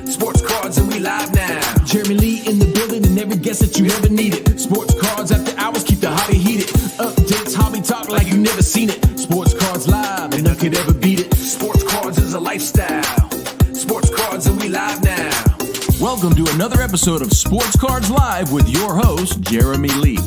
Sports cards and we live now. Jeremy Lee in the building and every guest that you ever needed. Sports cards after hours keep the hobby heated. Updates, hobby talk like you never seen it. Sports cards live and none could ever beat it. Sports cards is a lifestyle. Sports cards and we live now. Welcome to another episode of Sports Cards Live with your host, Jeremy Lee.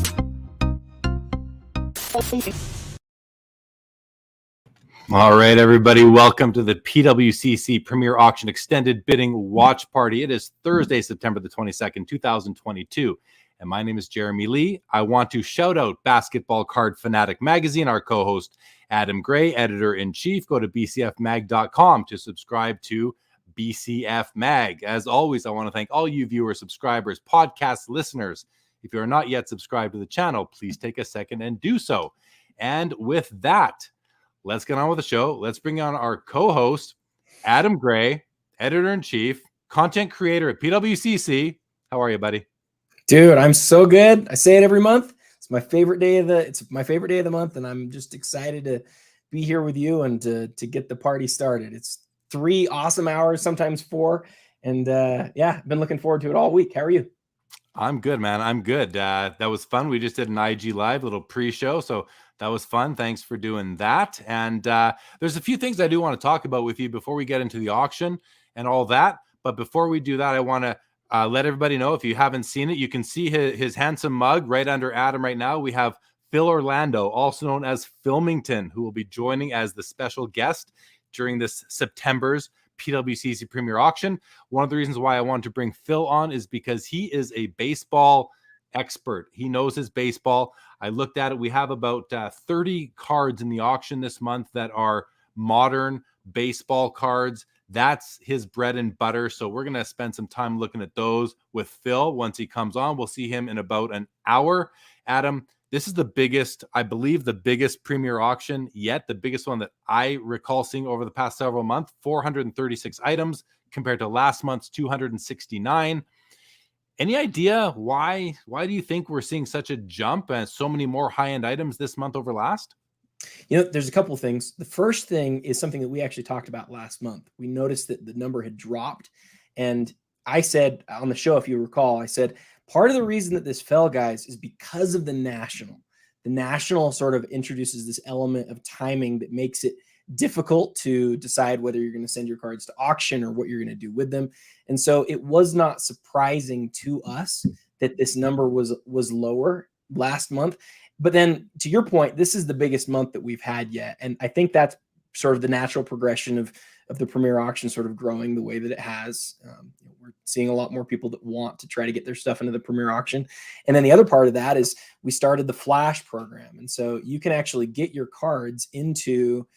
All right, everybody, welcome to the PWCC Premier Auction Extended Bidding Watch Party. It is Thursday, September the 22nd, 2022, and my name is Jeremy Lee. I want to shout out Basketball Card Fanatic Magazine, our co-host Adam Gray, editor-in-chief. Go to bcfmag.com to subscribe to BCF Mag. As always, I want to thank all you viewers, subscribers, podcast listeners. If you are not yet subscribed to the channel, please take a second and do so. And with that, let's get on with the show. Let's bring on our co-host, Adam Gray, editor-in-chief, content creator at PWCC. How are you, buddy? Dude, I'm so good. I say it every month. It's my favorite day of the month, and I'm just excited to be here with you and to get the party started. It's 3 awesome hours, sometimes 4, and I've been looking forward to it all week. How are you? I'm good, man. I'm good. That was fun. We just did an IG Live, little pre-show, so that was fun. Thanks for doing that. And there's a few things I do want to talk about with you before we get into the auction and all that. But before we do that, I want to let everybody know, if you haven't seen it, you can see his handsome mug right under Adam right now. We have Phil Orlando, also known as Filmington, who will be joining as the special guest during this September's PWCC Premier Auction. One of the reasons why I wanted to bring Phil on is because he is a baseball expert. He knows his baseball. I looked at it. We have about 30 cards in the auction this month that are modern baseball cards. That's his bread and butter. So we're going to spend some time looking at those with Phil once he comes on. We'll see him in about an hour. Adam, this is the biggest, I believe, the biggest premier auction yet, the biggest one that I recall seeing over the past several months, 436 items compared to last month's 269. Any idea why do you think we're seeing such a jump and so many more high-end items this month over last? You know, there's a couple of things. The first thing is something that we actually talked about last month. We noticed that the number had dropped. And I said on the show, if you recall, I said, part of the reason that this fell, guys, is because of the national. The national sort of introduces this element of timing that makes it difficult to decide whether you're going to send your cards to auction or what you're going to do with them. And so it was not surprising to us that this number was lower last month. But then to your point, this is the biggest month that we've had yet. And I think that's sort of the natural progression of the premier auction sort of growing the way that it has. We're seeing a lot more people that want to try to get their stuff into the premier auction. And then the other part of that is we started the Flash program. And so you can actually get your cards into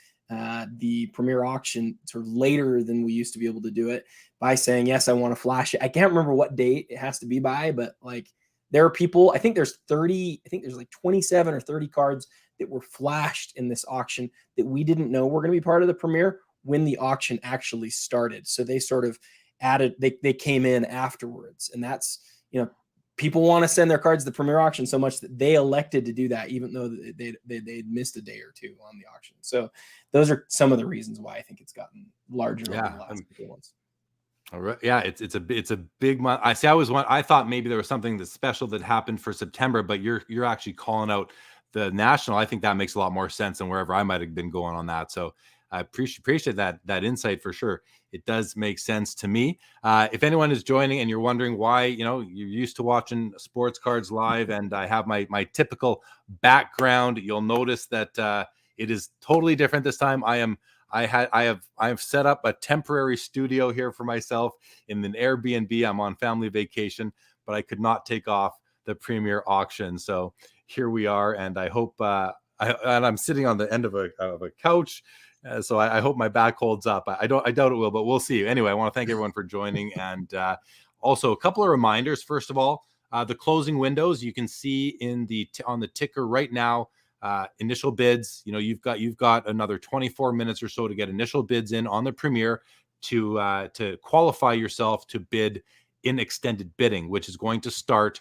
the premier auction sort of later than we used to be able to do it by saying, yes, I want to flash it. I can't remember what date it has to be by, but like there are people, I think there's like 27 or 30 cards that were flashed in this auction that we didn't know were going to be part of the premier when the auction actually started. So they sort of added, they came in afterwards. And that's, you know, people want to send their cards to the premier auction so much that they elected to do that, even though they'd missed a day or two on the auction. So those are some of the reasons why I think it's gotten larger over the last couple months. All right. Yeah, it's a big month. I thought maybe there was something that's special that happened for September, but you're actually calling out the national. I think that makes a lot more sense than wherever I might have been going on that. So I appreciate that insight for sure. It does make sense to me. If anyone is joining and you're wondering why, you're used to watching Sports Cards Live and I have my typical background, you'll notice that it is totally different this time. I have set up a temporary studio here for myself in an Airbnb. I'm on family vacation, but I could not take off the premier auction. So here we are, and I hope I'm sitting on the end of a couch. So I hope my back holds up. I doubt it will, but we'll see. Anyway, I want to thank everyone for joining. And also a couple of reminders. First of all, the closing windows you can see on the ticker right now. Initial bids, you've got another 24 minutes or so to get initial bids in on the premier to qualify yourself to bid in extended bidding, which is going to start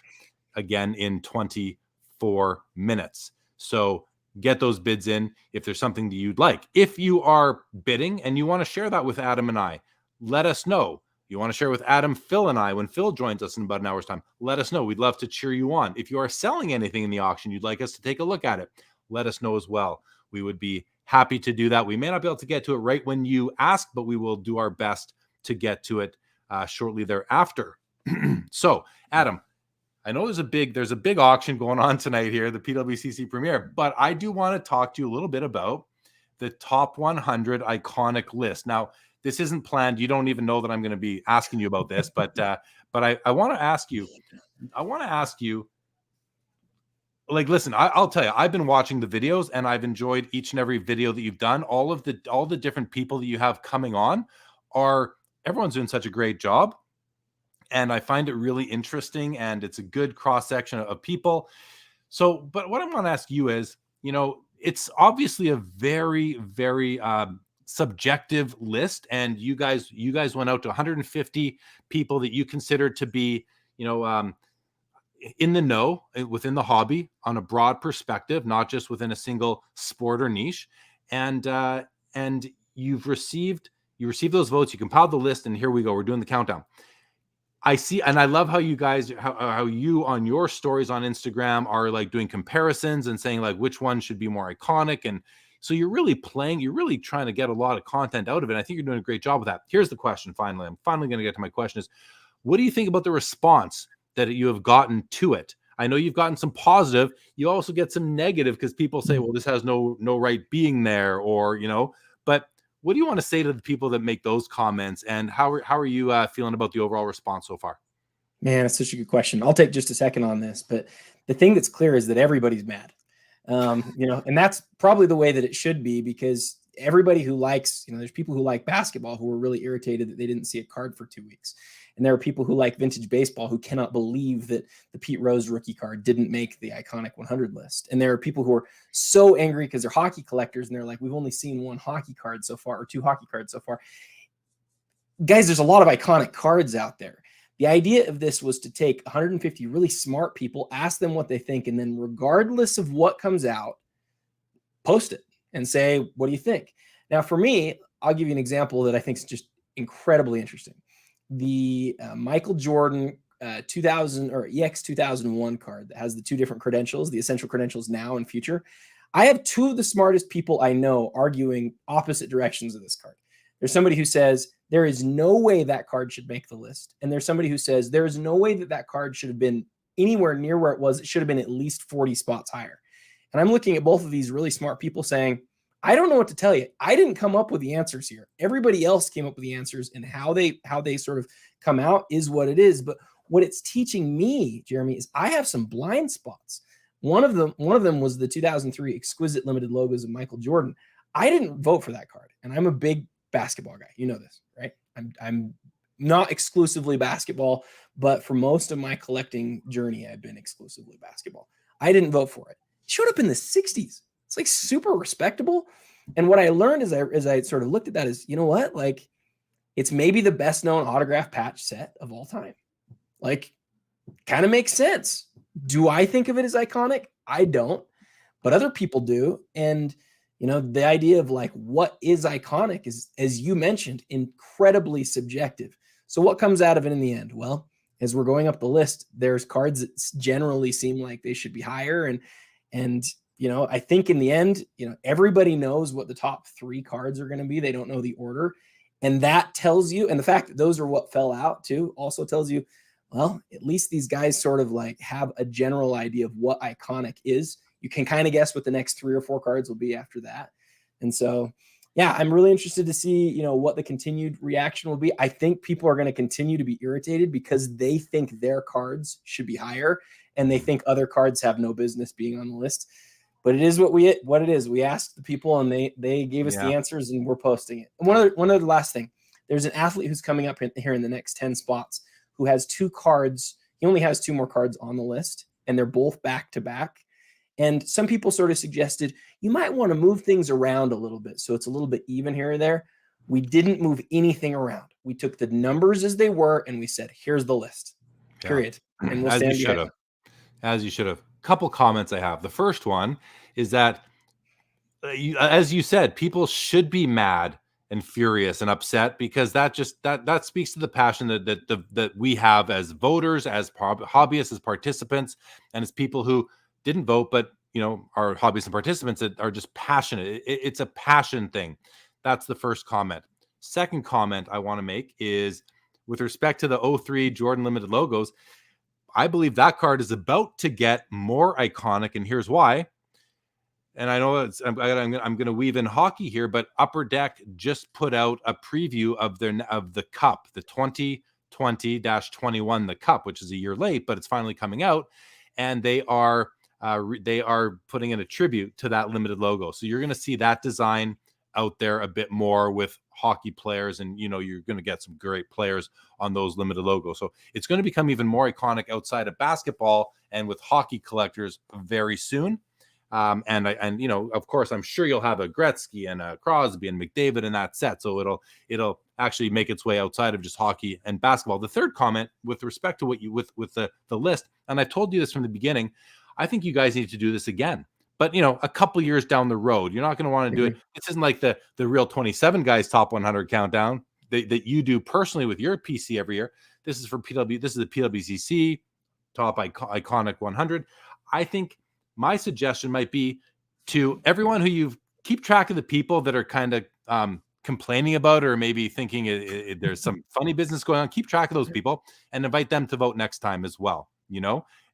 again in 24 minutes. So get those bids in if there's something that you'd like. If you are bidding and you want to share that with Adam and I, let us know. You want to share with Adam, Phil, and I when Phil joins us in about an hour's time? Let us know. We'd love to cheer you on. If you are selling anything in the auction, you'd like us to take a look at it, let us know as well. We would be happy to do that. We may not be able to get to it right when you ask, but we will do our best to get to it shortly thereafter. So, Adam, I know there's a big auction going on tonight here, the PWCC Premier, but I do want to talk to you a little bit about the top 100 iconic list. Now, this isn't planned. You don't even know that I'm going to be asking you about this, but I want to ask you. Like, listen, I'll tell you, I've been watching the videos and I've enjoyed each and every video that you've done. All the different people that you have coming on everyone's doing such a great job. And I find it really interesting, and it's a good cross section of people. So, but what I want to ask you is, it's obviously a very, very subjective list, and you guys went out to 150 people that you consider to be, in the know within the hobby on a broad perspective, not just within a single sport or niche, and you received those votes. You compiled the list, and here we go. We're doing the countdown. I see, and I love how you guys, how you on your stories on Instagram are like doing comparisons and saying like which one should be more iconic. And so you're really trying to get a lot of content out of it. I think you're doing a great job with that. Here's the question. Finally, I'm finally going to get to my question is, what do you think about the response that you have gotten to it? I know you've gotten some positive. You also get some negative because people say, well, this has no right being there, or, but what do you want to say to the people that make those comments, and how are you feeling about the overall response so far? Man, it's such a good question. I'll take just a second on this, but the thing that's clear is that everybody's mad, and that's probably the way that it should be, because everybody who likes, there's people who like basketball who were really irritated that they didn't see a card for 2 weeks. And there are people who like vintage baseball who cannot believe that the Pete Rose rookie card didn't make the iconic 100 list. And there are people who are so angry because they're hockey collectors and they're like, we've only seen one hockey card so far, or 2 hockey cards so far. Guys, there's a lot of iconic cards out there. The idea of this was to take 150 really smart people, ask them what they think, and then regardless of what comes out, post it and say, what do you think? Now, for me, I'll give you an example that I think is just incredibly interesting. The Michael Jordan 2000 or EX 2001 card that has the 2 different credentials, the essential credentials now and future. I have 2 of the smartest people I know arguing opposite directions of this card. There's somebody who says there is no way that card should make the list. And there's somebody who says there is no way that card should have been anywhere near where it was. It should have been at least 40 spots higher. And I'm looking at both of these really smart people saying, I don't know what to tell you. I didn't come up with the answers here. Everybody else came up with the answers, and how they sort of come out is what it is. But what it's teaching me, Jeremy, is I have some blind spots. One of them was the 2003 exquisite limited logos of Michael Jordan. I didn't vote for that card, and I'm a big basketball guy. You know this, right? I'm not exclusively basketball, but for most of my collecting journey, I've been exclusively basketball. I didn't vote for it. It showed up in the 60s. It's like super respectable. And what I learned as I sort of looked at that is, you know what? Like, it's maybe the best known autograph patch set of all time. Like, kind of makes sense. Do I think of it as iconic? I don't, but other people do. And, the idea of like, what is iconic is, as you mentioned, incredibly subjective. So what comes out of it in the end? Well, as we're going up the list, there's cards that generally seem like they should be higher. And I think in the end, everybody knows what the top 3 cards are going to be. They don't know the order. And that tells you, and the fact that those are what fell out too, also tells you, well, at least these guys sort of like have a general idea of what iconic is. You can kind of guess what the next 3 or 4 cards will be after that. And so, yeah, I'm really interested to see, what the continued reaction will be. I think people are going to continue to be irritated because they think their cards should be higher and they think other cards have no business being on the list. But it is what it is. We asked the people and they gave us the answers, and we're posting it. And one other last thing. There's an athlete who's coming up here in the next 10 spots who has 2 cards. He only has 2 more cards on the list, and they're both back to back. And some people sort of suggested you might want to move things around a little bit so it's a little bit even here or there. We didn't move anything around. We took the numbers as they were, and we said, here's the list, period. And we'll stand behind it. As you should have. Couple comments I have. The first one is that, as you said, people should be mad and furious and upset, because that speaks to the passion that we have as voters, as hobbyists, as participants, and as people who didn't vote, but are hobbyists and participants that are just passionate. It's a passion thing. That's the first comment. Second comment I want to make is with respect to the 03 Jordan Limited logos. I believe that card is about to get more iconic, and here's why. And I know I'm going to weave in hockey here, but Upper Deck just put out a preview of the Cup, the 2020-21, the Cup, which is a year late, but it's finally coming out, and they are putting in a tribute to that limited logo. So you're going to see that design out there a bit more with hockey players, and you're going to get some great players on those limited logos. So it's going to become even more iconic outside of basketball and with hockey collectors very soon. And of course, I'm sure you'll have a Gretzky and a Crosby and McDavid in that set. So it'll actually make its way outside of just hockey and basketball. The third comment with respect to what you with the list, and I've told you this from the beginning, I think you guys need to do this again. But a couple years down the road, you're not going to want to do it. This isn't like the real 27 guys top 100 countdown that you do personally with your PC every year. This is for PW. This is the PWCC top iconic 100. I think my suggestion might be to everyone who you keep track of the people that are kind of complaining about, or maybe thinking there's some funny business going on. Keep track of those people and invite them to vote next time as well.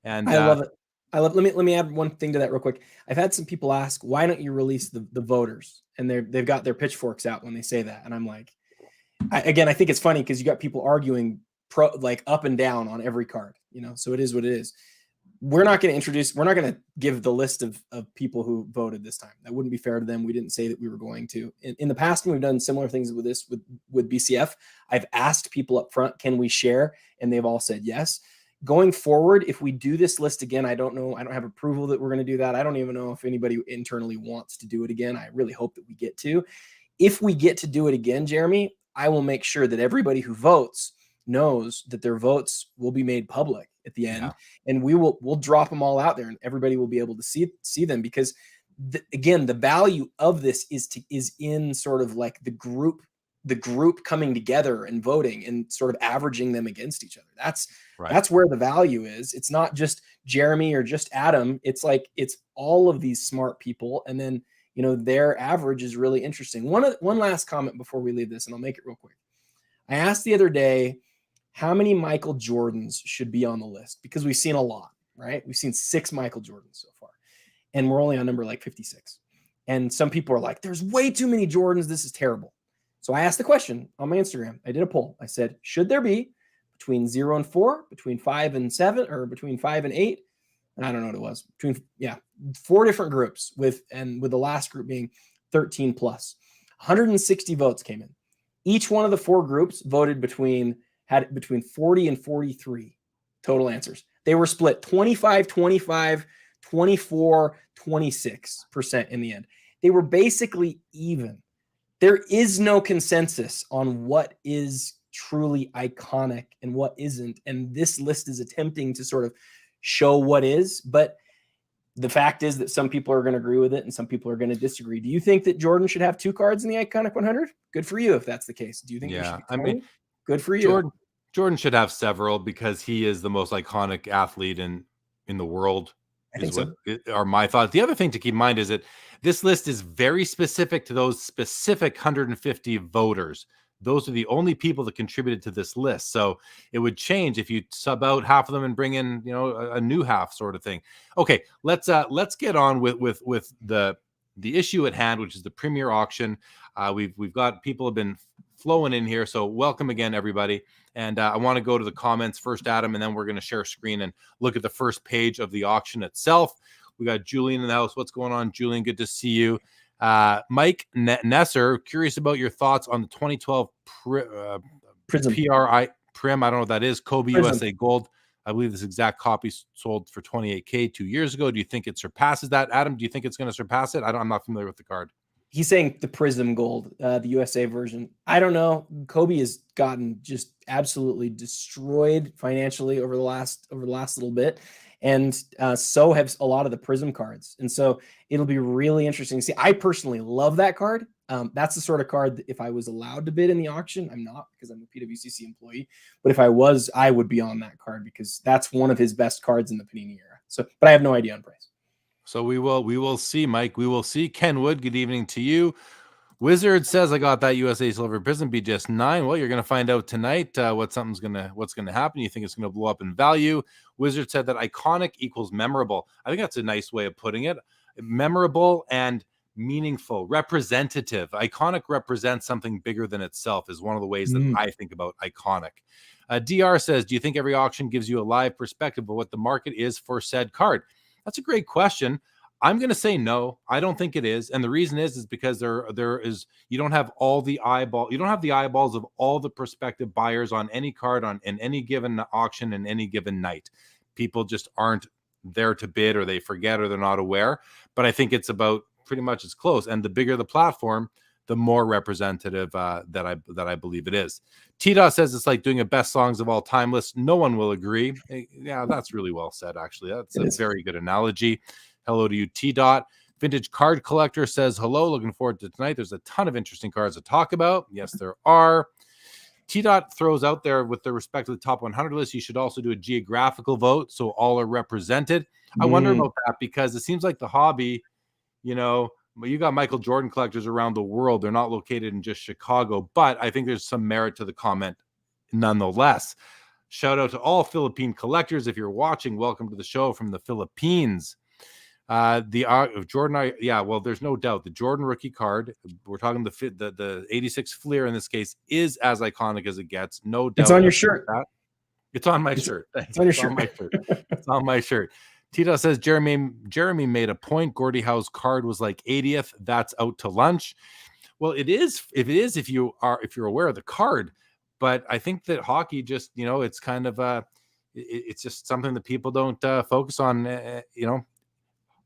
And I love it. Let me add one thing to that real quick. I've had some people ask, why don't you release the voters? And they've got their pitchforks out when they say that. And I'm like, I think it's funny because you got people arguing up and down on every card, so it is what it is. We're not going to give the list of people who voted this time. That wouldn't be fair to them. We didn't say that we were going to. In the past, when we've done similar things with this, with BCF, I've asked people up front, can we share? And they've all said yes. Going forward, if we do this list again, I don't know. I don't have approval that we're going to do that. I don't even know if anybody internally wants to do it again. I really hope that we get to. If we get to do it again, Jeremy, I will make sure that everybody who votes knows that their votes will be made public at the end, and we'll drop them all out there, and everybody will be able to see them, because again, the value of this is in sort of like the group coming together and voting and sort of averaging them against each other. That's where the value is. It's not just Jeremy or just Adam. It's like it's all of these smart people, and then their average is really interesting. One last comment before we leave this, and I'll make it real quick. I asked the other day, how many Michael Jordans should be on the list? Because we've seen a lot, right? We've seen 6 Michael Jordans so far, and we're only on number like 56. And some people are like, there's way too many Jordans. This is terrible. So I asked the question on my Instagram. I did a poll. I said, should there be between 0 and 4, between 5 and 7, or between 5 and 8? And I don't know what it was. Between 4 different groups, with the last group being 13 plus. 160 votes came in. Each one of the 4 groups had between 40 and 43 total answers. They were split 25, 25, 24, 26% in the end. They were basically even. There is no consensus on what is truly iconic and what isn't. And this list is attempting to sort of show what is. But the fact is that some people are going to agree with it and some people are going to disagree. Do you think that Jordan should have 2 cards in the Iconic 100? Good for you if that's the case. Do you think? Yeah, good for you. Jordan should have several, because he is the most iconic athlete in the world. I think so. Are my thoughts. The other thing to keep in mind is that this list is very specific to those specific 150 voters. Those are the only people that contributed to this list. So it would change if you sub out half of them and bring in, a new half sort of thing. Okay, let's get on with the issue at hand, which is the Premier Auction. We've got people have been flowing in here, so welcome again, everybody. And I want to go to the comments first, Adam, and then we're going to share a screen and look at the first page of the auction itself. We got Julian in the house. What's going on, Julian? Good to see you. Mike Nesser, curious about your thoughts on the 2012 Prism. Prim. I don't know what that is. Kobe Prism. USA Gold. I believe this exact copy sold for $28K 2 years ago. Do you think it surpasses that, Adam? Do you think it's going to surpass it? I'm not familiar with the card. He's saying the Prism Gold, the USA version. I don't know. Kobe has gotten just absolutely destroyed financially over the last little bit, and so have a lot of the Prism cards. And so it'll be really interesting to see. I personally love that card. That's the sort of card that if I was allowed to bid in the auction, I'm not because I'm a PWCC employee. But if I was, I would be on that card because that's one of his best cards in the Panini era. So, but I have no idea on price. So we will see, Mike. We will see. Ken Wood, good evening to you. Wizard says I got that USA Silver Prism BGS 9. Well, you're gonna find out tonight what's gonna happen. You think it's gonna blow up in value? Wizard said that iconic equals memorable. I think that's a nice way of putting it. Memorable and meaningful, representative. Iconic represents something bigger than itself, is one of the ways that I think about iconic. DR says, do you think every auction gives you a live perspective of what the market is for said card? That's a great question. I'm going to say no. I don't think it is, and the reason is because you don't have the eyeballs of all the prospective buyers on any card in any given auction in any given night. People just aren't there to bid, or they forget, or they're not aware. But I think it's about pretty much as close. And the bigger the platform, the more representative that I believe it is. T-Dot says it's like doing a best songs of all time list. No one will agree. Yeah, that's really well said, actually. That's a very good analogy. Hello to you, T-Dot. Vintage Card Collector says, hello, looking forward to tonight. There's a ton of interesting cards to talk about. Yes, there are. T-Dot throws out there with the respect to the top 100 list, you should also do a geographical vote so all are represented. I wonder about that because it seems like the hobby, you got Michael Jordan collectors around the world. They're not located in just Chicago, but I think there's some merit to the comment nonetheless. Shout out to all Philippine collectors. If you're watching, welcome to the show from the Philippines. Jordan, well, there's no doubt the Jordan rookie card. We're talking the 86 Fleer in this case is as iconic as it gets. No doubt. It's on your shirt. It's on my shirt. It's on your shirt. It's on my shirt. Tito says Jeremy made a point. Gordie Howe's card was like 80th. That's out to lunch. Well, it is if you're aware of the card, but I think that hockey just it's kind of it's just something that people don't focus on.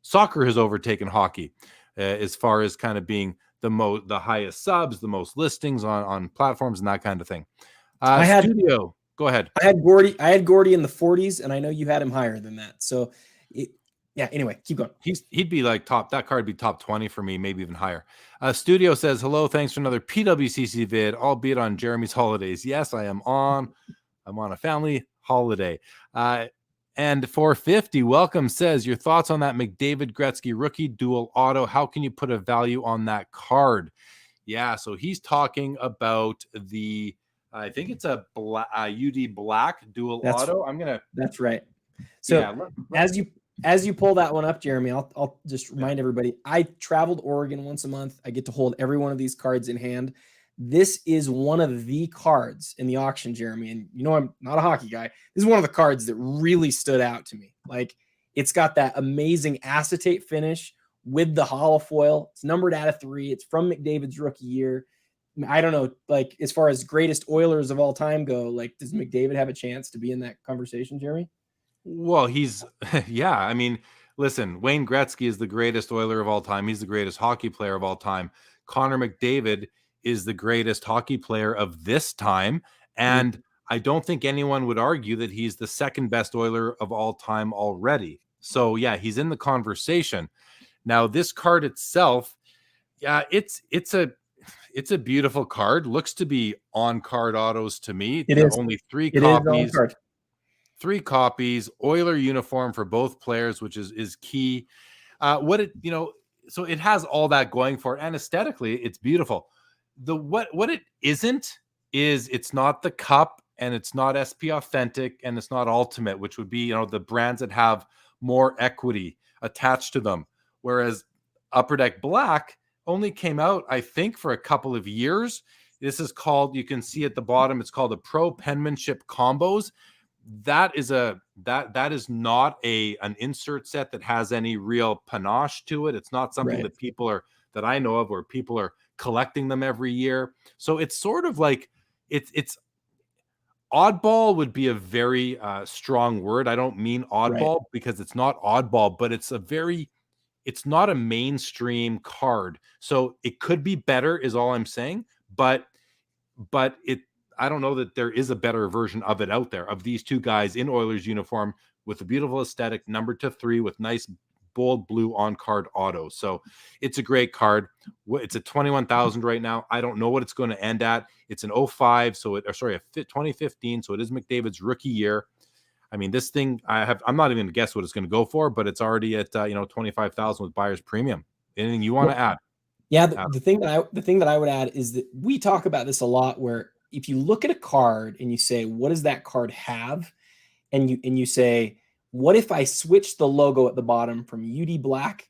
Soccer has overtaken hockey as far as kind of being the highest subs, the most listings on platforms, and that kind of thing. Studio, go ahead. I had Gordie in the 40s, and I know you had him higher than that. So, anyway, keep going. He'd be like that card would be top 20 for me, maybe even higher. Studio says, hello, thanks for another PWCC vid, albeit on Jeremy's holidays. Yes, I'm on a family holiday. And 450, welcome, says, your thoughts on that McDavid Gretzky rookie dual auto. How can you put a value on that card? Yeah, so he's talking about I think it's a UD Black dual auto. That's right. So yeah, as you pull that one up, Jeremy, I'll just remind everybody, I traveled Oregon once a month. I get to hold every one of these cards in hand. This is one of the cards in the auction, Jeremy. And I'm not a hockey guy. This is one of the cards that really stood out to me. Like, it's got that amazing acetate finish with the hollow foil. It's numbered out of 3. It's from McDavid's rookie year. I don't know, like, as far as greatest Oilers of all time go, like, does McDavid have a chance to be in that conversation, Jeremy? Well, yeah. I mean, listen, Wayne Gretzky is the greatest Oiler of all time. He's the greatest hockey player of all time. Connor McDavid is the greatest hockey player of this time. And I don't think anyone would argue that he's the second best Oiler of all time already. So yeah, he's in the conversation. Now, this card itself, yeah, it's a beautiful card. Looks to be on card autos to me. There are only 3 copies. 3 copies, Oiler uniform for both players, which is key. So it has all that going for it, and aesthetically, it's beautiful. What it isn't is it's not the Cup, and it's not SP Authentic, and it's not Ultimate, which would be the brands that have more equity attached to them. Whereas Upper Deck Black only came out, I think, for a couple of years. This is called, you can see at the bottom, it's called the Pro Penmanship Combos. That is not an insert set that has any real panache to it. It's not something that I know of where people are collecting them every year. So it's sort of like it's oddball would be a very strong word. I don't mean oddball because it's not oddball, but it's not a mainstream card. So it could be better is all I'm saying, but I don't know that there is a better version of it out there, of these 2 guys in Oilers uniform with a beautiful aesthetic, numbered to 3 with nice bold blue on-card auto. So it's a great card. It's at 21,000 right now. I don't know what it's going to end at. It's an 05, so a 2015, so it is McDavid's rookie year. I mean, this thing, I'm not even going to guess what it's going to go for, but it's already at 25,000 with buyer's premium. Anything you want to add? Yeah, the thing that I would add is that we talk about this a lot, where if you look at a card and you say, what does that card have? And you say, what if I switch the logo at the bottom from UD Black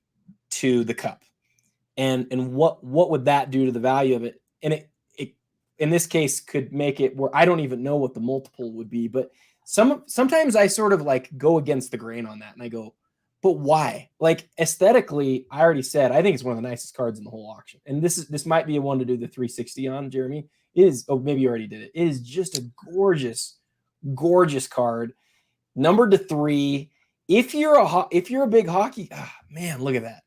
to the cup? And what would that do to the value of it? And it in this case could make it where I don't even know what the multiple would be, but sometimes I sort of like go against the grain on that, and I go, but why? Like, aesthetically, I already said I think it's one of the nicest cards in the whole auction. And this might be a one to do the 360 on, Jeremy. It is, oh, maybe you already did it. It is just a gorgeous card. Numbered to 3. If you're a big hockey, man, look at that.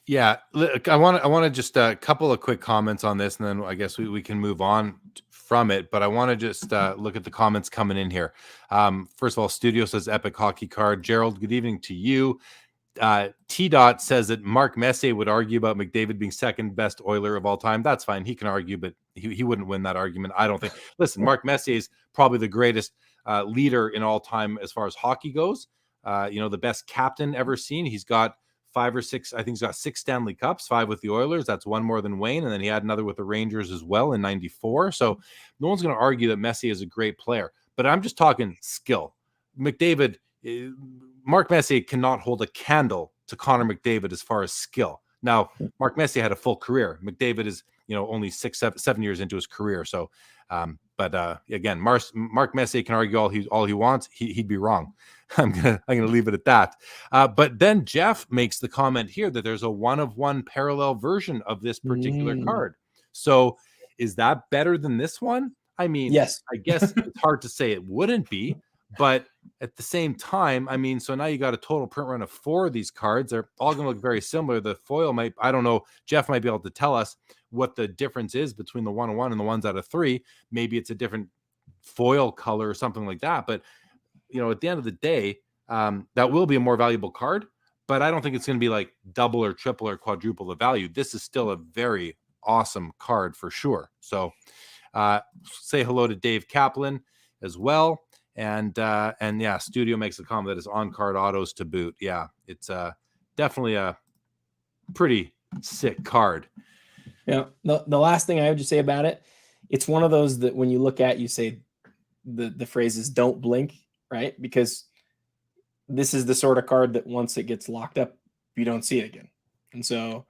Yeah, look, I want to just a couple of quick comments on this, and then I guess we can move on from it. But I want to just look at the comments coming in here. First of all, Studio says epic hockey card. Gerald, good evening to you. T-Dot says that Mark Messier would argue about McDavid being second best Oiler of all time. That's fine. He can argue, but he wouldn't win that argument, I don't think. Listen, Mark Messier is probably the greatest leader in all time as far as hockey goes. The best captain ever seen. He's got 5 or 6, I think he's got 6 Stanley Cups, 5 with the Oilers. That's one more than Wayne. And then he had another with the Rangers as well in 94. So no one's going to argue that Messier is a great player, but I'm just talking skill. Mark Messier cannot hold a candle to Connor McDavid as far as skill. Now, Mark Messier had a full career. McDavid is, only 7 years into his career. So, again, Mark Messier can argue all he wants. He'd be wrong. I'm gonna leave it at that. But then Jeff makes the comment here that there's a 1-of-1 parallel version of this particular card. So, is that better than this one? I mean, yes. I guess it's hard to say it wouldn't be, but at the same time, I mean, so now you got a total print run of 4 of these cards. They're all going to look very similar. The foil might, I don't know, Jeff might be able to tell us what the difference is between the 1-of-1 and the ones out of 3. Maybe it's a different foil color or something like that. But, at the end of the day, that will be a more valuable card, but I don't think it's going to be like double or triple or quadruple the value. This is still a very awesome card for sure. So say hello to Dave Kaplan as well. And yeah, Studio makes a comment that it's on-card autos to boot. Yeah, it's definitely a pretty sick card. Yeah. The last thing I would just say about it, it's one of those that when you look at, you say the phrase is "don't blink," right? Because this is the sort of card that once it gets locked up, you don't see it again. And so,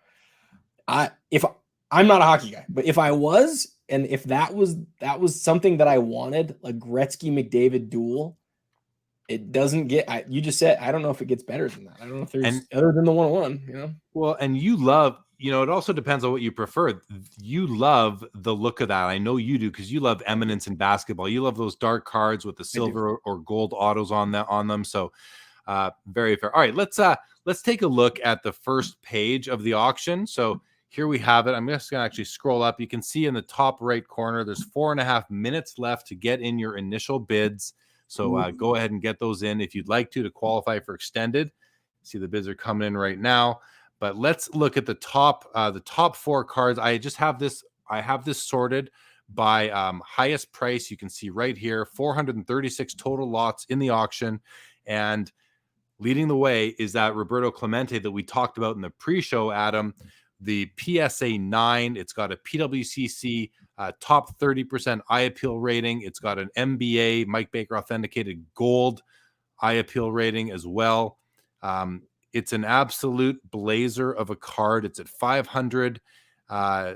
if I'm not a hockey guy, but if I was, and if that was something that I wanted, a Gretzky McDavid duel, it doesn't get. You just said I don't know if it gets better than that. I don't know if there's other than the 1-of-1. Well, and you love. It also depends on what you prefer. You love the look of that. I know you do because you love eminence in basketball. You love those dark cards with the silver or gold autos on them. So very fair. All right, let's take a look at the first page of the auction. So here we have it. I'm just going to actually scroll up. You can see in the top right corner, there's 4.5 minutes left to get in your initial bids. So go ahead and get those in if you'd like to qualify for extended. See the bids are coming in right now. But let's look at the top 4 cards. I have this sorted by highest price. You can see right here, 436 total lots in the auction. And leading the way is that Roberto Clemente that we talked about in the pre-show, Adam, the PSA 9. It's got a PWCC top 30% eye appeal rating. It's got an MBA, Mike Baker authenticated gold eye appeal rating as well. It's an absolute blazer of a card. It's at 500,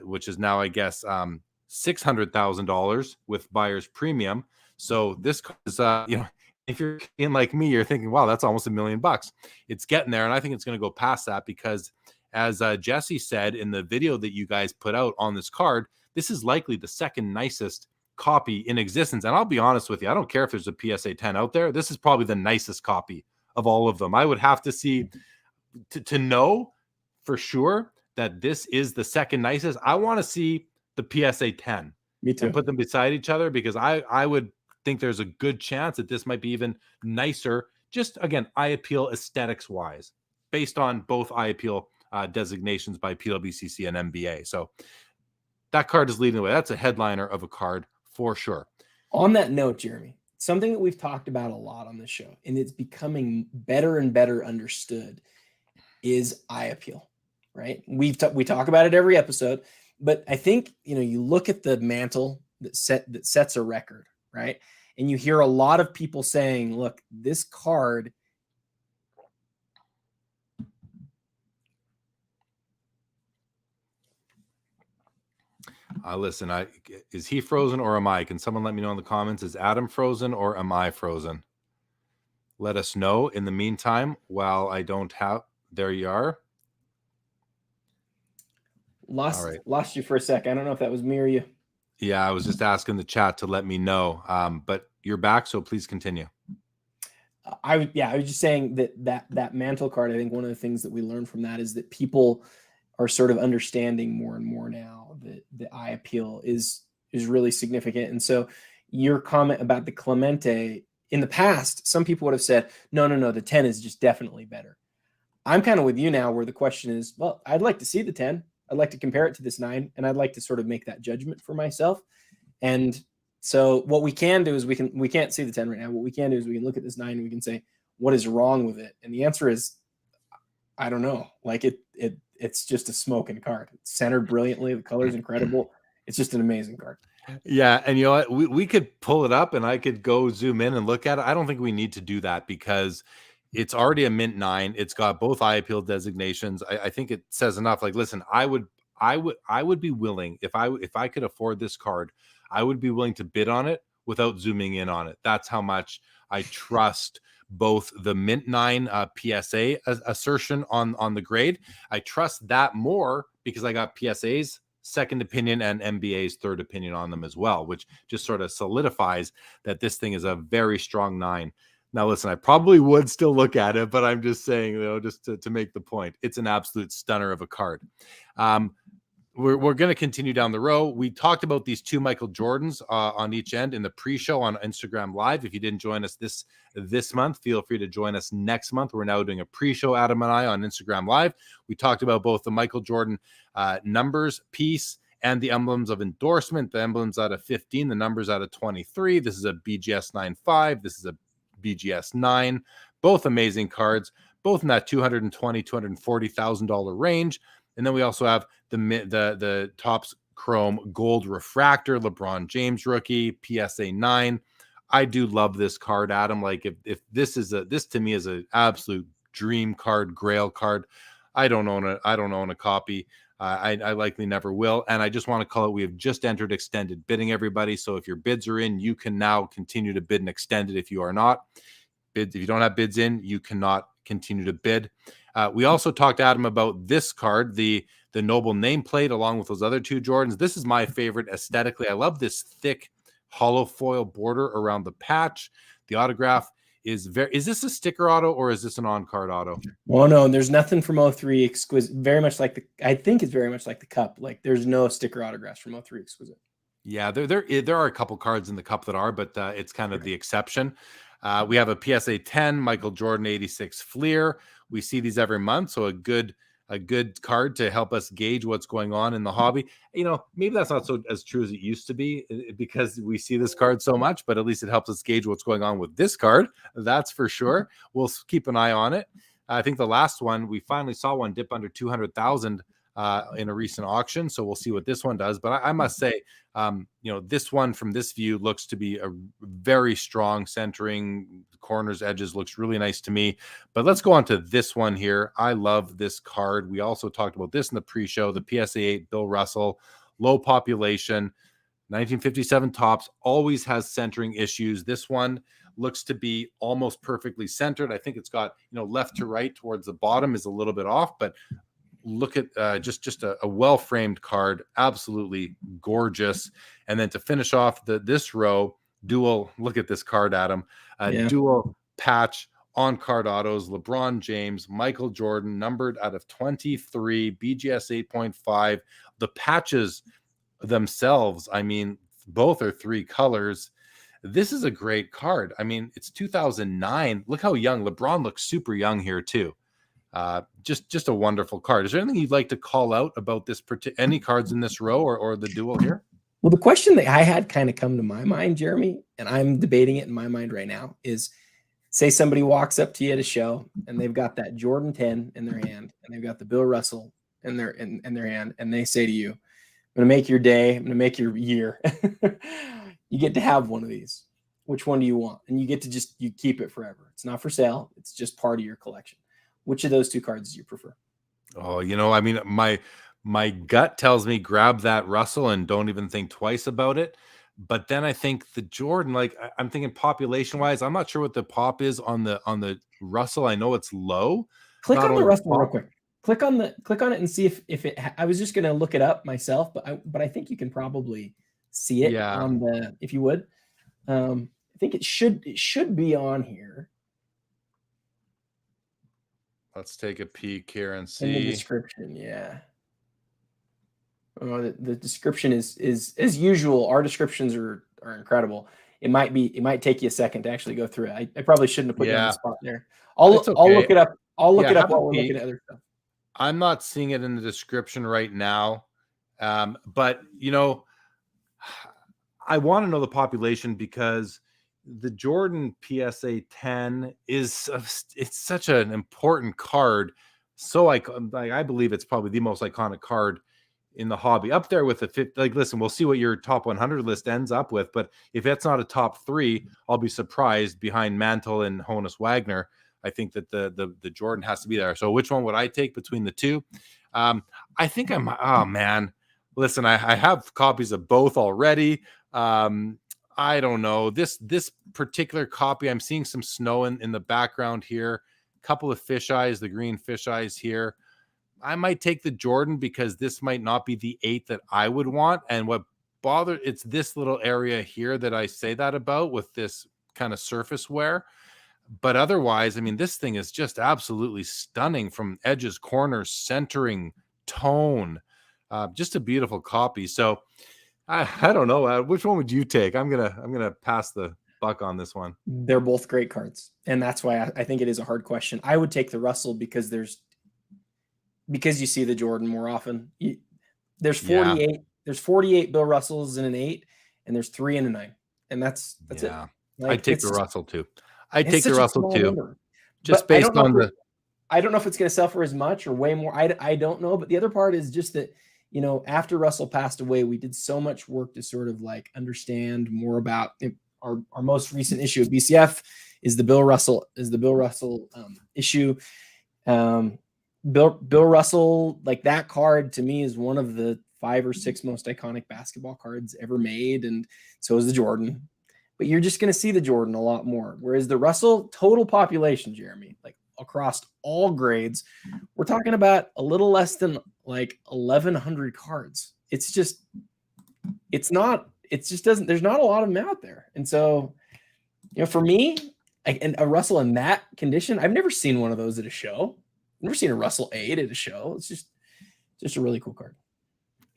which is now, I guess, $600,000 with buyer's premium. So this is, if you're in like me, you're thinking, wow, that's almost $1 million. It's getting there. And I think it's going to go past that because as Jesse said in the video that you guys put out on this card, this is likely the second nicest copy in existence. And I'll be honest with you, I don't care if there's a PSA 10 out there. This is probably the nicest copy of all of them. I would have to see to know for sure that this is the second nicest. I want to see the PSA 10. Me too. And put them beside each other because I would think there's a good chance that this might be even nicer just again, eye appeal aesthetics wise, based on both eye appeal designations by PWCC and MBA. So that card is leading the way. That's a headliner of a card for sure. On that note, Jeremy, something that we've talked about a lot on this show, and it's becoming better and better understood, is eye appeal, right? We talk about it every episode, but I think, you look at the mantle that sets a record, right? And you hear a lot of people saying, look, this card listen, is he frozen or am I? Can someone let me know in the comments? Is Adam frozen or am I frozen? Let us know. In the meantime, while I don't have, there you are. Lost you for a sec. I don't know if that was me or you. Yeah, I was just asking the chat to let me know. But you're back, so please continue. I was just saying that mantle card. I think one of the things that we learned from that is that people are sort of understanding more and more now that the eye appeal is really significant. And so your comment about the Clemente, in the past, some people would have said, no, the 10 is just definitely better. I'm kind of with you now, where the question is, well, I'd like to see the 10. I'd like to compare it to this 9, and I'd like to sort of make that judgment for myself. And so what we can do is we can't see the 10 right now. What we can do is we can look at this 9 and we can say, what is wrong with it? And the answer is, I don't know. Like it's just a smoking card. It's centered brilliantly. The color is incredible. It's just an amazing card. Yeah. And you know what? We could pull it up and I could go zoom in and look at it. I don't think we need to do that because it's already a mint 9. It's got both eye appeal designations. I think it says enough. Like, listen, I would be willing, if I could afford this card, I would be willing to bid on it without zooming in on it. That's how much I trust both the mint 9 PSA assertion on the grade. I trust that more because I got PSA's second opinion and MBA's third opinion on them as well, which just sort of solidifies that this thing is a very strong 9. Now, listen, I probably would still look at it, but I'm just saying, just to make the point, it's an absolute stunner of a card. We're going to continue down the row. We talked about these 2 Michael Jordans on each end in the pre-show on Instagram Live. If you didn't join us this month, feel free to join us next month. We're now doing a pre-show, Adam and I, on Instagram Live. We talked about both the Michael Jordan numbers piece and the emblems of endorsement, the emblems out of 15, the numbers out of 23. This is a BGS 9.5. This is a BGS 9. Both amazing cards, both in that $220,000, $240,000 range. And then we also have the Topps Chrome Gold Refractor, LeBron James rookie, PSA 9. I do love this card, Adam. Like if this to me is an absolute dream card, grail card. I don't own a copy. I likely never will. And I just want to call it, we have just entered extended bidding, everybody. So if your bids are in, you can now continue to bid and extended. If you are not, if you don't have bids in, you cannot continue to bid. We also talked to Adam about this card, the Noble nameplate, along with those other 2 Jordans. This is my favorite aesthetically. I love this thick hollow foil border around the patch. The autograph is this a sticker auto or is this an on-card auto? Well, no, there's nothing from 03 Exquisite. I think it's very much like the Cup. Like there's no sticker autographs from 03 Exquisite. Yeah, there are a couple cards in the Cup that are, but it's kind of the exception. We have a PSA 10 Michael Jordan 86 Fleer. We see these every month, so a good card to help us gauge what's going on in the hobby. Maybe that's not so as true as it used to be because we see this card so much, but at least it helps us gauge what's going on with this card. That's for sure. We'll keep an eye on it. I think the last one, we finally saw one dip under 200,000 in a recent auction. So we'll see what this one does. But I must say, this one from this view looks to be a very strong centering, corners, edges, looks really nice to me. But let's go on to this one here. I love this card. We also talked about this in the pre-show, the PSA 8 Bill Russell, low population, 1957 Topps, always has centering issues. This one looks to be almost perfectly centered. I think it's got, left to right towards the bottom is a little bit off, but look at just a well-framed card, absolutely gorgeous. And then to finish off this row, look at this card, Adam, dual patch on card autos, LeBron James, Michael Jordan, numbered out of 23, BGS 8.5. The patches themselves, I mean, both are 3 colors. This is a great card. I mean, it's 2009. Look how young. LeBron looks super young here too. Just a wonderful card. Is there anything you'd like to call out about this any cards in this row or the duel here? Well, the question that I had kind of come to my mind, Jeremy, and I'm debating it in my mind right now, is say somebody walks up to you at a show and they've got that Jordan 10 in their hand and they've got the Bill Russell in their hand, and they say to you, I'm going to make your day, I'm going to make your year. You get to have one of these. Which one do you want? And you get to you keep it forever. It's not for sale. It's just part of your collection. Which of those two cards do you prefer? Oh, I mean, my gut tells me grab that Russell and don't even think twice about it. But then I think the Jordan, like I'm thinking population wise, I'm not sure what the pop is on the Russell. I know it's low. Click on the Russell real quick. Click on it and see if it. I was just going to look it up myself, but I think you can probably see it on the, if you would. I think it should be on here. Let's take a peek here and see. In the description, yeah. Oh, the description is as usual. Our descriptions are incredible. It might take you a second to actually go through it. I probably shouldn't have put you on the spot there. I'll look it up. I'll look it up while we're looking at other stuff. I'm not seeing it in the description right now. But I want to know the population because the Jordan PSA 10 it's such an important card. So I believe it's probably the most iconic card in the hobby, up there with the 50. Like, listen, we'll see what your top 100 list ends up with, but if that's not a top 3, I'll be surprised. Behind Mantle and Honus Wagner, I think that the Jordan has to be there. So which one would I take between the two? I think oh man, listen, I have copies of both already. I don't know. This particular copy, I'm seeing some snow in the background here. A couple of fisheyes, the green fisheyes here. I might take the Jordan because this might not be the 8 that I would want. And it's this little area here that I say that about with this kind of surface wear. But otherwise, I mean, this thing is just absolutely stunning from edges, corners, centering, tone. Just a beautiful copy. So I don't know. Which one would you take? I'm gonna pass the buck on this one. They're both great cards, and that's why I think it is a hard question. I would take the Russell because you see the Jordan more often. There's 48. Yeah. There's 48 Bill Russells in an 8, and there's 3 in a 9, and that's it. Like, I'd take the Russell too. I'd take the Russell too. Number. Just based on I don't know if it's going to sell for as much or way more. I don't know. But the other part is just that, after Russell passed away, we did so much work to sort of like understand more about our most recent issue of BCF is the Bill Russell issue. Bill Russell, like that card to me is one of the 5 or 6 most iconic basketball cards ever made. And so is the Jordan, but you're just going to see the Jordan a lot more. Whereas the Russell total population, Jeremy, like across all grades, we're talking about a little less than like 1,100 cards. There's not a lot of them out there. And so, for me, and a Russell in that condition, I've never seen one of those at a show. I've never seen a Russell 8 at a show. It's just a really cool card.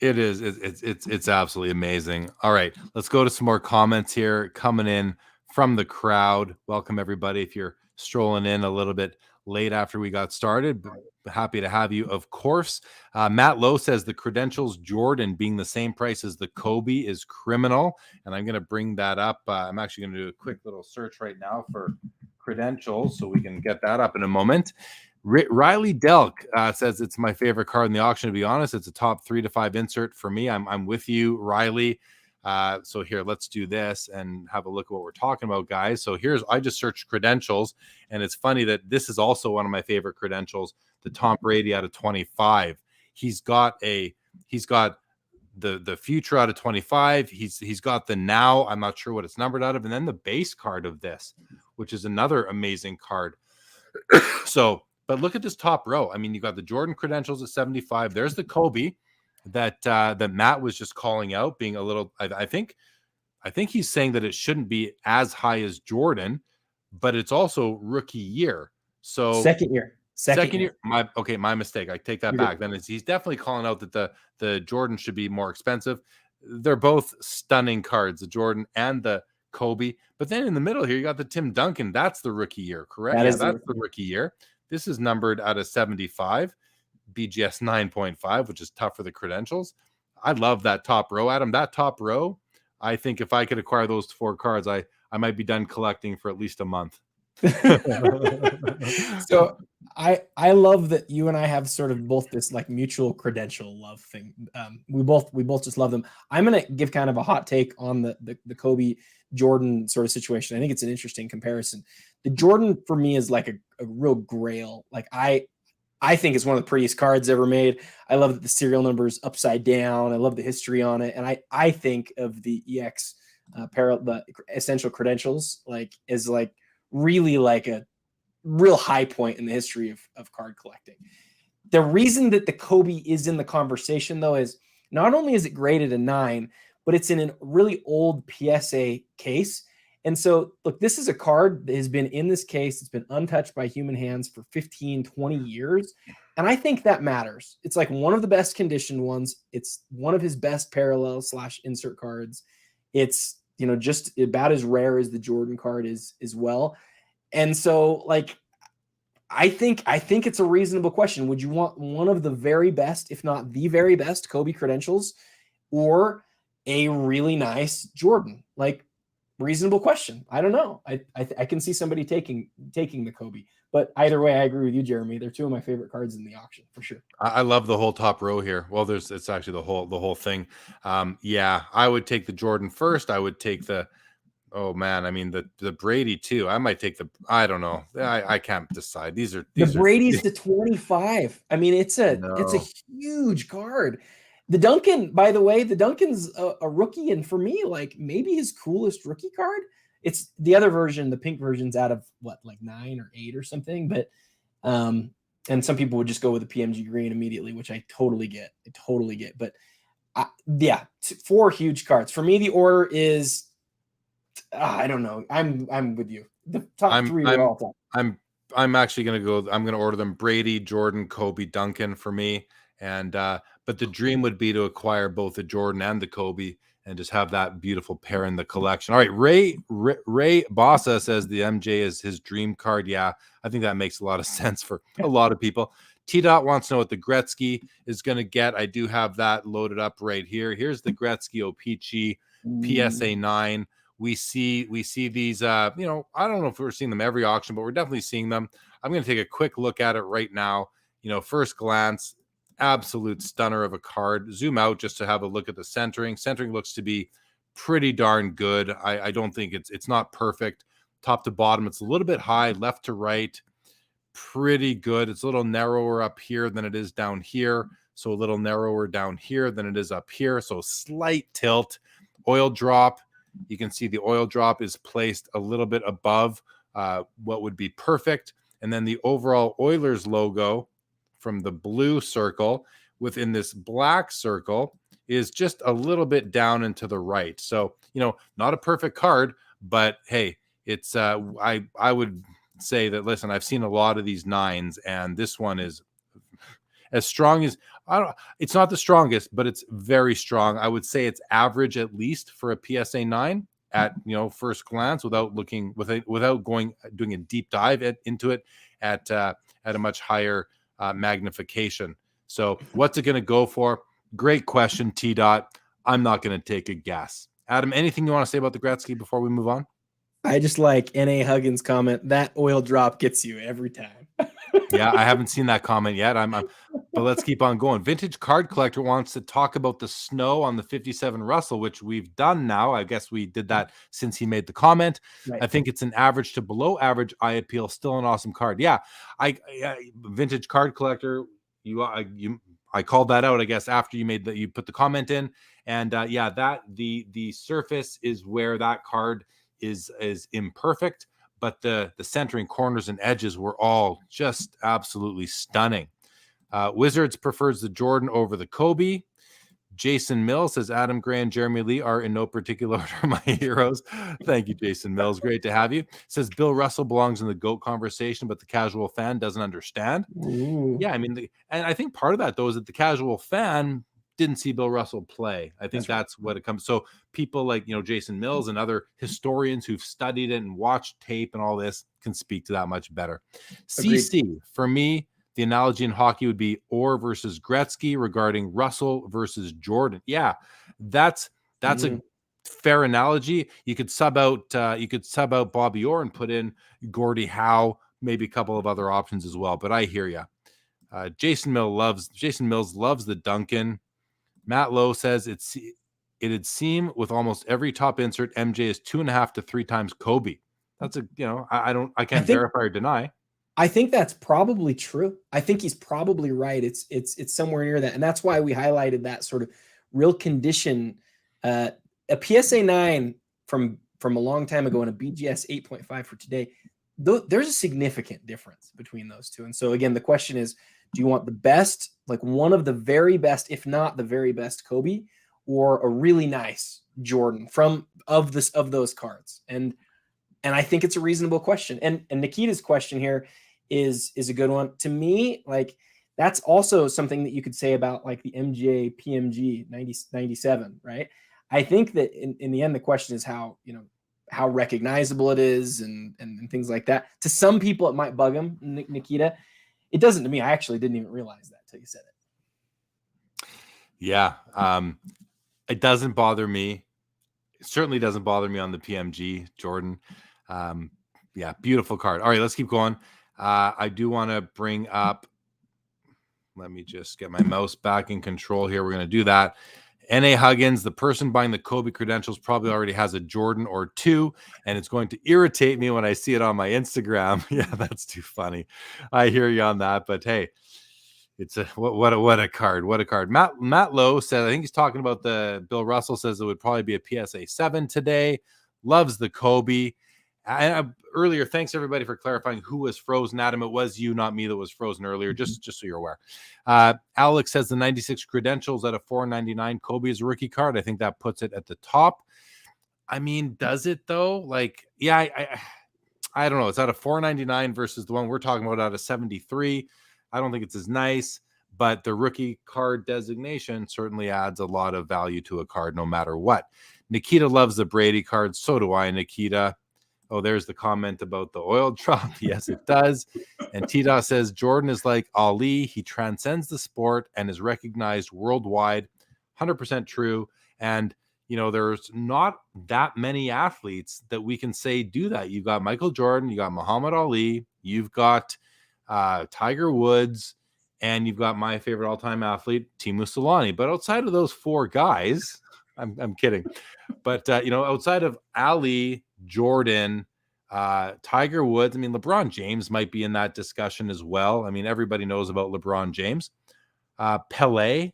It is. It's absolutely amazing. All right, let's go to some more comments here coming in from the crowd. Welcome everybody. If you're strolling in a little bit late after we got started, happy to have you, of course. Matt Lowe says the Credentials Jordan being the same price as the Kobe is criminal, and I'm going to bring that up. I'm actually going to do a quick little search right now for Credentials so we can get that up in a moment. Riley Delk says it's my favorite card in the auction. To be honest, it's a top 3 to 5 insert for me. I'm with you, Riley. So here, let's do this and have a look at what we're talking about, guys. So I just searched Credentials, and it's funny that this is also one of my favorite Credentials, the Tom Brady out of 25. He's got the future out of 25. He's got the now. I'm not sure what it's numbered out of, and then the base card of this, which is another amazing card. But look at this top row. I mean, you got the Jordan Credentials at 75. There's the Kobe that Matt was just calling out, being a little. I think he's saying that it shouldn't be as high as Jordan, but it's also rookie year. So second year. My mistake. I take that back. Then he's definitely calling out that the Jordan should be more expensive. They're both stunning cards, the Jordan and the Kobe. But then in the middle here, you got the Tim Duncan. That's the rookie year, correct? That Yeah, is that's the rookie year. This is numbered out of 75, BGS 9.5, which is tough for the credentials. I love that top row, Adam. That top row, I think if I could acquire those 4 cards, I might be done collecting for at least a month. So I love that you and I have sort of both this like mutual credential love thing. We both just love them. I'm gonna give kind of a hot take on the Kobe Jordan sort of situation. I think it's an interesting comparison. The Jordan for me is like a real grail. Like I think it's one of the prettiest cards ever made. I love that the serial number is upside down. I love the history on it, and I think of the EX the essential credentials like is like really like a real high point in the history of card collecting. The reason that the Kobe is in the conversation though is not only is it graded a 9, but it's in a really old PSA case. And so look, this is a card that has been in this case. It's been untouched by human hands for 15, 20 years. And I think that matters. It's like one of the best conditioned ones. It's one of his best parallel / insert cards. It's, you know, just about as rare as the Jordan card is as well. And so like, I think it's a reasonable question. Would you want one of the very best, if not the very best Kobe credentials or a really nice Jordan? Like, reasonable question. I don't know. I can see somebody taking the Kobe, but either way, I agree with you, Jeremy. They're 2 of my favorite cards in the auction for sure. I love the whole top row here. Well, it's actually the whole thing. Yeah, I would take the Jordan first. I would take the, oh man, I mean the Brady too. I might take the, I don't know. I can't decide. These are Brady's the 25. I mean, it's a huge card. The Duncan, by the way, the Duncan's a rookie, and for me, like maybe his coolest rookie card. It's the other version, the pink version's out of what, like 9 or 8 or something. But and some people would just go with the PMG green immediately, which I totally get. But yeah, 4 huge cards. For me, the order is I don't know. I'm with you. The top 3 are all top. I'm actually gonna go. I'm gonna order them Brady, Jordan, Kobe, Duncan for me. And but the dream would be to acquire both the Jordan and the Kobe and just have that beautiful pair in the collection. All right, Ray Bossa says the MJ is his dream card. Yeah, I think that makes a lot of sense for a lot of people. T-Dot wants to know what the Gretzky is going to get. I do have that loaded up right here. Here's the Gretzky O-Pee-Chee PSA 9. We see these, you know, I don't know if we're seeing them every auction, but we're definitely seeing them. I'm going to take a quick look at it right now. You know, first glance, absolute stunner of a card. Zoom out just to have a look at the centering. Centering looks to be pretty darn good. I don't think it's not perfect. Top to bottom, it's a little bit high, left to right. Pretty good. It's a little narrower up here than it is down here. So a little narrower down here than it is up here. So slight tilt. Oil drop. You can see the oil drop is placed a little bit above what would be perfect. And then the overall Oilers logo from the blue circle within this black circle is just a little bit down and to the right. So, you know, not a perfect card, but hey, it's I would say that, listen, I've seen a lot of these 9s, and this one is as strong as, it's not the strongest, but it's very strong. I would say it's average at least for a PSA 9 at, you know, first glance without doing a deep dive into it at a much higher magnification. So what's it going to go for? Great question, T-Dot. I'm not going to take a guess. Adam, anything you want to say about the Gretzky before we move on? I just like N.A. Huggins' comment, that oil drop gets you every time. Yeah, I haven't seen that comment yet. But let's keep on going. Vintage Card Collector wants to talk about the snow on the 57 Russell, which we've done now. I guess we did that since he made the comment. Right. I think it's an average to below average eye appeal. Still an awesome card. Yeah, Vintage Card Collector. I called that out, I guess, after you put the comment in. And yeah, that the surface is where that card is imperfect, but the centering, corners, and edges were all just absolutely stunning. Wizards prefers the Jordan over the Kobe. Jason Mills says Adam Gray and Jeremy Lee are in no particular order my heroes. Thank you, Jason Mills. Great to have you. Says Bill Russell belongs in the GOAT conversation, but the casual fan doesn't understand. Ooh. Yeah, I mean, and I think part of that, though, is that the casual fan didn't see Bill Russell play. I think that's what it comes. So people like, Jason Mills and other historians who've studied it and watched tape and all this can speak to that much better. Agreed. CC, for me, the analogy in hockey would be Orr versus Gretzky regarding Russell versus Jordan. Yeah, that's a fair analogy. You could sub out Bobby Orr and put in Gordie Howe, maybe a couple of other options as well. But I hear you. Jason Mills loves the Duncan. Matt Lowe says it'd seem with almost every top insert, MJ is 2.5 to 3 times Kobe. That's I can't verify or deny. I think that's probably true. I think he's probably right. It's somewhere near that. And that's why we highlighted that sort of real condition. A PSA 9 from a long time ago and a BGS 8.5 for today, there's a significant difference between those two. And so again, the question is, do you want the best, like one of the very best, if not the very best Kobe, or a really nice Jordan of those cards? And I think it's a reasonable question. And Nikita's question here is a good one. To me, like that's also something that you could say about like the MJ PMG 97, right? I think that in the end, the question is how recognizable it is and things like that. To some people, it might bug them, Nikita. It doesn't to me. I actually didn't even realize that till you said it. Yeah. It doesn't bother me. It certainly doesn't bother me on the PMG Jordan. Yeah, beautiful card. All right, let's keep going. I do want to bring up, let me just get my mouse back in control here. We're going to do that. N.A. Huggins, the person buying the Kobe credentials probably already has a Jordan or two, and it's going to irritate me when I see it on my Instagram. Yeah, that's too funny. I hear you on that, but hey, it's what a card. What a card. Matt Lowe said, I think he's talking about the Bill Russell says it would probably be a PSA 7 today. Loves the Kobe. Earlier, thanks everybody for clarifying who was frozen. Adam, it was you, not me, that was frozen earlier, just so you're aware. Alex says the 96 credentials at a $4.99 Kobe is a rookie card. I think that puts it at the top. I mean, does it though? Like, yeah, I don't know. It's at a $4.99 versus the one we're talking about at a 73. I don't think it's as nice, but the rookie card designation certainly adds a lot of value to a card no matter what. Nikita loves the Brady card. So do I, Nikita. Oh, there's the comment about the oil drop. Yes, it does. And T-Dot says, Jordan is like Ali. He transcends the sport and is recognized worldwide. 100% true. And, there's not that many athletes that we can say do that. You've got Michael Jordan, you got Muhammad Ali, you've got Tiger Woods, and you've got my favorite all-time athlete, Timu Solani. But outside of those four guys, I'm kidding. But, outside of Ali, Jordan, Tiger Woods, I mean, LeBron James might be in that discussion as well. I mean, everybody knows about LeBron James. Pelé,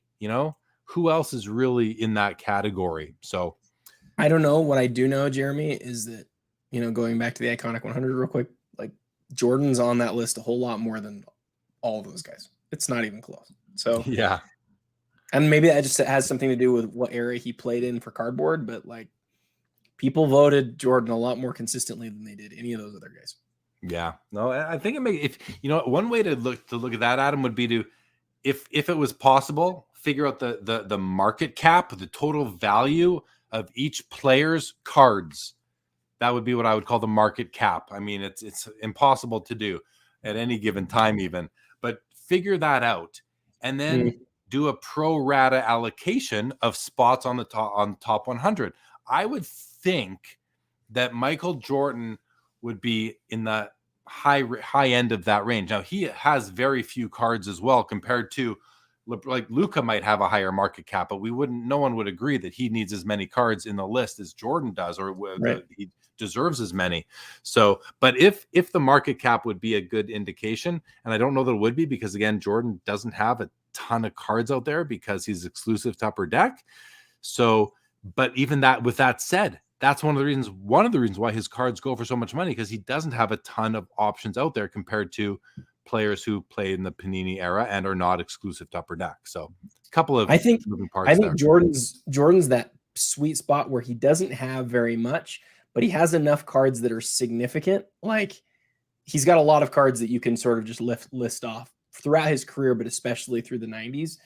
who else is really in that category? So I don't know. What I do know, Jeremy, is that, going back to the iconic 100 real quick, like Jordan's on that list a whole lot more than all of those guys. It's not even close. So yeah. And maybe that just has something to do with what era he played in for cardboard, but like people voted Jordan a lot more consistently than they did any of those other guys. Yeah, no, I think it makes, one way to look at that, Adam, would be to, if it was possible, figure out the market cap, the total value of each player's cards. That would be what I would call the market cap. I mean, it's impossible to do at any given time even, but figure that out and then do a pro rata allocation of spots on the top 100. I would think that Michael Jordan would be in the high end of that range. Now he has very few cards as well compared to, like, Luka might have a higher market cap, but no one would agree that he needs as many cards in the list as Jordan does, or right. He deserves as many. So, but if the market cap would be a good indication, and I don't know that it would be, because again, Jordan doesn't have a ton of cards out there because he's exclusive to Upper Deck. So, but even that, with that said, that's one of the reasons why his cards go for so much money, because he doesn't have a ton of options out there compared to players who play in the Panini era and are not exclusive to Upper Deck. So a couple of moving parts there. Jordan's that sweet spot where he doesn't have very much, but he has enough cards that are significant. Like, he's got a lot of cards that you can sort of just list off throughout his career, but especially through the 90s.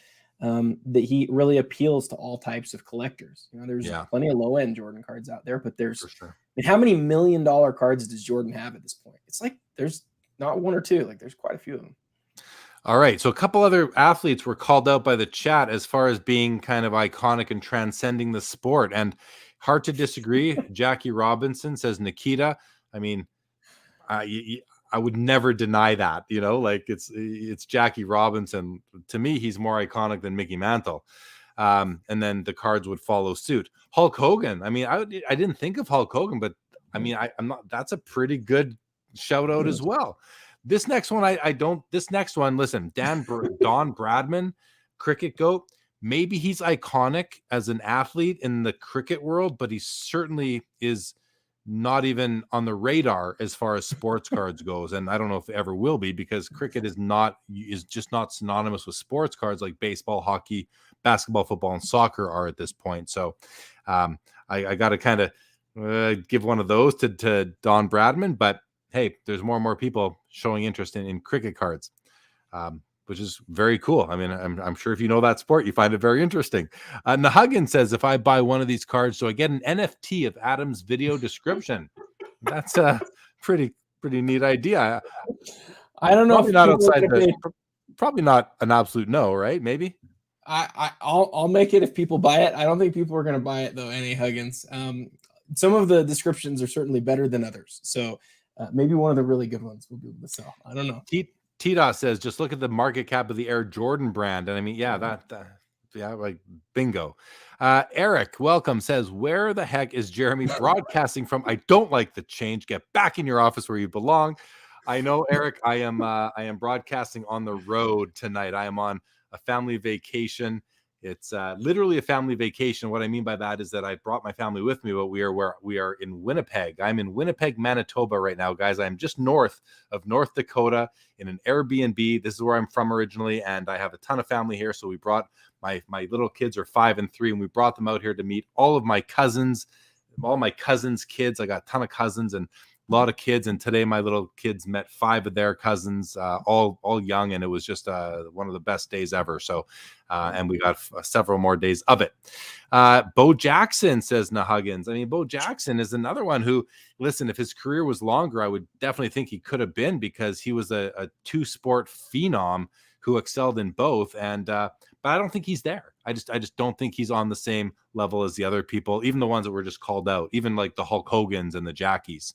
that he really appeals to all types of collectors. There's Yeah, plenty of low end Jordan cards out there, but there's, for sure. I mean, how many $1 million cards does Jordan have at this point? It's like there's not one or two, like there's quite a few of them. All right. So a couple other athletes were called out by the chat as far as being kind of iconic and transcending the sport. And hard to disagree. Jackie Robinson says Nikita. I mean, I would never deny that, like it's Jackie Robinson. To me, he's more iconic than Mickey Mantle. And then the cards would follow suit. Hulk Hogan. I mean, I didn't think of Hulk Hogan, but I mean, I'm not, that's a pretty good shout out as well. This next one, this next one, listen, Don Bradman, cricket goat. Maybe he's iconic as an athlete in the cricket world, but he certainly is not even on the radar as far as sports cards goes. And I don't know if it ever will be, because cricket is just not synonymous with sports cards like baseball, hockey, basketball, football, and soccer are at this point. So I got to kind of give one of those to Don Bradman, but hey, there's more and more people showing interest in cricket cards, which is very cool. I mean, I'm sure if you know that sport, you find it very interesting. Nahuggin says, if I buy one of these cards, do I get an NFT of Adam's video description? That's a pretty neat idea. I don't know. Probably not an absolute no, right? Maybe. I'll make it if people buy it. I don't think people are going to buy it though. N.A. Huggins. Some of the descriptions are certainly better than others. So maybe one of the really good ones will be able to sell. I don't know. T-Dot says, just look at the market cap of the Air Jordan brand. And I mean, yeah, like bingo. Eric, welcome, says, where the heck is Jeremy broadcasting from? I don't like the change. Get back in your office where you belong. I know, Eric, I am broadcasting on the road tonight. I am on a family vacation. It's literally a family vacation. What I mean by that is that I brought my family with me, but we are in Winnipeg. I'm in Winnipeg, Manitoba right now, guys. I'm just north of North Dakota in an Airbnb. This is where I'm from originally, and I have a ton of family here. So we brought my little kids are 5 and 3, and we brought them out here to meet all of my cousins, kids. I got a ton of cousins and a lot of kids, and today my little kids met 5 of their cousins, all young, and it was just one of the best days ever. So, and we got several more days of it. Bo Jackson, says Nahuggins. I mean, Bo Jackson is another one who, listen, if his career was longer, I would definitely think he could have been, because he was a 2-sport phenom who excelled in both. And but I don't think he's there. I just don't think he's on the same level as the other people, even the ones that were just called out, even like the Hulk Hogans and the Jackies.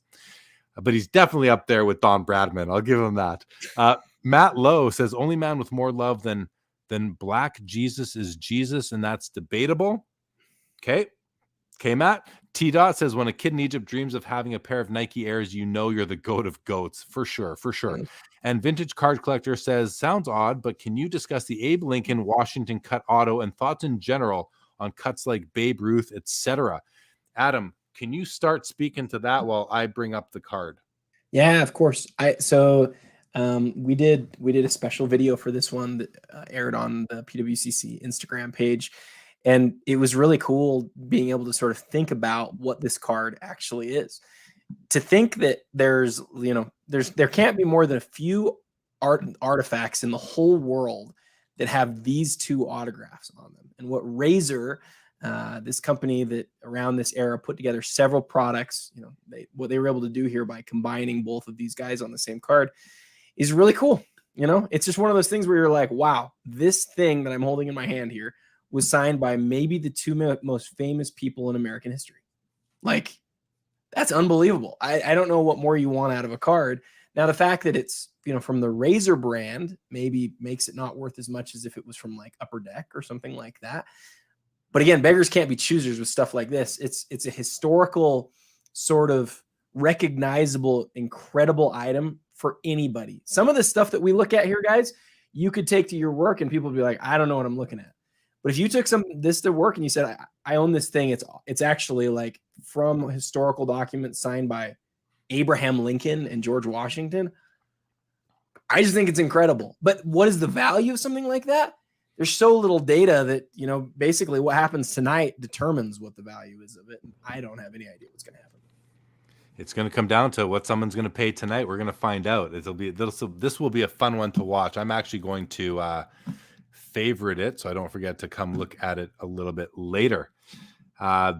But he's definitely up there with Don Bradman. I'll give him that. Matt Lowe says, only man with more love than Black Jesus is Jesus, and that's debatable. Okay, Matt. T-Dot says, when a kid in Egypt dreams of having a pair of Nike Airs, you're the goat of goats. For sure. And Vintage Card Collector says, sounds odd, but can you discuss the Abe Lincoln Washington cut auto and thoughts in general on cuts like Babe Ruth, etc.? Adam, can you start speaking to that while I bring up the card? Yeah, of course. We did a special video for this one that aired on the PWCC Instagram page, and it was really cool being able to sort of think about what this card actually is. To think that there can't be more than a few artifacts in the whole world that have these 2 autographs on them, and what Razor, this company that around this era put together several products, what they were able to do here by combining both of these guys on the same card is really cool. It's just one of those things where you're like, wow, this thing that I'm holding in my hand here was signed by maybe the 2 most famous people in American history. Like, that's unbelievable. I don't know what more you want out of a card. Now, the fact that it's, from the Razor brand maybe makes it not worth as much as if it was from like Upper Deck or something like that. But again, beggars can't be choosers with stuff like this. It's a historical, sort of recognizable, incredible item for anybody. Some of the stuff that we look at here, guys, you could take to your work and people would be like, I don't know what I'm looking at. But if you took this to work and you said, I own this thing, it's actually like from historical documents signed by Abraham Lincoln and George Washington, I just think it's incredible. But what is the value of something like that? There's so little data that, basically what happens tonight determines what the value is of it. And I don't have any idea what's going to happen. It's going to come down to what someone's going to pay tonight. We're going to find out. This will be a fun one to watch. I'm actually going to favorite it, so I don't forget to come look at it a little bit later.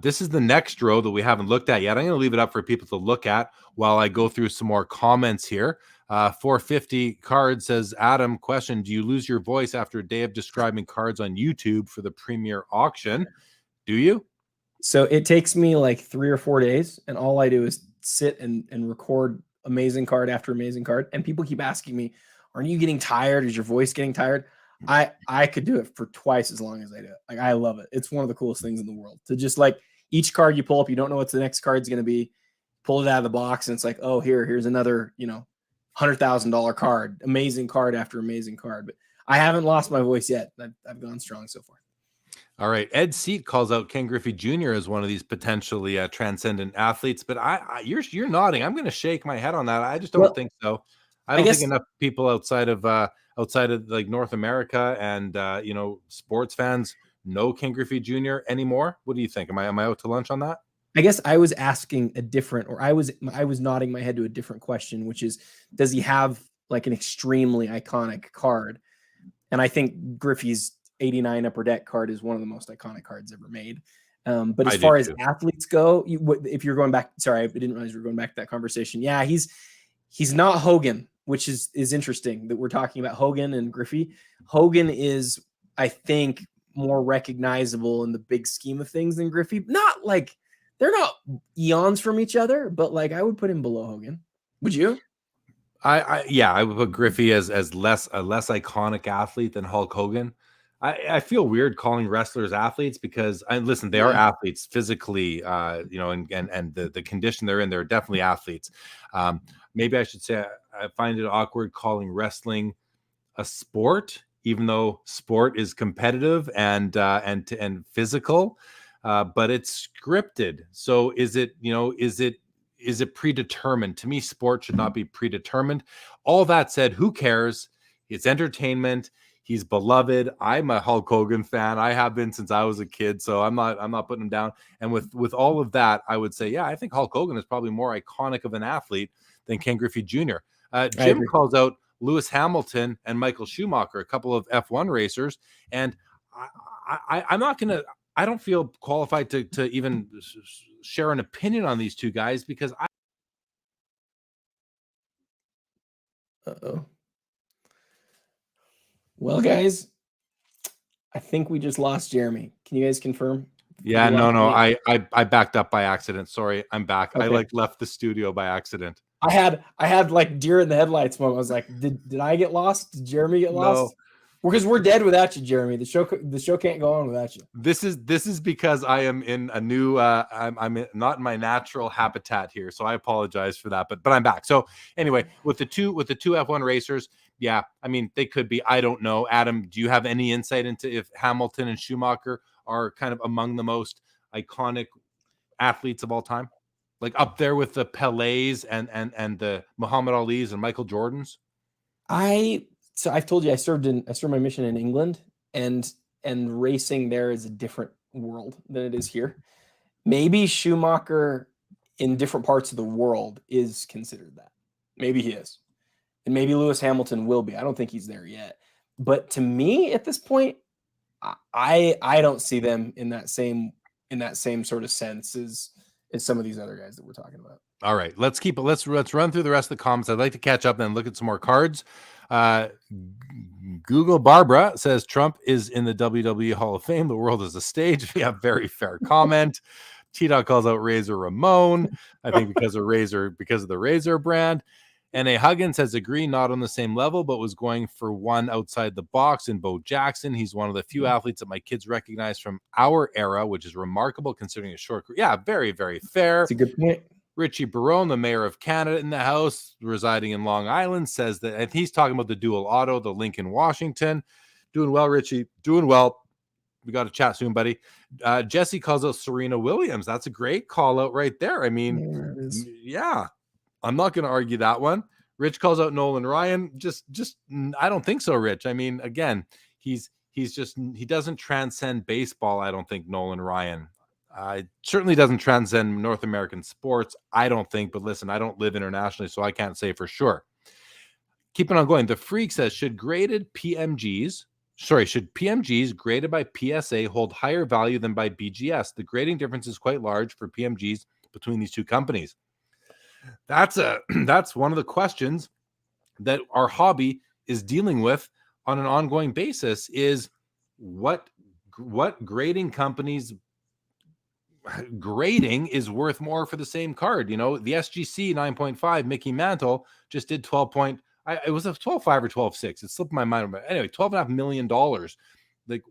This is the next row that we haven't looked at yet. I'm going to leave it up for people to look at while I go through some more comments here. 450 card says, Adam, question, do you lose your voice after a day of describing cards on YouTube for the Premier Auction? Do you? So it takes me like 3 or 4 days, and all I do is sit and record amazing card after amazing card. And people keep asking me, aren't you getting tired? Is your voice getting tired? I could do it for twice as long as I do it. Like, I love it. It's one of the coolest things in the world to just, like, each card you pull up, you don't know what the next card's going to be. Pull it out of the box, and it's like, oh, here's another, $100,000 card, amazing card after amazing card. But I haven't lost my voice yet. I've gone strong so far. All right. Ed Seat calls out Ken Griffey Jr. as one of these potentially transcendent athletes, but you're nodding. I'm going to shake my head on that. I just don't think so. I don't think enough people outside of like North America and sports fans know Ken Griffey Jr. anymore. What do you think? Am I out to lunch on that? I guess I was asking a different, or I was nodding my head to a different question, which is, does he have like an extremely iconic card? And I think Griffey's 89 Upper Deck card is one of the most iconic cards ever made. But as far as athletes go, if you're going back, sorry, I didn't realize we were going back to that conversation. Yeah, he's not Hogan, which is interesting that we're talking about Hogan and Griffey. Hogan is, I think, more recognizable in the big scheme of things than Griffey. Not like they're not eons from each other, but like I would put him below Hogan. Would you? I would put Griffey as a less iconic athlete than Hulk Hogan. I feel weird calling wrestlers athletes because they are athletes physically, and the condition they're in, they're definitely athletes. Maybe I should say I find it awkward calling wrestling a sport, even though sport is competitive and physical, but it's scripted. So is it predetermined? To me, sport should not be predetermined. All that said, who cares? It's entertainment. He's beloved. I'm a Hulk Hogan fan. I have been since I was a kid, so I'm not putting him down. And with all of that, I would say, I think Hulk Hogan is probably more iconic of an athlete than Ken Griffey Jr. Jim calls out Lewis Hamilton and Michael Schumacher, a couple of F1 racers, and I'm not gonna. I don't feel qualified to even share an opinion on these two guys because Uh-oh. Well, guys, I think we just lost Jeremy. Can you guys confirm? Yeah, no. I backed up by accident. Sorry, I'm back. Okay. I left the studio by accident. I had like deer in the headlights moment. I was like, did I get lost? Did Jeremy get lost? Because we're dead without you, Jeremy. The show can't go on without you. This is because I am in a new I'm not in my natural habitat here, so I apologize for that. But I'm back. So anyway, with the two F1 racers, yeah, I mean they could be. I don't know. Adam, do you have any insight into if Hamilton and Schumacher are kind of among the most iconic athletes of all time, like up there with the Pelés and the Muhammad Ali's and Michael Jordans? So I've told you I served my mission in England, and racing there is a different world than it is here. Maybe Schumacher in different parts of the world is considered that. Maybe he is. And maybe Lewis Hamilton will be. I don't think he's there yet. But to me at this point, I don't see them in that same sort of sense as some of these other guys that we're talking about. All right, let's run through the rest of the comments. I'd like to catch up and look at some more cards. Google Barbara says Trump is in the WWE Hall of Fame. The world is a stage. We have very fair comment. T-Dog calls out Razor Ramon. I think because of the Razor brand. N.A. Huggins says agree, not on the same level, but was going for one outside the box in Bo Jackson. He's one of the few athletes that my kids recognize from our era, which is remarkable considering a short career. Yeah, very, very fair. That's a good point. Richie Barone, the mayor of Canada in the House, residing in Long Island, says that, and he's talking about the dual auto, the Lincoln Washington. Doing well, Richie. Doing well. We got to chat soon, buddy. Jesse calls out Serena Williams. That's a great call out right there. I mean, yeah, I'm not going to argue that one. Rich calls out Nolan Ryan. Just, I don't think so, Rich. I mean, again, he doesn't transcend baseball. I don't think Nolan Ryan. Certainly doesn't transcend North American sports, I don't think. But listen, I don't live internationally, so I can't say for sure. Keeping on going. The Freak says, should graded PMGs Should PMGs graded by PSA hold higher value than by BGS? The grading difference is quite large for PMGs between these two companies. That's one of the questions that our hobby is dealing with on an ongoing basis, is what grading companies grading is worth more for the same card. You know, the SGC 9.5 Mickey Mantle just did 12 point. It was a 12.5 or 12.6. It slipped my mind. But anyway, $12.5 million. Like,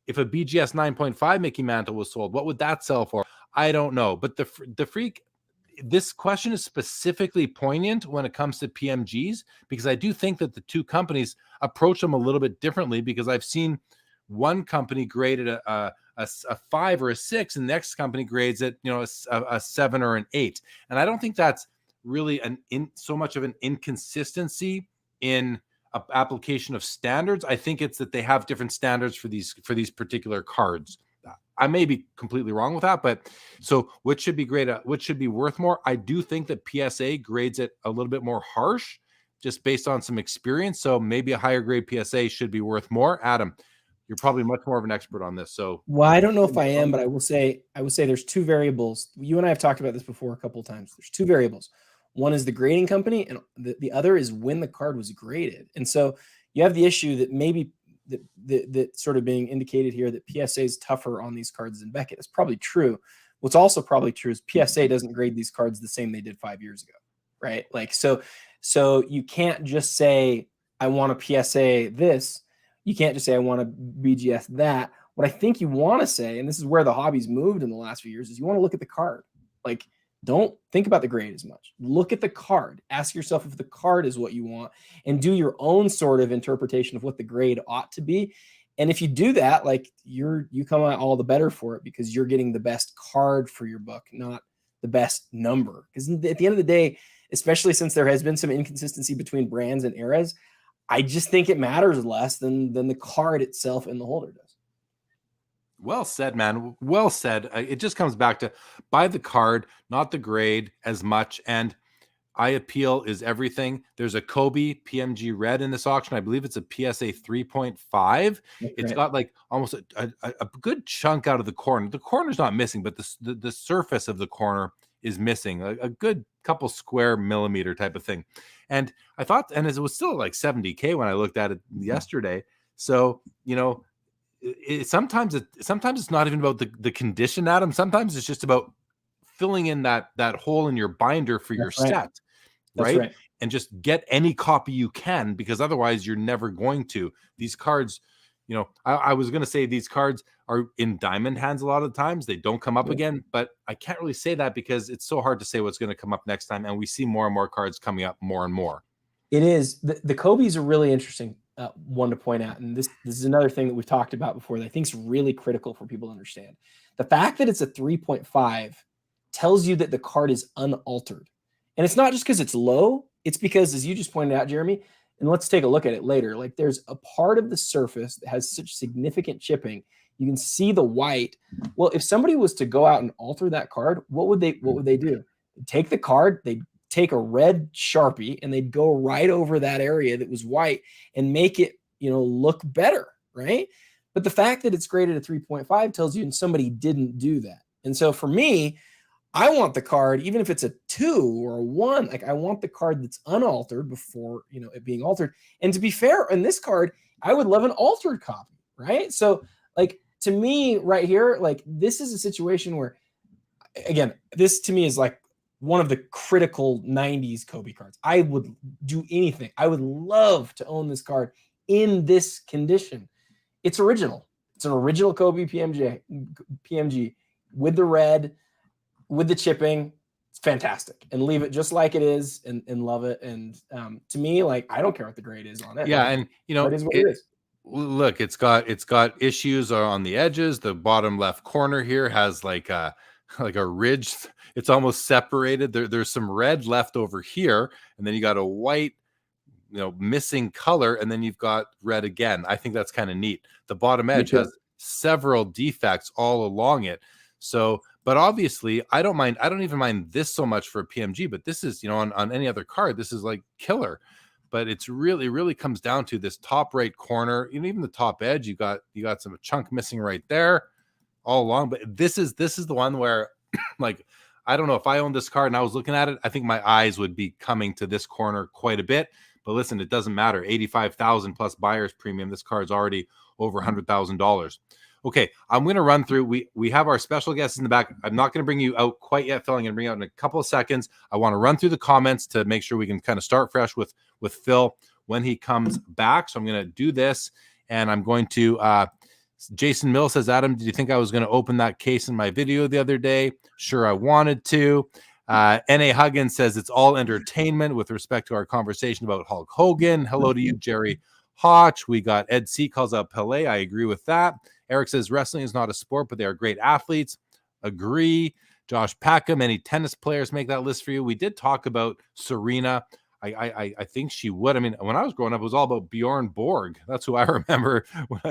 if a BGS 9.5 Mickey Mantle was sold, what would that sell for? I don't know. But the freak, this question is specifically poignant when it comes to PMGs, because I do think that the two companies approach them a little bit differently, because I've seen one company graded a 5 or a 6, and the next company grades it, you know, a 7 or an 8. And I don't think that's really so much of an inconsistency in application of standards. I think it's that they have different standards for these particular cards. I may be completely wrong with that, but so what should be graded, what should be worth more? I do think that PSA grades it a little bit more harsh, just based on some experience. So maybe a higher grade PSA should be worth more. Adam, you're probably much more of an expert on this. So, well, I don't know if I am, but I will say there's two variables. You and I have talked about this before a couple of times. There's two variables. One is the grading company, and the other is when the card was graded. And so you have the issue that maybe that sort of being indicated here, that PSA is tougher on these cards than Beckett. It's probably true. What's also probably true is PSA doesn't grade these cards the same they did 5 years ago, right? Like, so you can't just say, I want a PSA this. You can't just say, I want a BGS that. What I think you want to say, and this is where the hobby's moved in the last few years, is you want to look at the card. Like, don't think about the grade as much. Look at the card. Ask yourself if the card is what you want, and do your own sort of interpretation of what the grade ought to be. And if you do that, like, you come out all the better for it, because you're getting the best card for your book, not the best number. Because at the end of the day, especially since there has been some inconsistency between brands and eras, I just think it matters less than the card itself and the holder does. Well said, man. Well said. It just comes back to buy the card, not the grade as much. And eye appeal is everything. There's a Kobe PMG red in this auction. I believe it's a PSA 3.5. It's got like almost a good chunk out of the corner. The corner's not missing, but the surface of the corner is missing, a good couple square millimeter type of thing. And I thought, and it was still like $70K when I looked at it yesterday. So, you know, sometimes it's not even about the condition, Adam. Sometimes it's just about filling in that hole in your binder for your set, right? And just get any copy you can, because otherwise you're never going to. These cards, you know, I was going to say these cards are in diamond hands a lot of the times. They don't come up again, but I can't really say that because it's so hard to say what's going to come up next time. And we see more and more cards coming up more and more. It is. The Kobe's are really interesting one to point out. And this is another thing that we've talked about before that I think is really critical for people to understand. The fact that it's a 3.5 tells you that the card is unaltered. And it's not just because it's low. It's because, as you just pointed out, Jeremy, and let's take a look at it later, like, there's a part of the surface that has such significant chipping. You can see the white. Well, if somebody was to go out and alter that card, what would they do? They'd take the card, they'd take a red Sharpie, and they'd go right over that area that was white and make it, you know, look better, right? But the fact that it's graded a 3.5 tells you somebody didn't do that. And so for me, I want the card, even if it's a 2 or a 1, like, I want the card that's unaltered before, you know, it being altered. And to be fair, in this card, I would love an altered copy, right? So, like, to me right here, like, this is a situation where, again, this to me is like one of the critical 90s Kobe cards. I would do anything. I would love to own this card in this condition. It's original. It's an original Kobe PMG with the red, with the chipping. It's fantastic. And leave it just like it is, and love it. And to me, like, I don't care what the grade is on it. Yeah, like, and you know, it is what it is. Look, it's got issues on the edges. The bottom left corner here has like a ridge. It's almost separated. There's some red left over here, and then you got a white, you know, missing color, and then you've got red again. I think that's kind of neat. The bottom edge has several defects all along it. So, but obviously, I don't even mind this so much for a PMG, but this is, you know, on any other card, this is like killer. but it's really comes down to this top right corner, even the top edge. You got some chunk missing right there all along. But this is the one where like, I don't know, if I owned this card and I was looking at it, I think my eyes would be coming to this corner quite a bit. But listen, it doesn't matter. 85,000 plus buyer's premium. This card's already over $100,000. Okay, I'm going to run through. We have our special guests in the back. I'm not going to bring you out quite yet, Phil. I'm going to bring you out in a couple of seconds. I want to run through the comments to make sure we can kind of start fresh with Phil when he comes back. So I'm going to do this, and I'm going to Jason Mill says, Adam, did you think I was going to open that case in my video the other day? Sure, I wanted to. N.A. Huggins says it's all entertainment with respect to our conversation about Hulk Hogan. Hello to you, Jerry Hotch. We got Ed C. calls out Pele. I agree with that. Eric says wrestling is not a sport, but they are great athletes. Agree. Josh Packham, any tennis players make that list for you? We did talk about Serena. I think she would. I mean, when I was growing up, it was all about Bjorn Borg. That's who I remember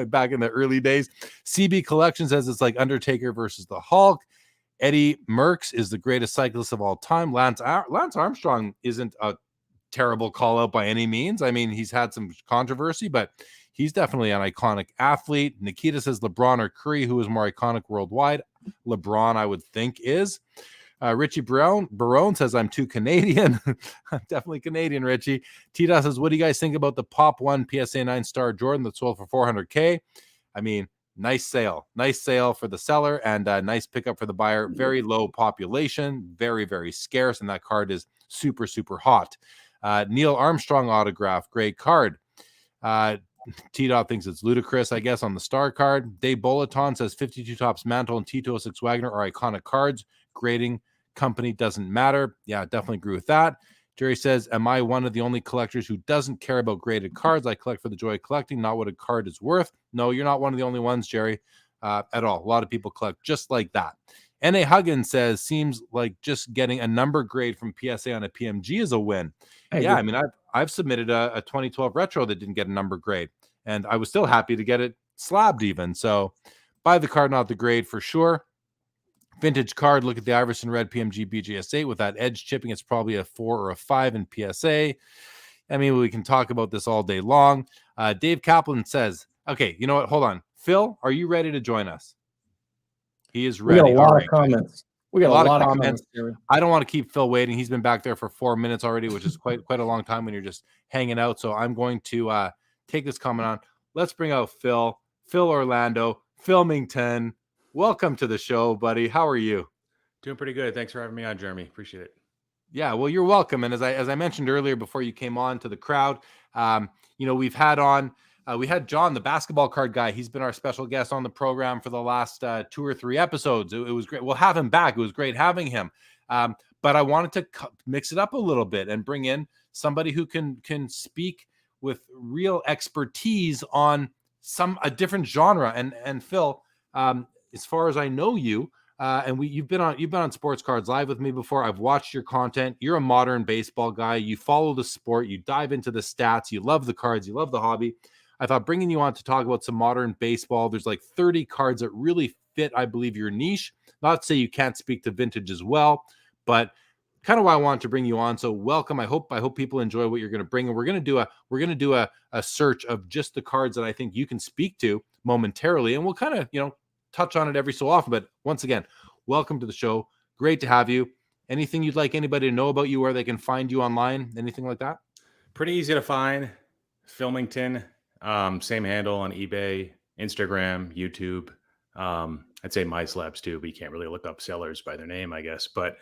back in the early days. CB Collection says it's like Undertaker versus the Hulk. Eddie Merckx is the greatest cyclist of all time. Lance Armstrong isn't a terrible call out by any means. I mean, he's had some controversy, but he's definitely an iconic athlete. Nikita says LeBron or Curry, who is more iconic worldwide. LeBron, I would think, is. Richie Barone says, I'm too Canadian. I'm definitely Canadian, Richie. Tita says, what do you guys think about the Pop 1 PSA 9 star Jordan that sold for $400K? I mean, nice sale for the seller, and a nice pickup for the buyer. Very low population, very scarce, and that card is super hot. Neil Armstrong autograph, great card. T-Dot thinks it's ludicrous, I guess, on the star card. Dave Bolaton says 52 Tops Mantle and T206 Wagner are iconic cards. Grading company doesn't matter. Yeah, definitely agree with that. Jerry says, am I one of the only collectors who doesn't care about graded cards? I collect for the joy of collecting, not what a card is worth. No, you're not one of the only ones, Jerry, at all. A lot of people collect just like that. N.A. Huggins says, seems like just getting a number grade from PSA on a PMG is a win. I mean, I've submitted a 2012 retro that didn't get a number grade, and I was still happy to get it slabbed even. So buy the card, not the grade, for sure. Vintage card, look at the Iverson Red PMG BGS8 with that edge chipping. It's probably a 4 or a 5 in PSA. I mean, we can talk about this all day long. Dave Kaplan says, okay, you know what? Hold on. Phil, are you ready to join us? He is ready. We got a lot of comments. We got a lot of comments. I don't want to keep Phil waiting. He's been back there for 4 minutes already, which is quite a long time when you're just hanging out. So I'm going to take this comment on. Let's bring out Phil Orlando, Filmington. Welcome to the show, buddy. How are you? Doing pretty good. Thanks for having me on, Jeremy. Appreciate it. Yeah, well, you're welcome. And as I mentioned earlier before you came on to the crowd, we've had on, we had John, the basketball card guy. He's been our special guest on the program for the last 2 or 3 episodes. It was great. We'll have him back. It was great having him. But I wanted to mix it up a little bit and bring in somebody who can speak with real expertise on a different genre. And Phil, as far as I know you, and you've been on Sports Cards Live with me before. I've watched your content. You're a modern baseball guy. You follow the sport. You dive into the stats. You love the cards. You love the hobby. I thought bringing you on to talk about some modern baseball. There's like 30 cards that really fit, I believe, your niche. Not to say you can't speak to vintage as well, but kind of why I wanted to bring you on. So welcome. I hope people enjoy what you're going to bring. And we're going to do a search of just the cards that I think you can speak to momentarily, and we'll kind of touch on it every so often. But once again, welcome to the show. Great to have you. Anything you'd like anybody to know about you, where they can find you online, anything like that? Pretty easy to find. Filmington, same handle on eBay, Instagram, YouTube. I'd say MySlabs too, but you can't really look up sellers by their name, I guess. But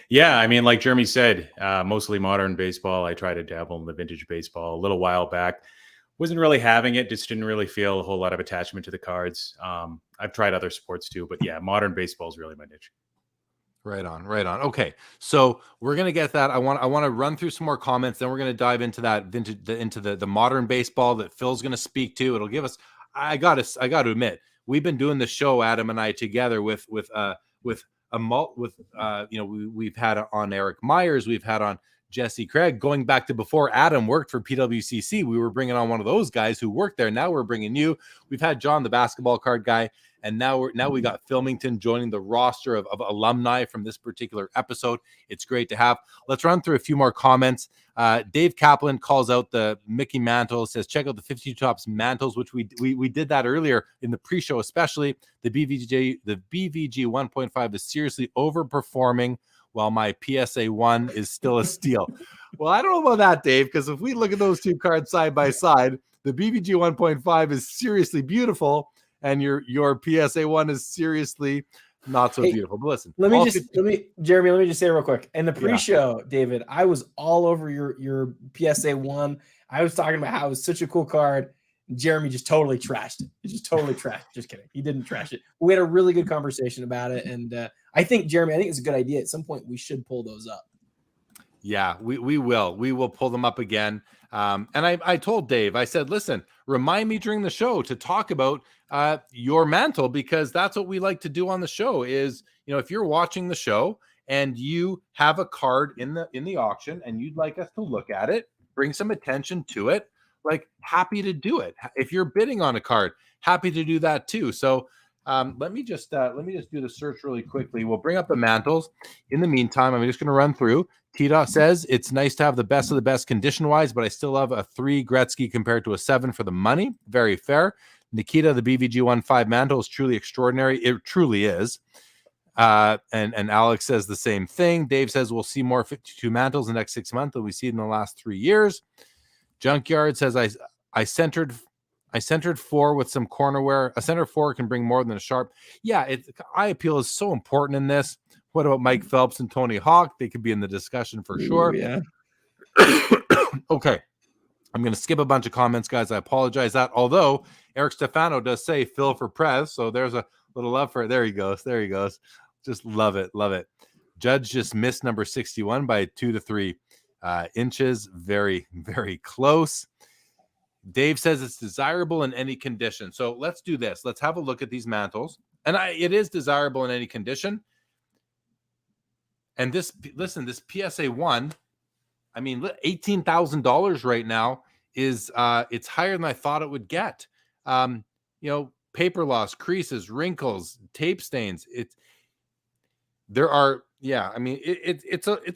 yeah, I mean, like Jeremy said, mostly modern baseball. I tried to dabble in the vintage baseball a little while back. Wasn't really having it. Just didn't really feel a whole lot of attachment to the cards. I've tried other sports too, but yeah, modern baseball is really my niche. Right on. Okay, so we're gonna get that. I want to run through some more comments. Then we're gonna dive into that vintage, into the modern baseball that Phil's gonna speak to. It'll give us. I got to admit, we've been doing the show, Adam and I, together we've had on Eric Myers, we've had on Jesse Craig. Going back to before Adam worked for PWCC, we were bringing on one of those guys who worked there. Now we're bringing you. We've had John, the basketball card guy, and now we got Filmington joining the roster of alumni from this particular episode. It's great to have. Let's run through a few more comments. Dave Kaplan calls out the Mickey Mantle, says, check out the 52 Tops mantles, which we did that earlier in the pre-show, especially. The BVG 1.5 is seriously overperforming, while my PSA 1 is still a steal. Well, I don't know about that, Dave, because if we look at those two cards side by side, the BVG 1.5 is seriously beautiful, and your PSA 1 is seriously not so beautiful. But listen, Jeremy, let me just say real quick. In the pre-show, David, I was all over your PSA 1. I was talking about how it was such a cool card. Jeremy just totally trashed it. He just totally trashed. Just kidding. He didn't trash it. We had a really good conversation about it, and I think, Jeremy, it's a good idea. At some point, we should pull those up. Yeah, we will. We will pull them up again. And I told Dave, I said, listen, remind me during the show to talk about your mantle, because that's what we like to do on the show is, if you're watching the show and you have a card in the auction and you'd like us to look at it, bring some attention to it, like happy to do it. If you're bidding on a card, happy to do that too. So let me just do the search really quickly. We'll bring up the mantles. In the meantime, I'm just going to run through. T-Dot says it's nice to have the best of the best condition-wise, but I still love a 3 Gretzky compared to a 7 for the money. Very fair. Nikita, the BVG 1.5 mantle is truly extraordinary. It truly is. And Alex says the same thing. Dave says we'll see more 52 mantles in the next 6 months than we've seen in the last 3 years. Junkyard says I centered 4 with some cornerware. A center 4 can bring more than a sharp. Yeah, eye appeal is so important in this. What about Mike Phelps and Tony Hawk? They could be in the discussion for sure. Yeah. Okay. I'm going to skip a bunch of comments, guys. I apologize that. Although Eric Stefano does say Phil for Prez, so there's a little love for it. There he goes. Just love it. Judge just missed number 61 by 2 to 3 inches. Very, very close. Dave says it's desirable in any condition. So let's do this. Let's have a look at these mantles. And it is desirable in any condition. And this PSA 1, I mean, $18,000 right now is it's higher than I thought it would get. Paper loss, creases, wrinkles, tape stains. It's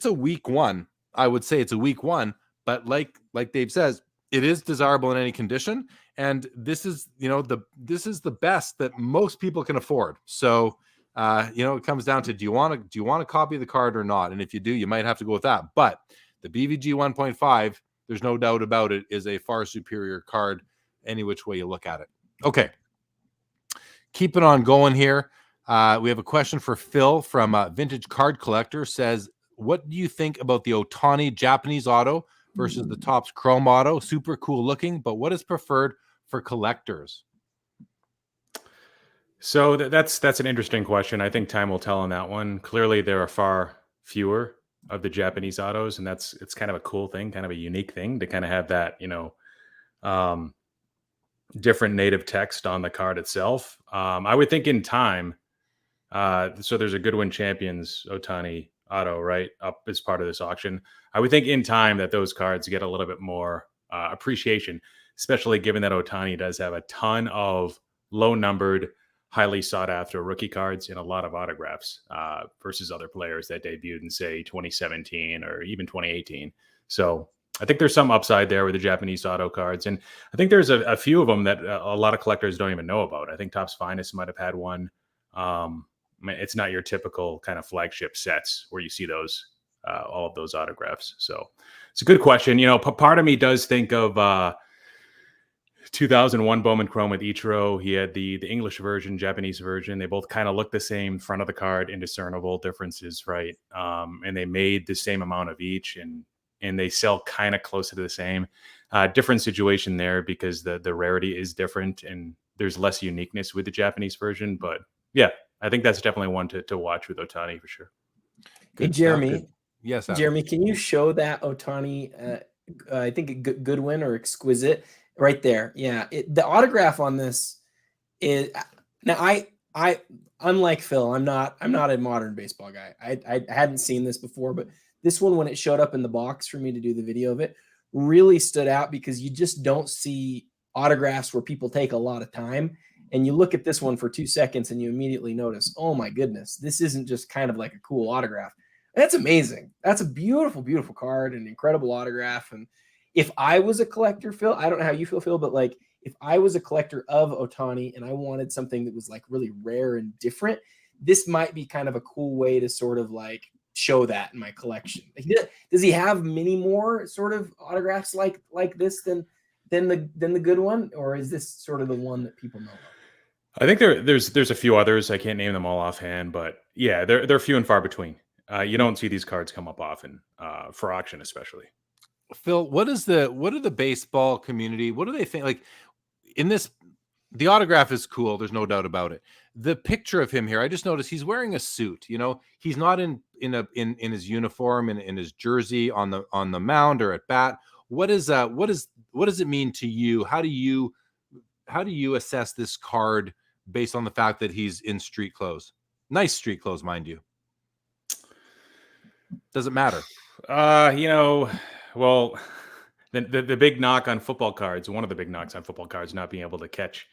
a weak one. I would say it's a weak one, but like Dave says, it is desirable in any condition, and this is the best that most people can afford. So it comes down to do you want to copy the card or not? And if you do, you might have to go with that. But the BVG 1.5, there's no doubt about it, is a far superior card any which way you look at it. Okay, keep it on going here. We have a question for Phil from Vintage Card Collector. Says, what do you think about the Otani Japanese auto versus the Topps Chrome auto? Super cool looking, but what is preferred for collectors? So that's an interesting question. I think time will tell on that one. Clearly, there are far fewer of the Japanese autos, and it's kind of a cool thing, kind of a unique thing to kind of have that, different native text on the card itself. I would think in time. So there's a Goodwin Champions Otani auto right up as part of this auction. I would think in time that those cards get a little bit more appreciation, especially given that Otani does have a ton of low numbered, highly sought after rookie cards in a lot of autographs versus other players that debuted in, say, 2017 or even 2018. So I think there's some upside there with the Japanese auto cards. And I think there's a few of them that a lot of collectors don't even know about. I think Topps Finest might have had one. It's not your typical kind of flagship sets where you see those, all of those autographs. So it's a good question. Part of me does think of 2001 Bowman Chrome with Ichiro. He had the English version, Japanese version. They both kind of look the same. Front of the card, indiscernible differences, right? And they made the same amount of each, and they sell kind of closer to the same. Different situation there because the rarity is different and there's less uniqueness with the Japanese version. But yeah, I think that's definitely one to watch with Otani for sure. Hey, Jeremy. Yes, Adam. Jeremy, can you show that Otani? I think Goodwin or Exquisite right there. Yeah, the autograph on this is now. I unlike Phil, I'm not a modern baseball guy. I hadn't seen this before, but This one, when it showed up in the box for me to do the video of it, really stood out because you just don't see autographs where people take a lot of time. And you look at this one for 2 seconds and you immediately notice, oh my goodness, this isn't just kind of like a cool autograph. That's amazing. That's a beautiful, beautiful card, an incredible autograph. And if I was a collector, Phil, I don't know how you feel, Phil, but like if I was a collector of Ohtani and I wanted something that was like really rare and different, this might be kind of a cool way to sort of like show that in my collection. Like, does he have many more sort of autographs like this than the good one, or is this sort of the one that people know of? I think there's a few others. I can't name them all offhand, but yeah, they're few and far between. You don't see these cards come up often for auction, especially. Phil, what are the baseball community? What do they think? Like in this, the autograph is cool. There's no doubt about it. The picture of him here, I just noticed he's wearing a suit. You know, he's not in his uniform and in his jersey on the mound or at bat. What does it mean to you? How do you assess this card based on the fact that he's in street clothes? Nice street clothes, mind you. Does it matter? Well, the big knock on football cards, one of the big knocks on football cards, not being able to catch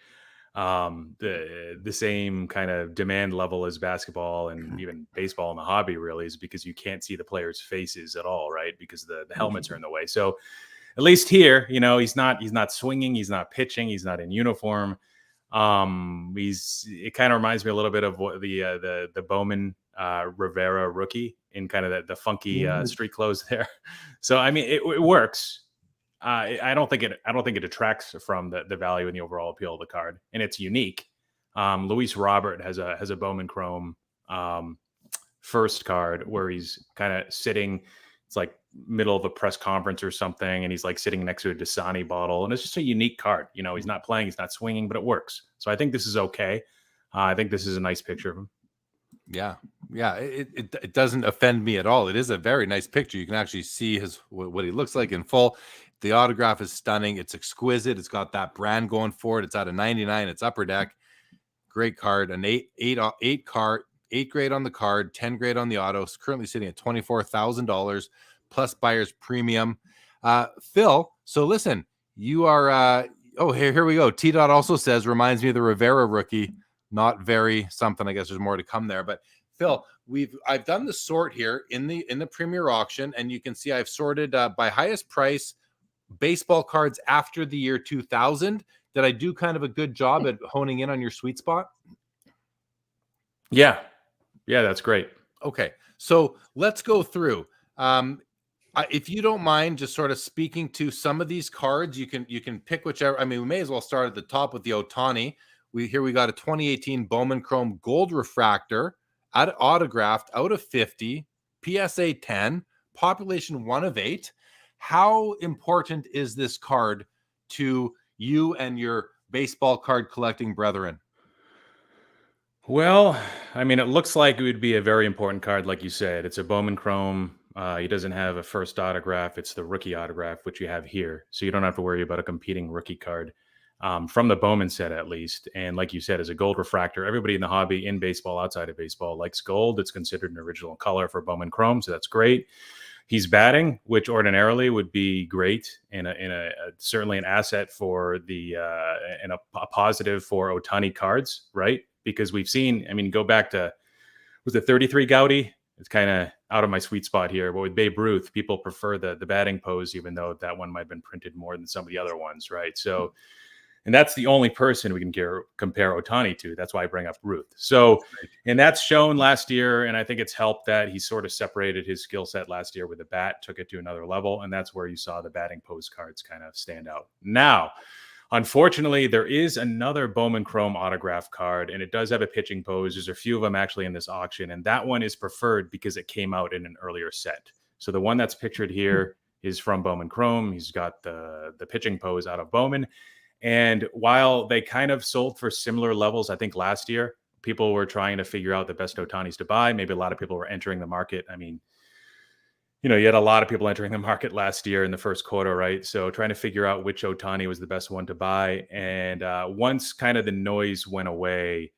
the same kind of demand level as basketball and even baseball in the hobby really is because you can't see the players' faces at all, right? Because the helmets are in the way. So at least here, he's not swinging, he's not pitching, he's not in uniform. It kind of reminds me a little bit of what the Bowman Rivera rookie in kind of the funky street clothes there. So I mean, it works. I don't think it detracts from the value and the overall appeal of the card, and it's unique. Luis Robert has a Bowman Chrome first card where he's kind of sitting. It's like middle of a press conference or something, and he's like sitting next to a Dasani bottle, and it's just a unique card. He's not playing, he's not swinging, but it works. So I think this is okay. I think this is a nice picture of him. Yeah. It doesn't offend me at all. It is a very nice picture. You can actually see what he looks like in full. The autograph is stunning. It's exquisite. It's got that brand going for it. It's out of 99. It's upper deck. Great card. An 8 grade on the card, 10 grade on the auto. It's currently sitting at $24,000 plus buyer's premium. Phil, so listen, you are here we go. T Dot also says reminds me of the Rivera rookie. Not very something. I guess there's more to come there. But Phil, I've done the sort here in the Premier Auction, and you can see I've sorted by highest price baseball cards after the year 2000. Did I do kind of a good job at honing in on your sweet spot? Yeah, that's great. Okay, so let's go through. If you don't mind, just sort of speaking to some of these cards, you can pick whichever. I mean, we may as well start at the top with the Ohtani. We got a 2018 Bowman Chrome Gold Refractor, autographed out of 50, PSA 10, population 1 of 8. How important is this card to you and your baseball card collecting brethren? Well, I mean, it looks like it would be a very important card, like you said. It's a Bowman Chrome. He doesn't have a first autograph. It's the rookie autograph, which you have here. So you don't have to worry about a competing rookie card. From the Bowman set, at least. And like you said, as a gold refractor, everybody in the hobby, in baseball, outside of baseball, likes gold. It's considered an original color for Bowman Chrome, so that's great. He's batting, which ordinarily would be great and certainly an asset for and a positive for Ohtani cards, right? Because we've seen, I mean, go back to, was it 33 Gaudy? It's kind of out of my sweet spot here. But with Babe Ruth, people prefer the batting pose, even though that one might have been printed more than some of the other ones, right? So, and that's the only person we can compare Ohtani to. That's why I bring up Ruth. So, and that's shown last year. And I think it's helped that he sort of separated his skill set last year with the bat, took it to another level. And that's where you saw the batting pose cards kind of stand out. Now, unfortunately, there is another Bowman Chrome autograph card, and it does have a pitching pose. There's a few of them actually in this auction. And that one is preferred because it came out in an earlier set. So the one that's pictured here is from Bowman Chrome. He's got the pitching pose out of Bowman. And while they kind of sold for similar levels, I think last year, people were trying to figure out the best Ohtanis to buy. Maybe a lot of people were entering the market. I mean, you had a lot of people entering the market last year in the first quarter, right? So trying to figure out which Ohtani was the best one to buy. And once kind of the noise went away,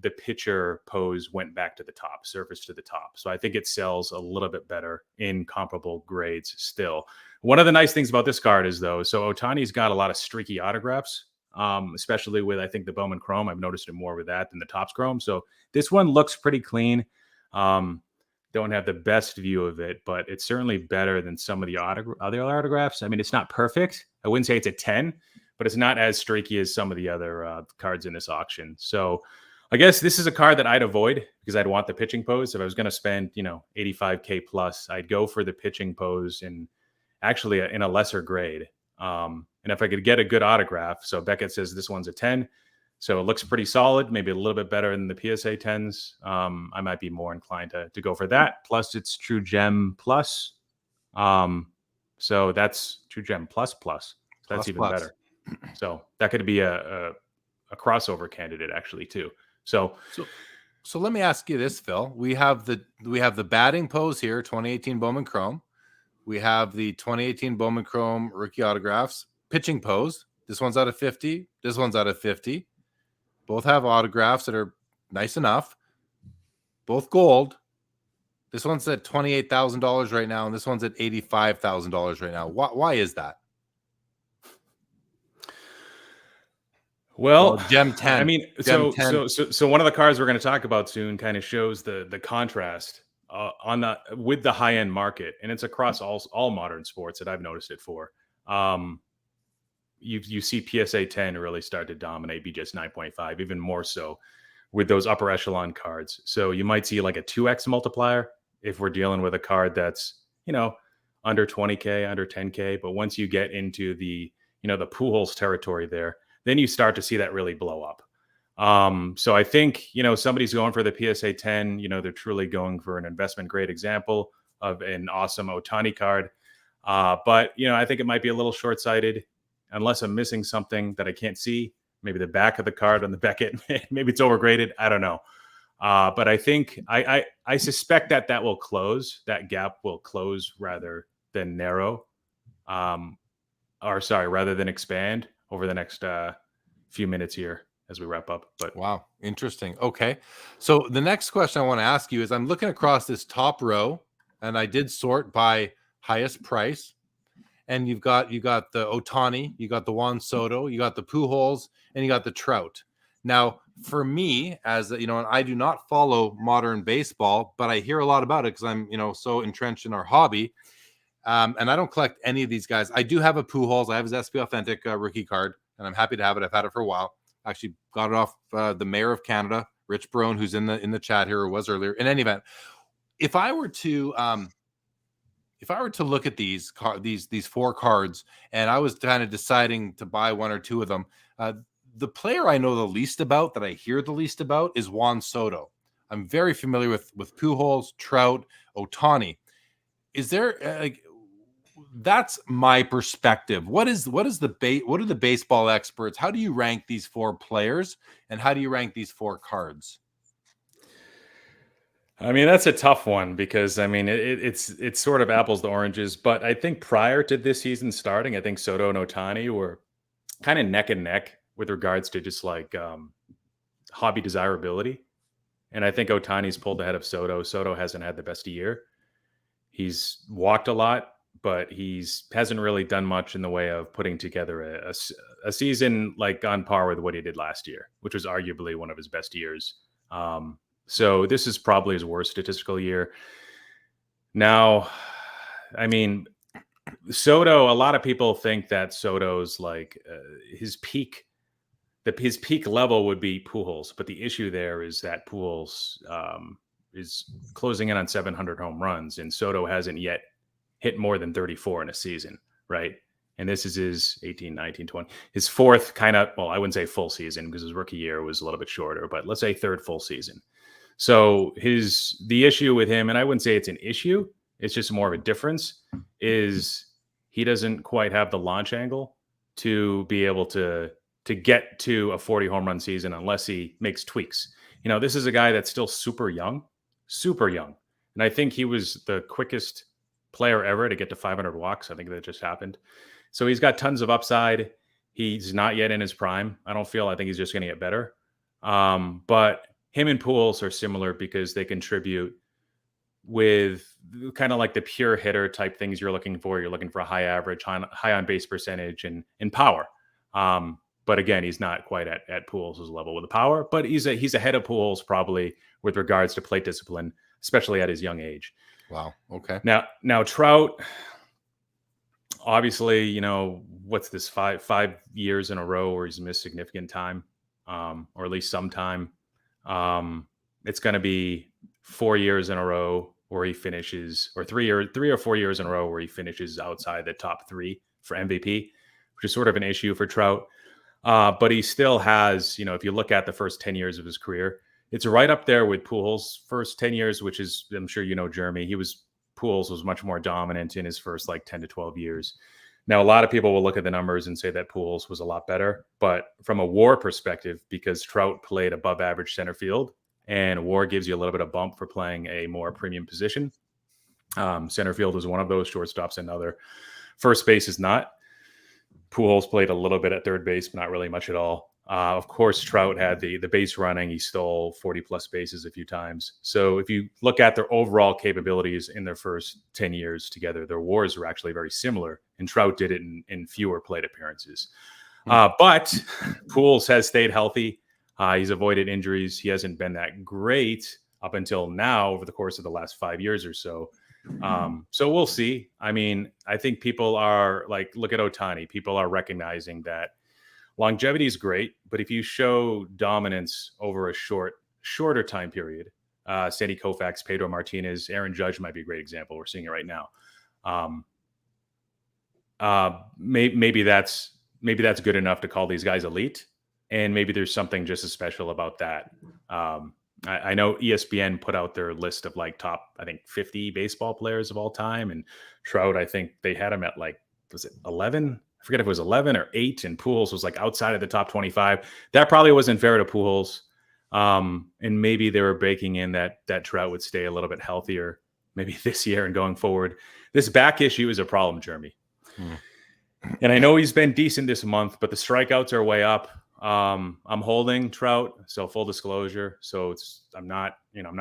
the pitcher pose went back to the top, surface to the top. So I think it sells a little bit better in comparable grades still. One of the nice things about this card is, though, so Ohtani's got a lot of streaky autographs, especially with, I think, the Bowman Chrome. I've noticed it more with that than the Topps Chrome. So this one looks pretty clean. Don't have the best view of it, but it's certainly better than some of the other autographs. I mean, it's not perfect. I wouldn't say it's a 10, but it's not as streaky as some of the other cards in this auction. So I guess this is a card that I'd avoid because I'd want the pitching pose. If I was going to spend, $85K plus, I'd go for the pitching pose and actually in a lesser grade. And if I could get a good autograph, so Beckett says this one's a 10. So it looks pretty solid, maybe a little bit better than the PSA 10s. I might be more inclined to go for that. Plus, it's True Gem Plus. So that's True Gem Plus. So that's even better. So that could be a crossover candidate actually too. So let me ask you this, Phil. We have the batting pose here, 2018 Bowman Chrome. We have the 2018 Bowman Chrome rookie autographs, pitching pose. This one's out of 50. This one's out of 50. Both have autographs that are nice enough. Both gold. This one's at $28,000 right now, and this one's at $85,000 right now. Why is that? Well, Gem 10. I mean, so one of the cards we're going to talk about soon kind of shows the contrast with the high end market, and it's across all modern sports that I've noticed it for. You see PSA 10 really start to dominate BGS 9.5, even more so with those upper echelon cards. So you might see like a 2x multiplier if we're dealing with a card that's, under 20K, under 10K. But once you get into the Pujols territory there, then you start to see that really blow up. So I think, somebody's going for the PSA 10, they're truly going for an investment grade example of an awesome Ohtani card. But, I think it might be a little short-sighted unless I'm missing something that I can't see. Maybe the back of the card on the Beckett, maybe it's overgraded. I don't know. But I think I suspect that will close. That gap will close rather than narrow, rather than expand over the next few minutes here as we wrap up. But wow, interesting. Okay, so the next question I want to ask you is, I'm looking across this top row, and I did sort by highest price. And you've got the Ohtani, you got the Juan Soto, you got the Pujols, and you got the Trout. Now, for me, as and I do not follow modern baseball, but I hear a lot about it because I'm so entrenched in our hobby. And I don't collect any of these guys. I do have a Pujols. I have his SP Authentic rookie card, and I'm happy to have it. I've had it for a while. Actually got it off the Mayor of Canada, Rich Barone, who's in the chat here, or was earlier. In any event, if I were to look at these four cards, and I was kind of deciding to buy one or two of them, the player I know the least about, that I hear the least about, is Juan Soto. I'm very familiar with Pujols, Trout, Ohtani. Is there that's my perspective. What are the baseball experts? How do you rank these four players, and how do you rank these four cards? I mean, that's a tough one because it's sort of apples to oranges. But I think prior to this season starting, I think Soto and Ohtani were kind of neck and neck with regards to just like hobby desirability. And I think Ohtani's pulled ahead of Soto. Soto hasn't had the best year. He's walked a lot, but hasn't really done much in the way of putting together a season like on par with what he did last year, which was arguably one of his best years. So this is probably his worst statistical year. Now, I mean, Soto, a lot of people think that Soto's like his peak level would be Pujols, but the issue there is that Pujols is closing in on 700 home runs, and Soto hasn't yet hit more than 34 in a season, right? And this is his 18, 19, 20, his fourth I wouldn't say full season because his rookie year was a little bit shorter, but let's say third full season. So the issue with him, and I wouldn't say it's an issue, it's just more of a difference, is he doesn't quite have the launch angle to be able to get to a 40 home run season unless he makes tweaks. This is a guy that's still super young. And I think he was the quickest player ever to get to 500 walks. I think that just happened. So he's got tons of upside. He's not yet in his prime. I think he's just going to get better. But him and Pools are similar because they contribute with kind of like the pure hitter type things you're looking for. You're looking for a high average, high on base percentage, and power. But again, he's not quite at Pools' level with the power, but he's ahead of Pools probably with regards to plate discipline, especially at his young age. Wow. Okay. Now Trout, obviously, you know, what's this, five years in a row where he's missed significant time, or at least some time. It's going to be 4 years in a row where he finishes, or 3 or 4 years in a row where he finishes outside the top 3 for MVP, which is sort of an issue for Trout. But he still has, you know, if you look at the first 10 years of his career, it's right up there with Pujols' first 10 years, which is, I'm sure you know, Jeremy, Pujols was much more dominant in his first like 10 to 12 years. Now, a lot of people will look at the numbers and say that Pujols was a lot better, but from a WAR perspective, because Trout played above average center field, and WAR gives you a little bit of bump for playing a more premium position. Center field is one of those, shortstop's another. First base is not. Pujols played a little bit at third base, but not really much at all. Of course, Trout had the base running. He stole 40-plus bases a few times. So if you look at their overall capabilities in their first 10 years together, their WARs are actually very similar, and Trout did it in fewer plate appearances. But Pujols has stayed healthy. He's avoided injuries. He hasn't been that great up until now over the course of the last 5 years or so. So we'll see. I mean, I think people are like, look at Ohtani. People are recognizing that longevity is great, but if you show dominance over a shorter time period, Sandy Koufax, Pedro Martinez, Aaron Judge might be a great example. We're seeing it right now. Maybe that's good enough to call these guys elite. And maybe there's something just as special about that. I know ESPN put out their list of like top, I think 50 baseball players of all time. And Trout, I think they had him at like, was it 11? I forget if it was 11 or 8, and Pujols was like outside of the top 25. That probably wasn't fair to Pujols. And maybe they were baking in that Trout would stay a little bit healthier maybe this year and going forward. This back issue is a problem, Jeremy. And I know he's been decent this month, but the strikeouts are way up. I'm holding Trout, so full disclosure. So I'm not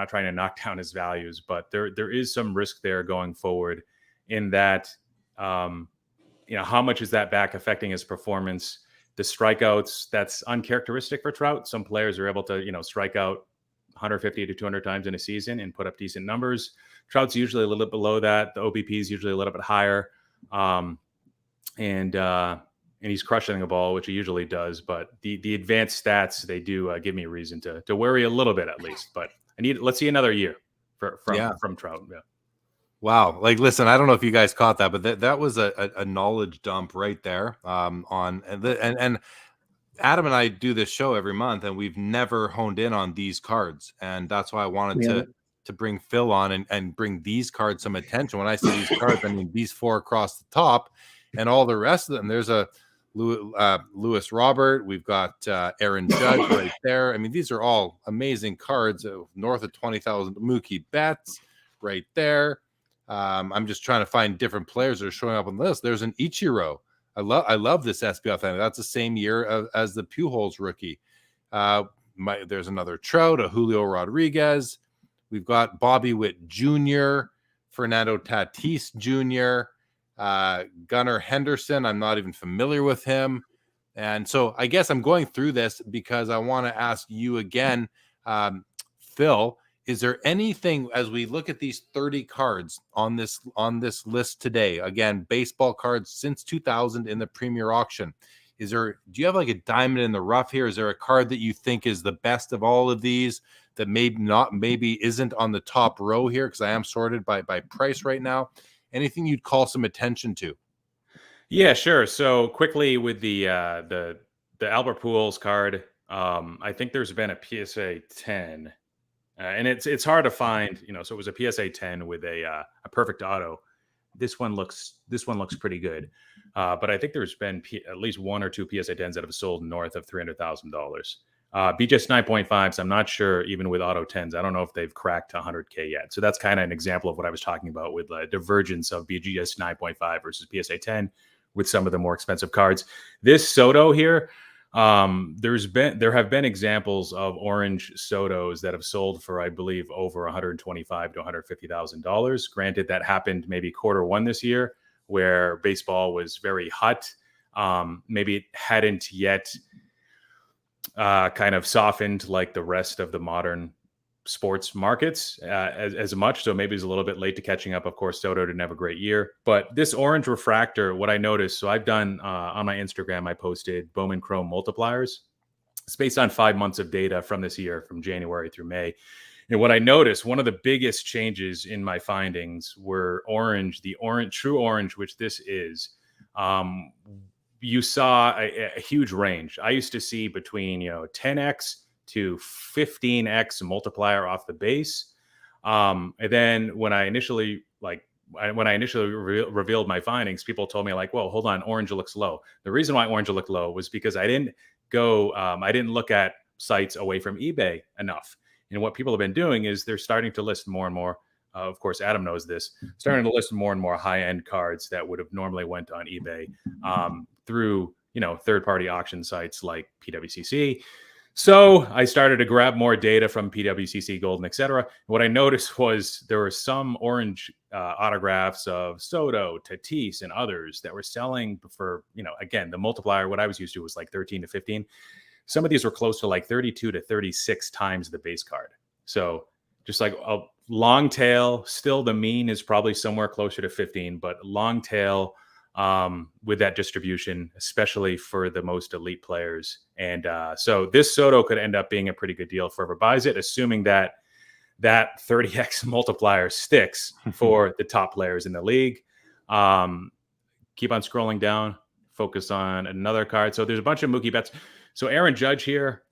trying to knock down his values, but there is some risk there going forward in that, how much is that back affecting his performance? The strikeouts, that's uncharacteristic for Trout. Some players are able to, strike out 150 to 200 times in a season and put up decent numbers. Trout's usually a little bit below that. The OBP is usually a little bit higher. And he's crushing the ball, which he usually does. But the advanced stats, they do give me a reason to worry a little bit at least. But let's see another year from Trout. Yeah. Wow. Like, listen, I don't know if you guys caught that, but that was a knowledge dump right there. And Adam and I do this show every month, and we've never honed in on these cards. And that's why I wanted to bring Phil on and bring these cards some attention. When I say these cards, I mean these 4 across the top and all the rest of them. There's a Lewis Robert. We've got Aaron Judge right there. I mean, these are all amazing cards, north of 20,000. Mookie Betts right there. I'm just trying to find different players that are showing up on the list. There's an Ichiro. I love this SPL thing. That's the same year as the Pujols rookie. There's another Trout, a Julio Rodriguez. We've got Bobby Witt Jr., Fernando Tatis Jr., Gunnar Henderson. I'm not even familiar with him. And so I guess I'm going through this because I want to ask you again, Phil, is there anything as we look at these 30 cards on this list today, again, baseball cards since 2000 in the Premier Auction, do you have like a diamond in the rough here? Is there a card that you think is the best of all of these that maybe isn't on the top row here? Because I am sorted by price right now. Anything you'd call some attention to? Yeah, sure. So quickly with the Albert Pujols card, I think there's been a PSA 10, and it's hard to find. So it was a PSA 10 with a perfect auto. This one looks pretty good, but I think there's been at least 1 or 2 PSA 10s that have sold north of $300,000. BGS 9.5s, I'm not sure, even with auto 10s, I don't know if they've cracked 100K yet. So that's kind of an example of what I was talking about with the divergence of BGS 9.5 versus PSA 10 with some of the more expensive cards. This Soto here, There have been examples of orange Sotos that have sold for, I believe, over $125,000 to $150,000. Granted, that happened maybe Q1 this year, where baseball was very hot. Maybe it hadn't yet kind of softened like the rest of the modern sports markets as much. So maybe it's a little bit late to catching up. Of course, Soto didn't have a great year, but this orange refractor, what I noticed, so I've done on my Instagram, I posted Bowman Chrome multipliers. It's based on 5 months of data from this year, from January through May. And what I noticed, one of the biggest changes in my findings were the true orange, which this is. You saw a huge range. I used to see between 10x to 15x multiplier off the base. And then when I initially revealed my findings, people told me like, "Whoa, hold on, orange looks low." The reason why orange looked low was because I didn't look at sites away from eBay enough. And what people have been doing is they're starting to list more and more. Of course, Adam knows this. Starting to list more and more high-end cards that would have normally went on eBay through third-party auction sites like PWCC. So I started to grab more data from PWCC, Golden, etc. What I noticed was there were some orange autographs of Soto, Tatis, and others that were selling for, again, the multiplier, what I was used to was like 13 to 15. Some of these were close to like 32 to 36 times the base card. So just like a long tail, still the mean is probably somewhere closer to 15, but long tail with that distribution, especially for the most elite players. And so this Soto could end up being a pretty good deal for whoever buys it, assuming that 30x multiplier sticks for the top players in the league. Keep on scrolling down, focus on another card. So there's a bunch of Mookie Betts. So Aaron Judge here,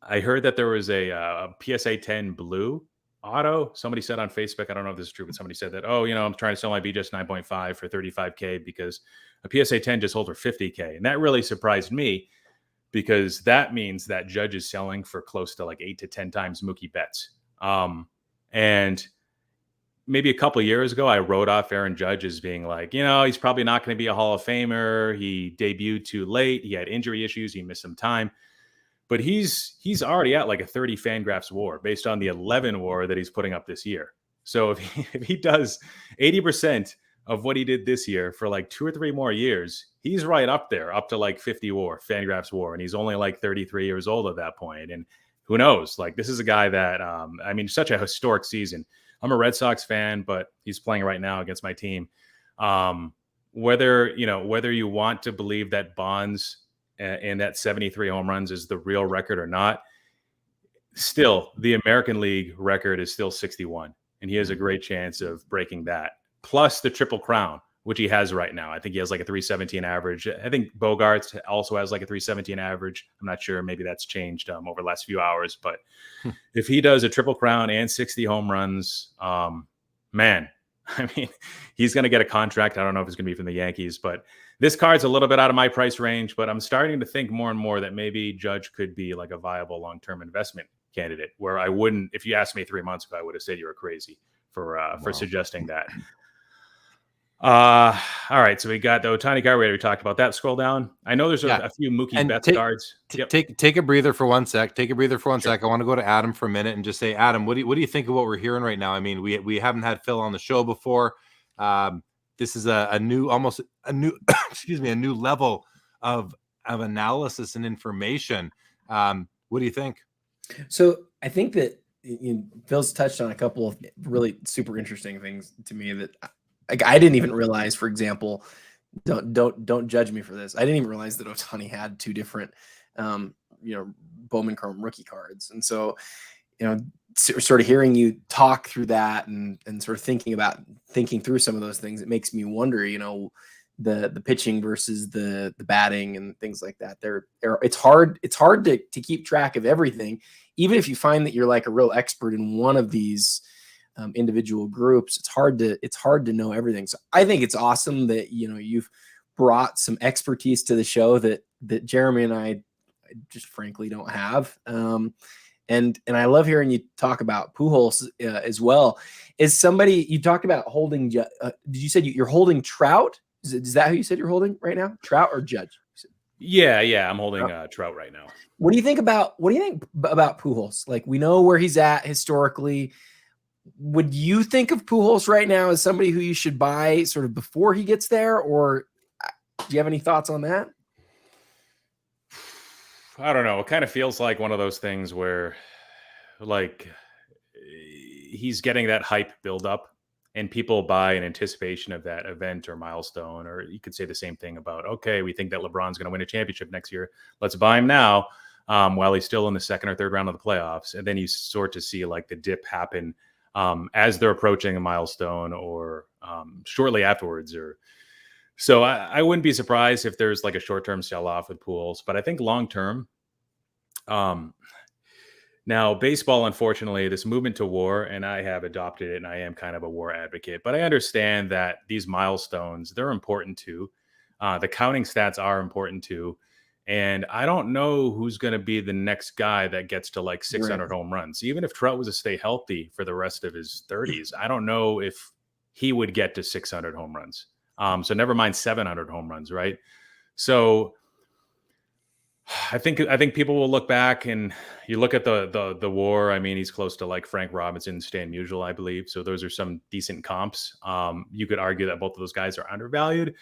I heard that there was a PSA 10 blue auto. Somebody said on Facebook, I don't know if this is true, but somebody said that, I'm trying to sell my BJS 9.5 for 35K because a PSA 10 just sold for 50K. And that really surprised me because that means that Judge is selling for close to like 8 to 10 times Mookie Betts. And maybe a couple of years ago, I wrote off Aaron Judge as being like, he's probably not going to be a Hall of Famer. He debuted too late. He had injury issues. He missed some time. But he's already at like a 30 Fangraphs WAR based on the 11 WAR that he's putting up this year. So if he does 80% of what he did this year for like 2 or 3 more years, he's right up there, up to like 50 WAR, Fangraphs WAR, and he's only like 33 years old at that point. And who knows? Like this is a guy that such a historic season. I'm a Red Sox fan, but he's playing right now against my team. Whether you want to believe that Bonds and that 73 home runs is the real record or not, still the American League record is still 61, and he has a great chance of breaking that. Plus the Triple Crown, which he has right now. I think he has like a 317 average. I think Bogarts also has like a 317 average. I'm not sure. Maybe that's changed over the last few hours. But if he does a Triple Crown and 60 home runs, man, he's going to get a contract. I don't know if it's going to be from the Yankees, but this card's a little bit out of my price range, but I'm starting to think more and more that maybe Judge could be like a viable long-term investment candidate where I wouldn't, if you asked me 3 months ago, I would have said you were crazy for suggesting that. All right. So we got the Ohtani card. We already talked about that. Scroll down. I know there's a few Mookie Betts cards. Take a breather for 1 sec. I want to go to Adam for a minute and just say, Adam, what do you think of what we're hearing right now? I mean, we haven't had Phil on the show before. This is a new level of analysis and information. What do you think? So I think that Phil's touched on a couple of really super interesting things to me that I didn't even realize. For example, don't judge me for this. I didn't even realize that Ohtani had 2 different, Bowman Chrome rookie cards. And so, sort of hearing you talk through that and sort of thinking through some of those things, it makes me wonder, the pitching versus the batting and things like that. It's hard to keep track of everything, even if you find that you're like a real expert in one of these individual groups. It's hard to know everything. So I think it's awesome that you've brought some expertise to the show that Jeremy and I just frankly don't have. And I love hearing you talk about Pujols as well. Is somebody you talked about holding? Did you said you're holding Trout? Is that who you said you're holding right now? Trout or Judge? Yeah, I'm holding Trout right now. What do you think about Pujols? Like, we know where he's at historically. Would you think of Pujols right now as somebody who you should buy sort of before he gets there, or do you have any thoughts on that? I don't know. It kind of feels like one of those things where, like, he's getting that hype build up, and people buy in anticipation of that event or milestone. Or you could say the same thing about, okay, we think that LeBron's going to win a championship next year. Let's buy him now, while he's still in the second or third round of the playoffs. And then you sort to see like the dip happen as they're approaching a milestone, or shortly afterwards. Or so I wouldn't be surprised if there's like a short-term sell-off with Pujols, but I think long-term, now baseball, unfortunately, this movement to WAR, and I have adopted it, and I am kind of a WAR advocate, but I understand that these milestones, they're important too. The counting stats are important too. And I don't know who's going to be the next guy that gets to like 600 home runs. Even if Trout was to stay healthy for the rest of his 30s, I don't know if he would get to 600 home runs. So never mind 700 home runs, right? So I think people will look back, and you look at the WAR. I mean, he's close to like Frank Robinson, Stan Musial, I believe. So those are some decent comps. You could argue that both of those guys are undervalued,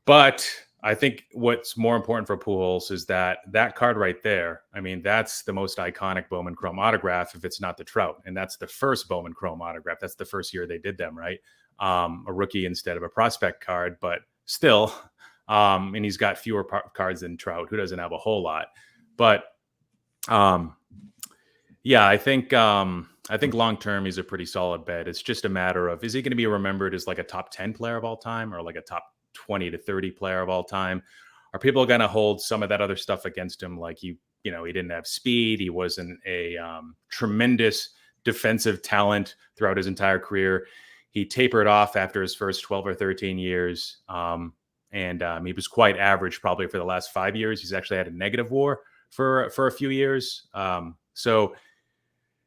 but I think what's more important for Pujols is that card right there. I mean, that's the most iconic Bowman Chrome autograph, if it's not the Trout. And that's the first Bowman Chrome autograph. That's the first year they did them, right? A rookie instead of a prospect card, but still. And he's got fewer cards than Trout, who doesn't have a whole lot. But yeah, I think long-term he's a pretty solid bet. It's just a matter of, is he going to be remembered as like a top 10 player of all time, or like a top 20 to 30 player of all time? Are people going to hold some of that other stuff against him? Like he didn't have speed. He wasn't a tremendous defensive talent throughout his entire career. He tapered off after his first 12 or 13 years. And he was quite average probably for the last 5 years. He's actually had a negative WAR for a few years. So,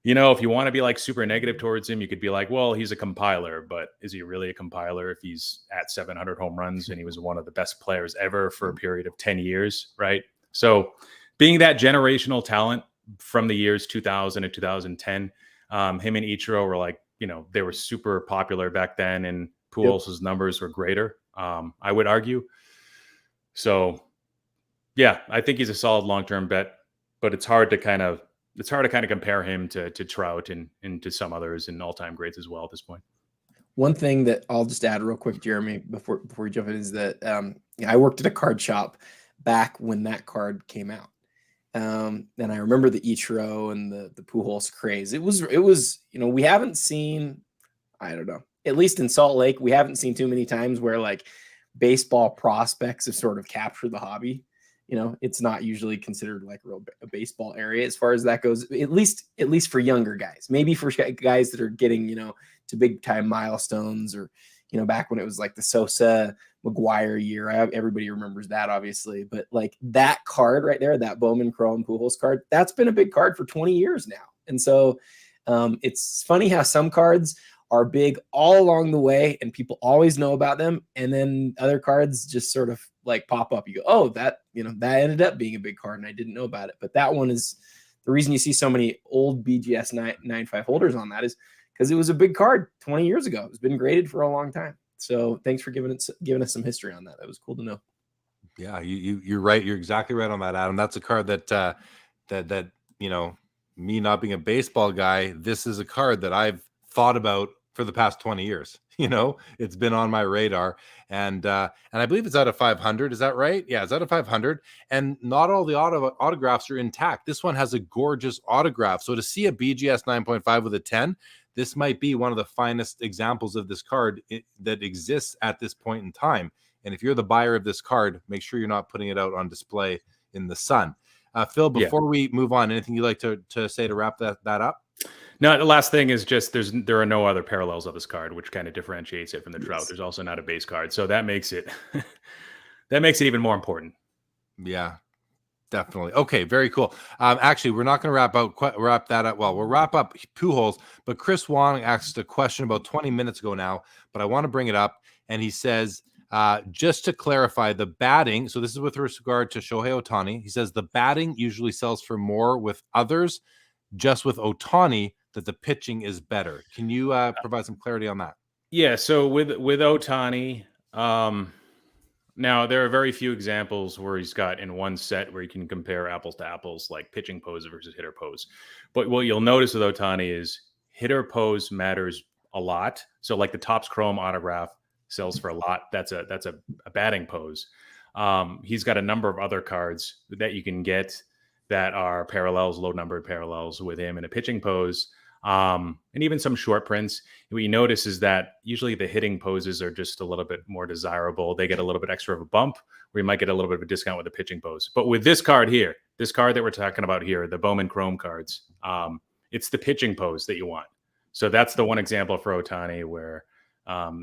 if you want to be like super negative towards him, you could be like, well, he's a compiler, but is he really a compiler if he's at 700 home runs and he was one of the best players ever for a period of 10 years, right? So being that generational talent from the years 2000 and 2010, him and Ichiro were like, they were super popular back then, and Pujols' numbers were greater, I would argue. So yeah, I think he's a solid long-term bet, but it's hard to kind of compare him to Trout and to some others and all-time greats as well at this point. One thing that I'll just add real quick, Jeremy, before we jump in, is that I worked at a card shop back when that card came out. And I remember the Ichiro and the Pujols craze. It was, we haven't seen, I don't know, at least in Salt Lake, we haven't seen too many times where like baseball prospects have sort of captured the hobby. It's not usually considered like a baseball area as far as that goes, at least for younger guys. Maybe for guys that are getting, to big time milestones, or, back when it was like the Sosa McGuire year. Everybody remembers that, obviously. But like that card right there, that Bowman Chrome Pujols card, that's been a big card for 20 years now. And so it's funny how some cards are big all along the way and people always know about them, and then other cards just sort of like pop up. You go, oh, that ended up being a big card and I didn't know about it. But that one is the reason you see so many old BGS 95 holders on that, is because it was a big card 20 years ago. It's been graded for a long time. So thanks for giving us some history on that. That was cool to know. Yeah, you're right. You're exactly right on that, Adam. That's a card that me not being a baseball guy, this is a card that I've thought about for the past 20 years. It's been on my radar, and I believe it's out of 500. Is that right? Yeah, it's out of 500, and not all the autographs are intact. This one has a gorgeous autograph. So to see a BGS 9.5 with a 10, this might be one of the finest examples of this card that exists at this point in time. And if you're the buyer of this card, make sure you're not putting it out on display in the sun. Phil, before we move on, anything you'd like to say to wrap that up? No, the last thing is just there are no other parallels of this card, which kind of differentiates it from the Trout. There's also not a base card, so that makes it even more important. Yeah, definitely. Okay, very cool. Actually, we're not going to wrap that up. Well, we'll wrap up Pujols, but Chris Wong asked a question about 20 minutes ago now, but I want to bring it up, and he says, Just to clarify, the batting, so this is with regard to Shohei Ohtani. He says the batting usually sells for more with others, just with Ohtani that the pitching is better. Can you provide some clarity on that? Yeah, so with Ohtani, now there are very few examples where he's got in one set where you can compare apples to apples, like pitching pose versus hitter pose. But what you'll notice with Ohtani is hitter pose matters a lot. So like the Topps Chrome autograph sells for a lot. That's a batting pose. He's got a number of other cards that you can get that are parallels, low numbered parallels with him in a pitching pose. And even some short prints. What you notice is that usually the hitting poses are just a little bit more desirable. They get a little bit extra of a bump, where you might get a little bit of a discount with the pitching pose. But with this card here, this card that we're talking about here, the Bowman Chrome cards, it's the pitching pose that you want. So that's the one example for Ohtani where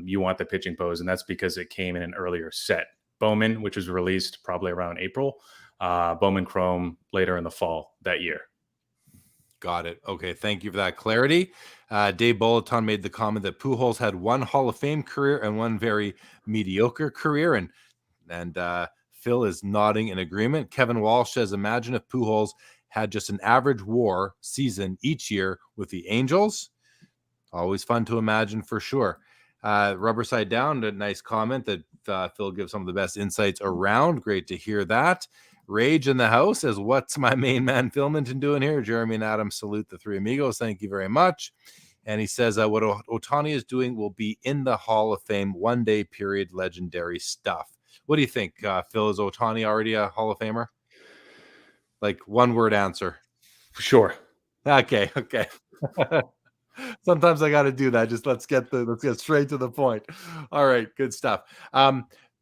you want the pitching pose, and that's because it came in an earlier set. Bowman, which was released probably around April, Bowman Chrome later in the fall that year. Got it. Okay, thank you for that clarity. Dave Boloton made the comment that Pujols had one Hall of Fame career and one very mediocre career, and Phil is nodding in agreement. Kevin Walsh says, imagine if Pujols had just an average WAR season each year with the Angels. Always fun to imagine for sure. Rubber Side Down, a nice comment that Phil gives some of the best insights around. Great to hear that. Rage in the house says, what's my main man Phil Minton doing here? Jeremy and Adam salute the three amigos. Thank you very much. And he says, what Ohtani is doing will be in the Hall of Fame one day period, legendary stuff. What do you think, Phil? Is Ohtani already a Hall of Famer? Like one word answer. Sure. Okay. Sometimes I got to do that. Just let's get straight to the point. All right, good stuff.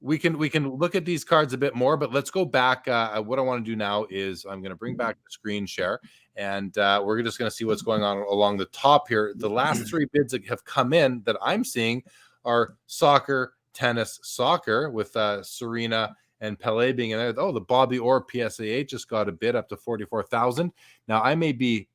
We can look at these cards a bit more, but let's go back. What I want to do now is I'm going to bring back the screen share, and we're just going to see what's going on along the top here. The last three bids that have come in that I'm seeing are soccer, tennis, soccer with Serena and Pele being in there. Oh, the Bobby Orr PSA 8 just got a bid up to 44,000. Now I may be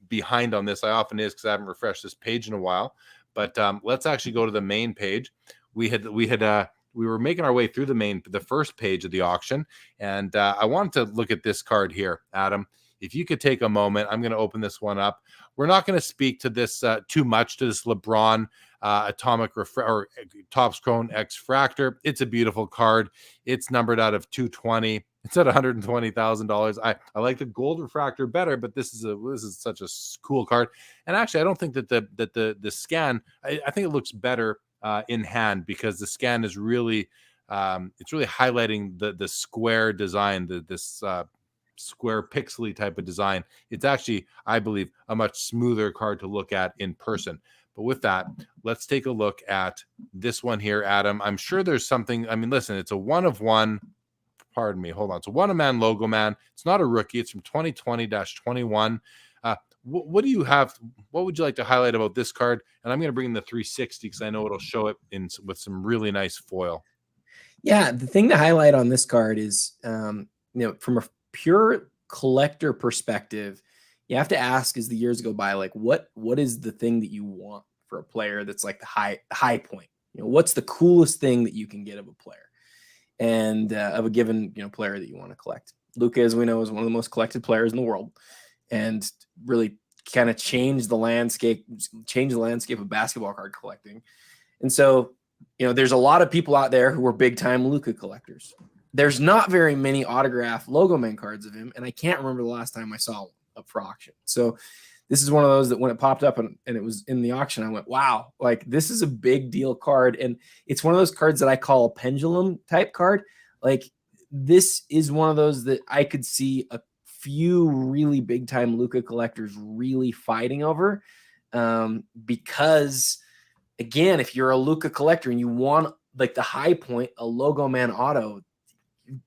behind on this. I often is because I haven't refreshed this page in a while. But let's actually go to the main page. We were making our way through the first page of the auction, and I wanted to look at this card here, Adam. If you could take a moment, I'm going to open this one up. We're not going to speak to this too much, to this LeBron Atomic or Topps Chrome X Fractor. It's a beautiful card. It's numbered out of 220. It's at $120,000. I like the gold refractor better, but this is such a cool card. And actually, I don't think that the scan. I think it looks better in hand, because the scan is really it's really highlighting the square design, this square pixely type of design. It's actually, I believe, a much smoother card to look at in person. But with that, let's take a look at this one here, Adam. I'm sure there's something. I mean, listen, it's a one of one. Pardon me. Hold on. It's a one-of-man logo, man. It's not a rookie. It's from 2020-21. What do you have? What would you like to highlight about this card? And I'm going to bring in the 360 because I know it'll show it with some really nice foil. Yeah, the thing to highlight on this card is, from a pure collector perspective, you have to ask as the years go by, like what is the thing that you want for a player that's like the high point? What's the coolest thing that you can get of a player and of a given player that you want to collect? Luka, as we know, is one of the most collected players in the world, and really kind of changed the landscape of basketball card collecting. And so, there's a lot of people out there who are big time Luka collectors. There's not very many autograph logo man cards of him, and I can't remember the last time I saw one up for auction. So this is one of those that when it popped up and it was in the auction, I went, wow, like this is a big deal card. And it's one of those cards that I call a pendulum type card. Like this is one of those that I could see a few really big time Luka collectors really fighting over, because again, if you're a Luka collector and you want like the high point, a logo man auto,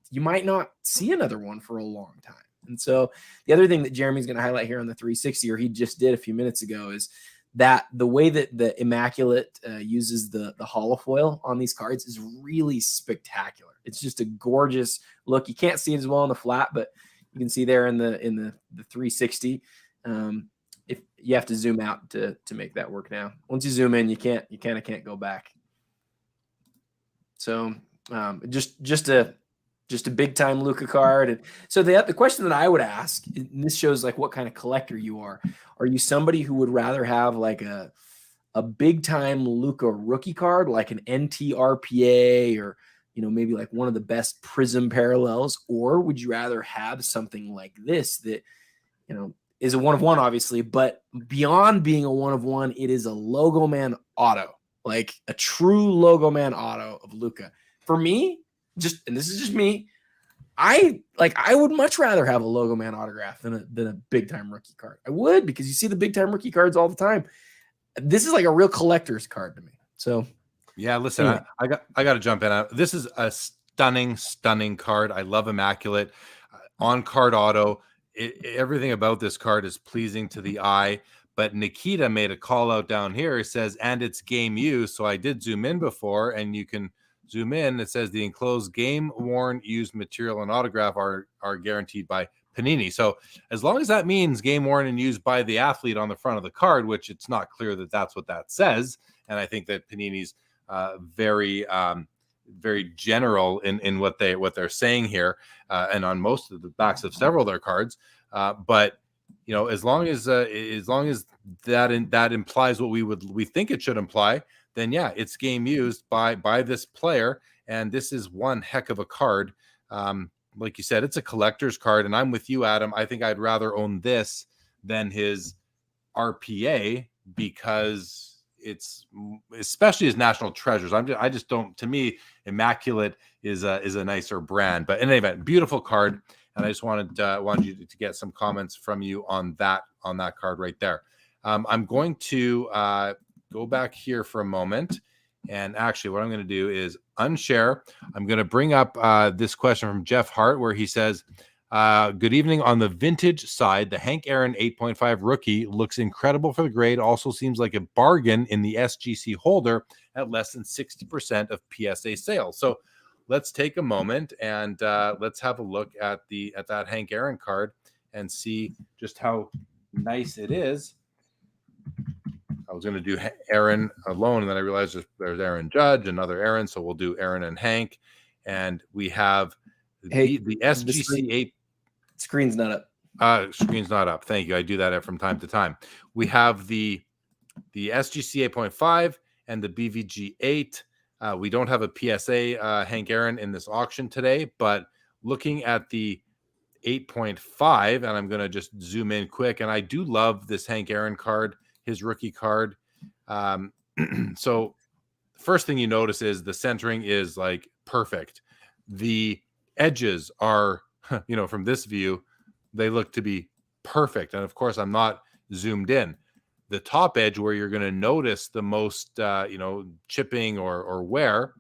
you might not see another one for a long time. And so the other thing that Jeremy's going to highlight here on the 360, or he just did a few minutes ago, is that the way that the Immaculate uses the holofoil on these cards is really spectacular. It's just a gorgeous look. You can't see it as well on the flat, but you can see there in the 360. If you have to zoom out to make that work now. Once you zoom in, you kind of can't go back. So just a big time Luka card. And so the question that I would ask, and this shows like what kind of collector you are you somebody who would rather have like a big time Luka rookie card, like an NTRPA, or maybe like one of the best Prism parallels, or would you rather have something like this that is a 1-of-1, obviously, but beyond being a 1-of-1, it is a logo man auto, like a true logo man auto of Luka. For me, and this is just me, I would much rather have a logo man autograph than a big time rookie card. I would, because you see the big time rookie cards all the time. This is like a real collector's card to me. So yeah, listen, anyway. I got to jump in. This is a stunning card. I love Immaculate on card auto. Everything about this card is pleasing to the eye. But Nikita made a call out down here. It says, and it's game used. So I did zoom in before, and you can zoom in. It says the enclosed game worn used material and autograph are guaranteed by Panini. So as long as that means game worn and used by the athlete on the front of the card, which it's not clear that that's what that says. And I think that Panini's very general in what they're saying here, and on most of the backs of several of their cards. But as long as that implies what we think it should imply, then yeah, it's game used by this player, and this is one heck of a card. Like you said, it's a collector's card, and I'm with you, Adam. I think I'd rather own this than his RPA, because it's, especially as national treasures, I just don't, to me, Immaculate is a nicer brand. But in any event, beautiful card, and I just wanted you to get some comments from you on that card right there. I'm going to go back here for a moment, and actually what I'm going to do is unshare. I'm going to bring up this question from Jeff Hart, where he says, good evening. On the vintage side, the Hank Aaron 8.5 rookie looks incredible for the grade. Also seems like a bargain in the SGC holder at less than 60% of PSA sales. So let's take a moment and let's have a look at that Hank Aaron card and see just how nice it is. I was going to do Aaron alone, and then I realized there's Aaron Judge, another Aaron, so we'll do Aaron and Hank. And we have the SGC 8. Screen's not up. Screen's not up. Thank you. I do that from time to time. We have the SGC 8.5 and the BVG 8. We don't have a PSA Hank Aaron in this auction today, but looking at the 8.5, and I'm going to just zoom in quick, and I do love this Hank Aaron card, his rookie card. So first thing you notice is the centering is like perfect. The edges are, from this view, they look to be perfect. And of course, I'm not zoomed in. The top edge, where you're going to notice the most, chipping or wear,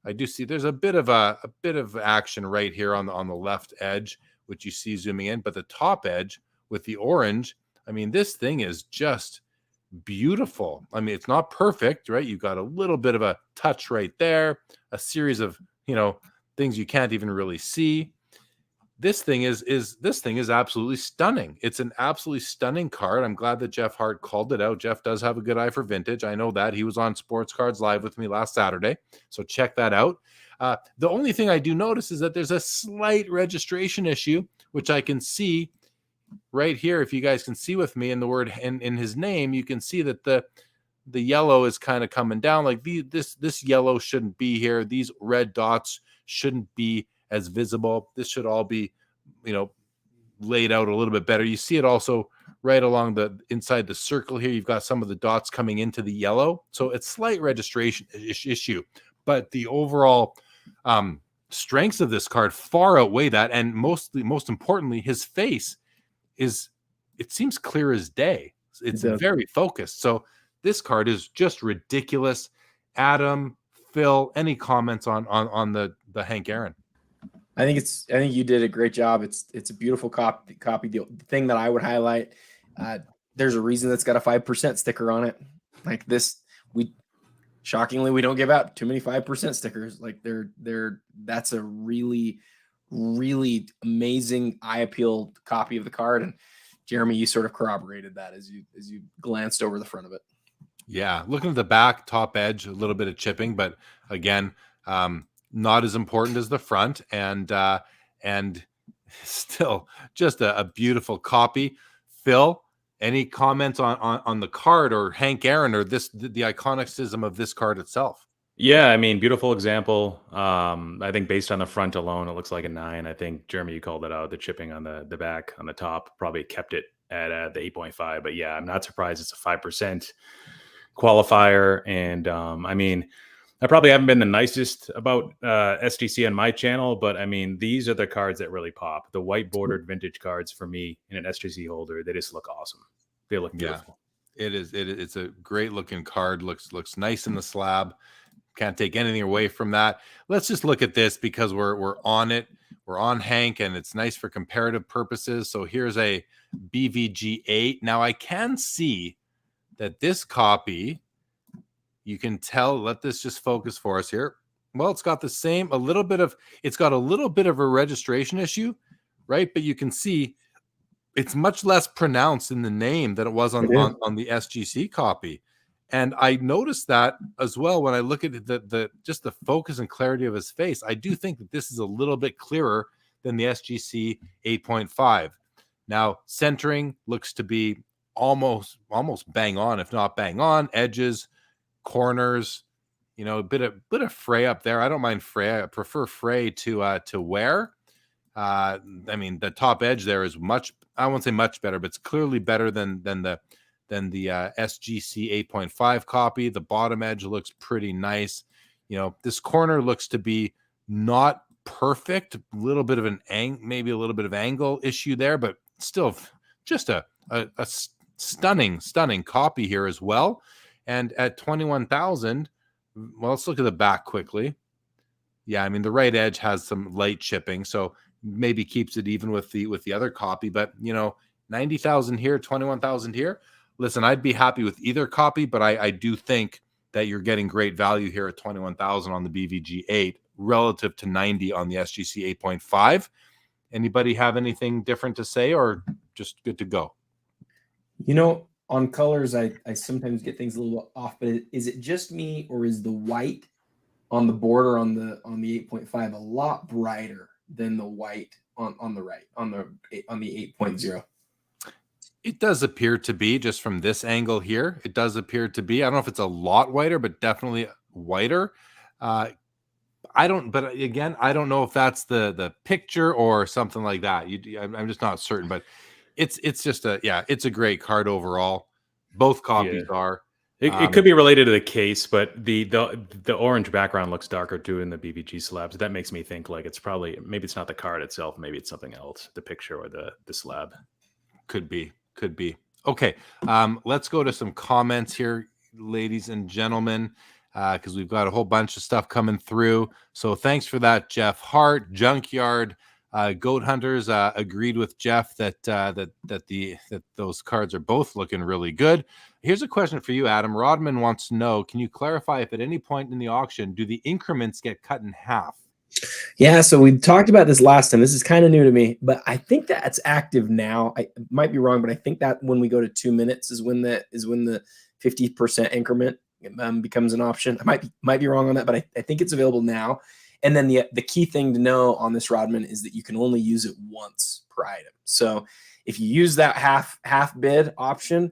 I do see there's a bit of action right here on the left edge, which you see zooming in. But the top edge with the orange, I mean, this thing is just beautiful. I mean, it's not perfect, right? You've got a little bit of a touch right there, a series of, things you can't even really see. This thing is absolutely stunning. It's an absolutely stunning card. I'm glad that Jeff Hart called it out. Jeff does have a good eye for vintage. I know that. He was on Sports Cards Live with me last Saturday, so check that out. The only thing I do notice is that there's a slight registration issue, which I can see right here. If you guys can see with me in the word in his name, you can see that the yellow is kind of coming down. Like this yellow shouldn't be here. These red dots shouldn't be as visible. This should all be, laid out a little bit better. You see it also right along inside the circle here. You've got some of the dots coming into the yellow. So it's slight registration issue, but the overall strengths of this card far outweigh that. And most importantly, his face it seems clear as day. It's very focused. So this card is just ridiculous. Adam, Phil, any comments on the Hank Aaron? I think you did a great job. It's a beautiful copy. The thing that I would highlight, there's a reason that's got a 5% sticker on it. Like this, shockingly we don't give out too many 5% stickers. Like that's a really, really amazing eye appeal copy of the card. And Jeremy, you sort of corroborated that as you glanced over the front of it. Yeah, looking at the back top edge, a little bit of chipping, but again, not as important as the front, and still just a beautiful copy. Phil, any comments on the card, or Hank Aaron, or the iconicism of this card itself? Yeah, I mean, beautiful example. I think based on the front alone, it looks like a 9. I think Jeremy, you called it out. The chipping on the back on the top probably kept it at the 8.5. But yeah, I'm not surprised it's a 5% qualifier. And I mean, I probably haven't been the nicest about SGC on my channel, but I mean, these are the cards that really pop. The white bordered vintage cards for me in an SGC holder, they just look awesome. They look beautiful. Yeah, it's a great looking card. Looks nice in the slab. Can't take anything away from that. Let's just look at this because we're on it. We're on Hank, and it's nice for comparative purposes. So here's a BVG 8. Now I can see that this copy, you can tell, let this just focus for us here. Well, it's got the same, it's got a little bit of a registration issue, right? But you can see it's much less pronounced in the name than it was on the SGC copy. And I noticed that as well when I look at just the focus and clarity of his face. I do think that this is a little bit clearer than the SGC 8.5. Now, centering looks to be almost bang on, if not bang on. Edges, corners, a bit of fray up there. I don't mind fray. I prefer fray to wear. I mean, the top edge there is I won't say much better, but it's clearly better than the SGC 8.5 copy. The bottom edge looks pretty nice. This corner looks to be not perfect. A little bit of maybe a little bit of angle issue there, but still just a stunning copy here as well. And at 21,000, well, let's look at the back quickly. Yeah, I mean, the right edge has some light chipping, so maybe keeps it even with the other copy. But 90,000 here, 21,000 here. Listen, I'd be happy with either copy, but I do think that you're getting great value here at 21,000 on the BVG 8 relative to 90 on the SGC 8.5. Anybody have anything different to say, or just good to go? On colors, I sometimes get things a little off, but is it just me, or is the white on the border on the 8.5 a lot brighter than the white on the right on the 8.0? It does appear to be, just from this angle here. It does appear to be. I don't know if it's a lot whiter, but definitely whiter. But again, I don't know if that's the picture or something like that. I'm just not certain, but it's just it's a great card overall. Both copies are. It could be related to the case, but the orange background looks darker too in the BVG slabs. That makes me think like maybe it's not the card itself, maybe it's something else, the picture or the slab. Could be. Okay, let's go to some comments here, ladies and gentlemen, because we've got a whole bunch of stuff coming through. So thanks for that, Jeff Hart. Junkyard Goat Hunters agreed with Jeff that those cards are both looking really good. Here's a question for you, Adam. Rodman wants to know: can you clarify if at any point in the auction do the increments get cut in half? Yeah, so we talked about this last time. This is kind of new to me, but I think that's active now. I might be wrong, but I think that when we go to 2 minutes is when the 50% increment becomes an option. I might be wrong on that, but I think it's available now. And then the key thing to know on this, Rodman, is that you can only use it once per item. So if you use that half bid option,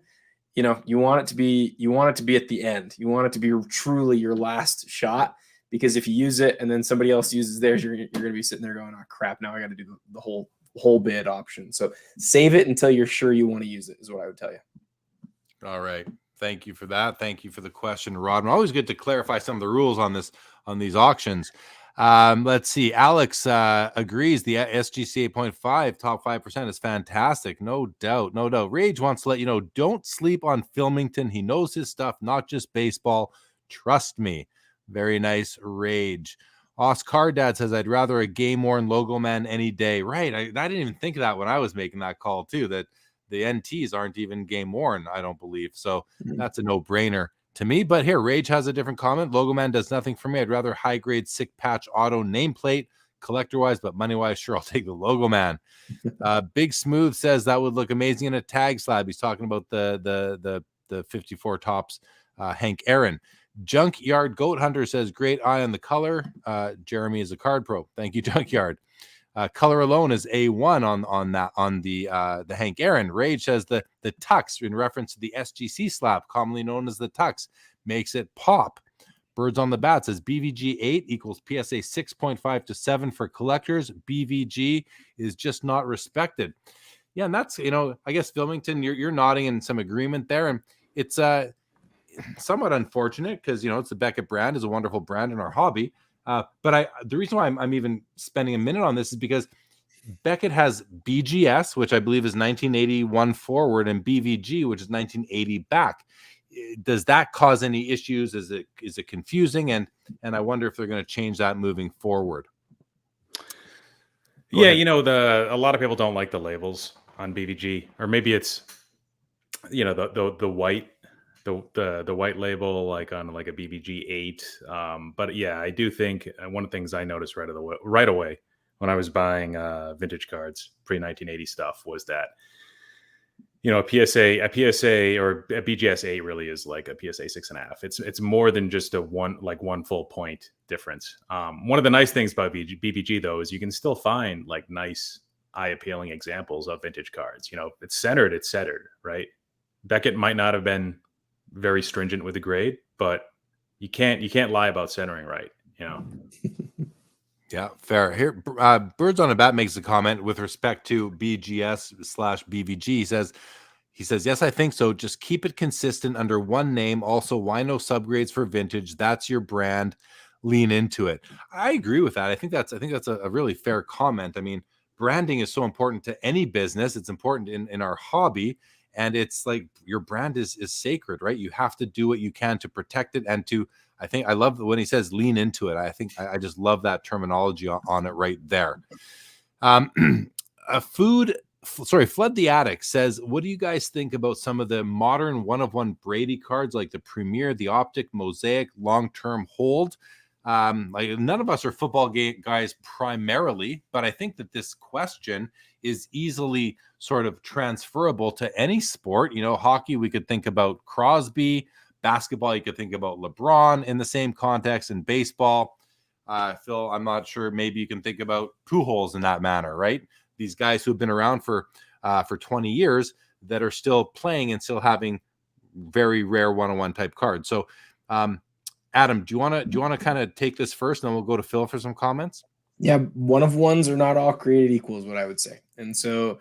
you want it to be at the end. You want it to be truly your last shot. Because if you use it and then somebody else uses theirs, you're going to be sitting there going, oh, crap, now I got to do the whole bid option. So save it until you're sure you want to use it is what I would tell you. All right. Thank you for that. Thank you for the question, Rodman. Always good to clarify some of the rules on these auctions. Let's see. Alex agrees the SGC 8.5 top 5% is fantastic. No doubt. Rage wants to let you know, don't sleep on Filmington. He knows his stuff, not just baseball. Trust me. Very nice, Rage. Oscar Dad says, I'd rather a game-worn logo man any day. Right. I didn't even think of that when I was making that call, too, that the NTs aren't even game-worn, I don't believe. So that's a no-brainer to me. But here, Rage has a different comment. Logo man does nothing for me. I'd rather high-grade sick patch auto nameplate, collector-wise, but money-wise, sure, I'll take the Logo man. Big Smooth says that would look amazing in a tag slab. He's talking about the 54 tops Hank Aaron. Junkyard Goat Hunter says, great eye on the color. Jeremy is a card pro. Thank you, Junkyard. Color alone is A1 on the Hank Aaron. Rage says the tux, in reference to the SGC slab, commonly known as the tux, makes it pop. Birds on the Bat says BVG 8 equals PSA 6.5 to 7 for collectors. BVG is just not respected. Yeah, and that's, I guess, Filmington, you're nodding in some agreement there. And it's somewhat unfortunate because, it's the Beckett brand, is a wonderful brand in our hobby. But the reason why I'm even spending a minute on this is because Beckett has BGS, which I believe is 1981 forward, and BVG, which is 1980 back. Does that cause any issues? Is it confusing? And I wonder if they're going to change that moving forward. Go ahead. A lot of people don't like the labels on BVG, or maybe it's the white. The white label, like on like a BVG 8. But yeah, I do think one of the things I noticed right away when I was buying vintage cards, pre-1980 stuff, was that a PSA or a BGS 8 really is like a PSA 6.5. It's more than just one full point difference. One of the nice things about BVG though is you can still find like nice eye appealing examples of vintage cards. It's centered, right? Beckett might not have been very stringent with the grade, but you can't lie about centering right. Yeah, fair. Here, Birds on a Bat makes a comment with respect to BGS/BVG. He says, yes, I think so. Just keep it consistent under one name. Also, why no subgrades for vintage? That's your brand. Lean into it. I agree with that. I think that's a really fair comment. I mean, branding is so important to any business. It's important in our hobby. And it's like your brand is sacred, right? You have to do what you can to protect it. And I think I love when he says lean into it. I think I just love that terminology on it right there. Flood the Attic says, what do you guys think about some of the modern one-of-one Brady cards, like the Premier, the Optic, Mosaic, long-term hold? Like none of us are football guys primarily, but I think that this question is easily sort of transferable to any sport. Hockey, we could think about Crosby. Basketball, you could think about LeBron in the same context. And baseball, Phil, I'm not sure. Maybe you can think about Pujols in that manner, right? These guys who have been around for 20 years that are still playing and still having very rare one-on-one type cards. So, Adam, do you want to kind of take this first, and then we'll go to Phil for some comments? Yeah, one-of-ones are not all created equal, is what I would say. And so,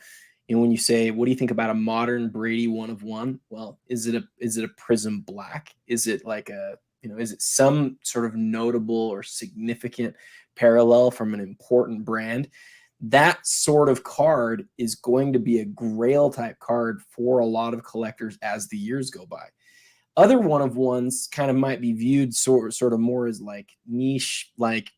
when you say, what do you think about a modern Brady one-of-one? Well, is it a Prism Black? Is it like is it some sort of notable or significant parallel from an important brand? That sort of card is going to be a grail type card for a lot of collectors as the years go by. Other one-of-ones kind of might be viewed sort of more as like niche, like,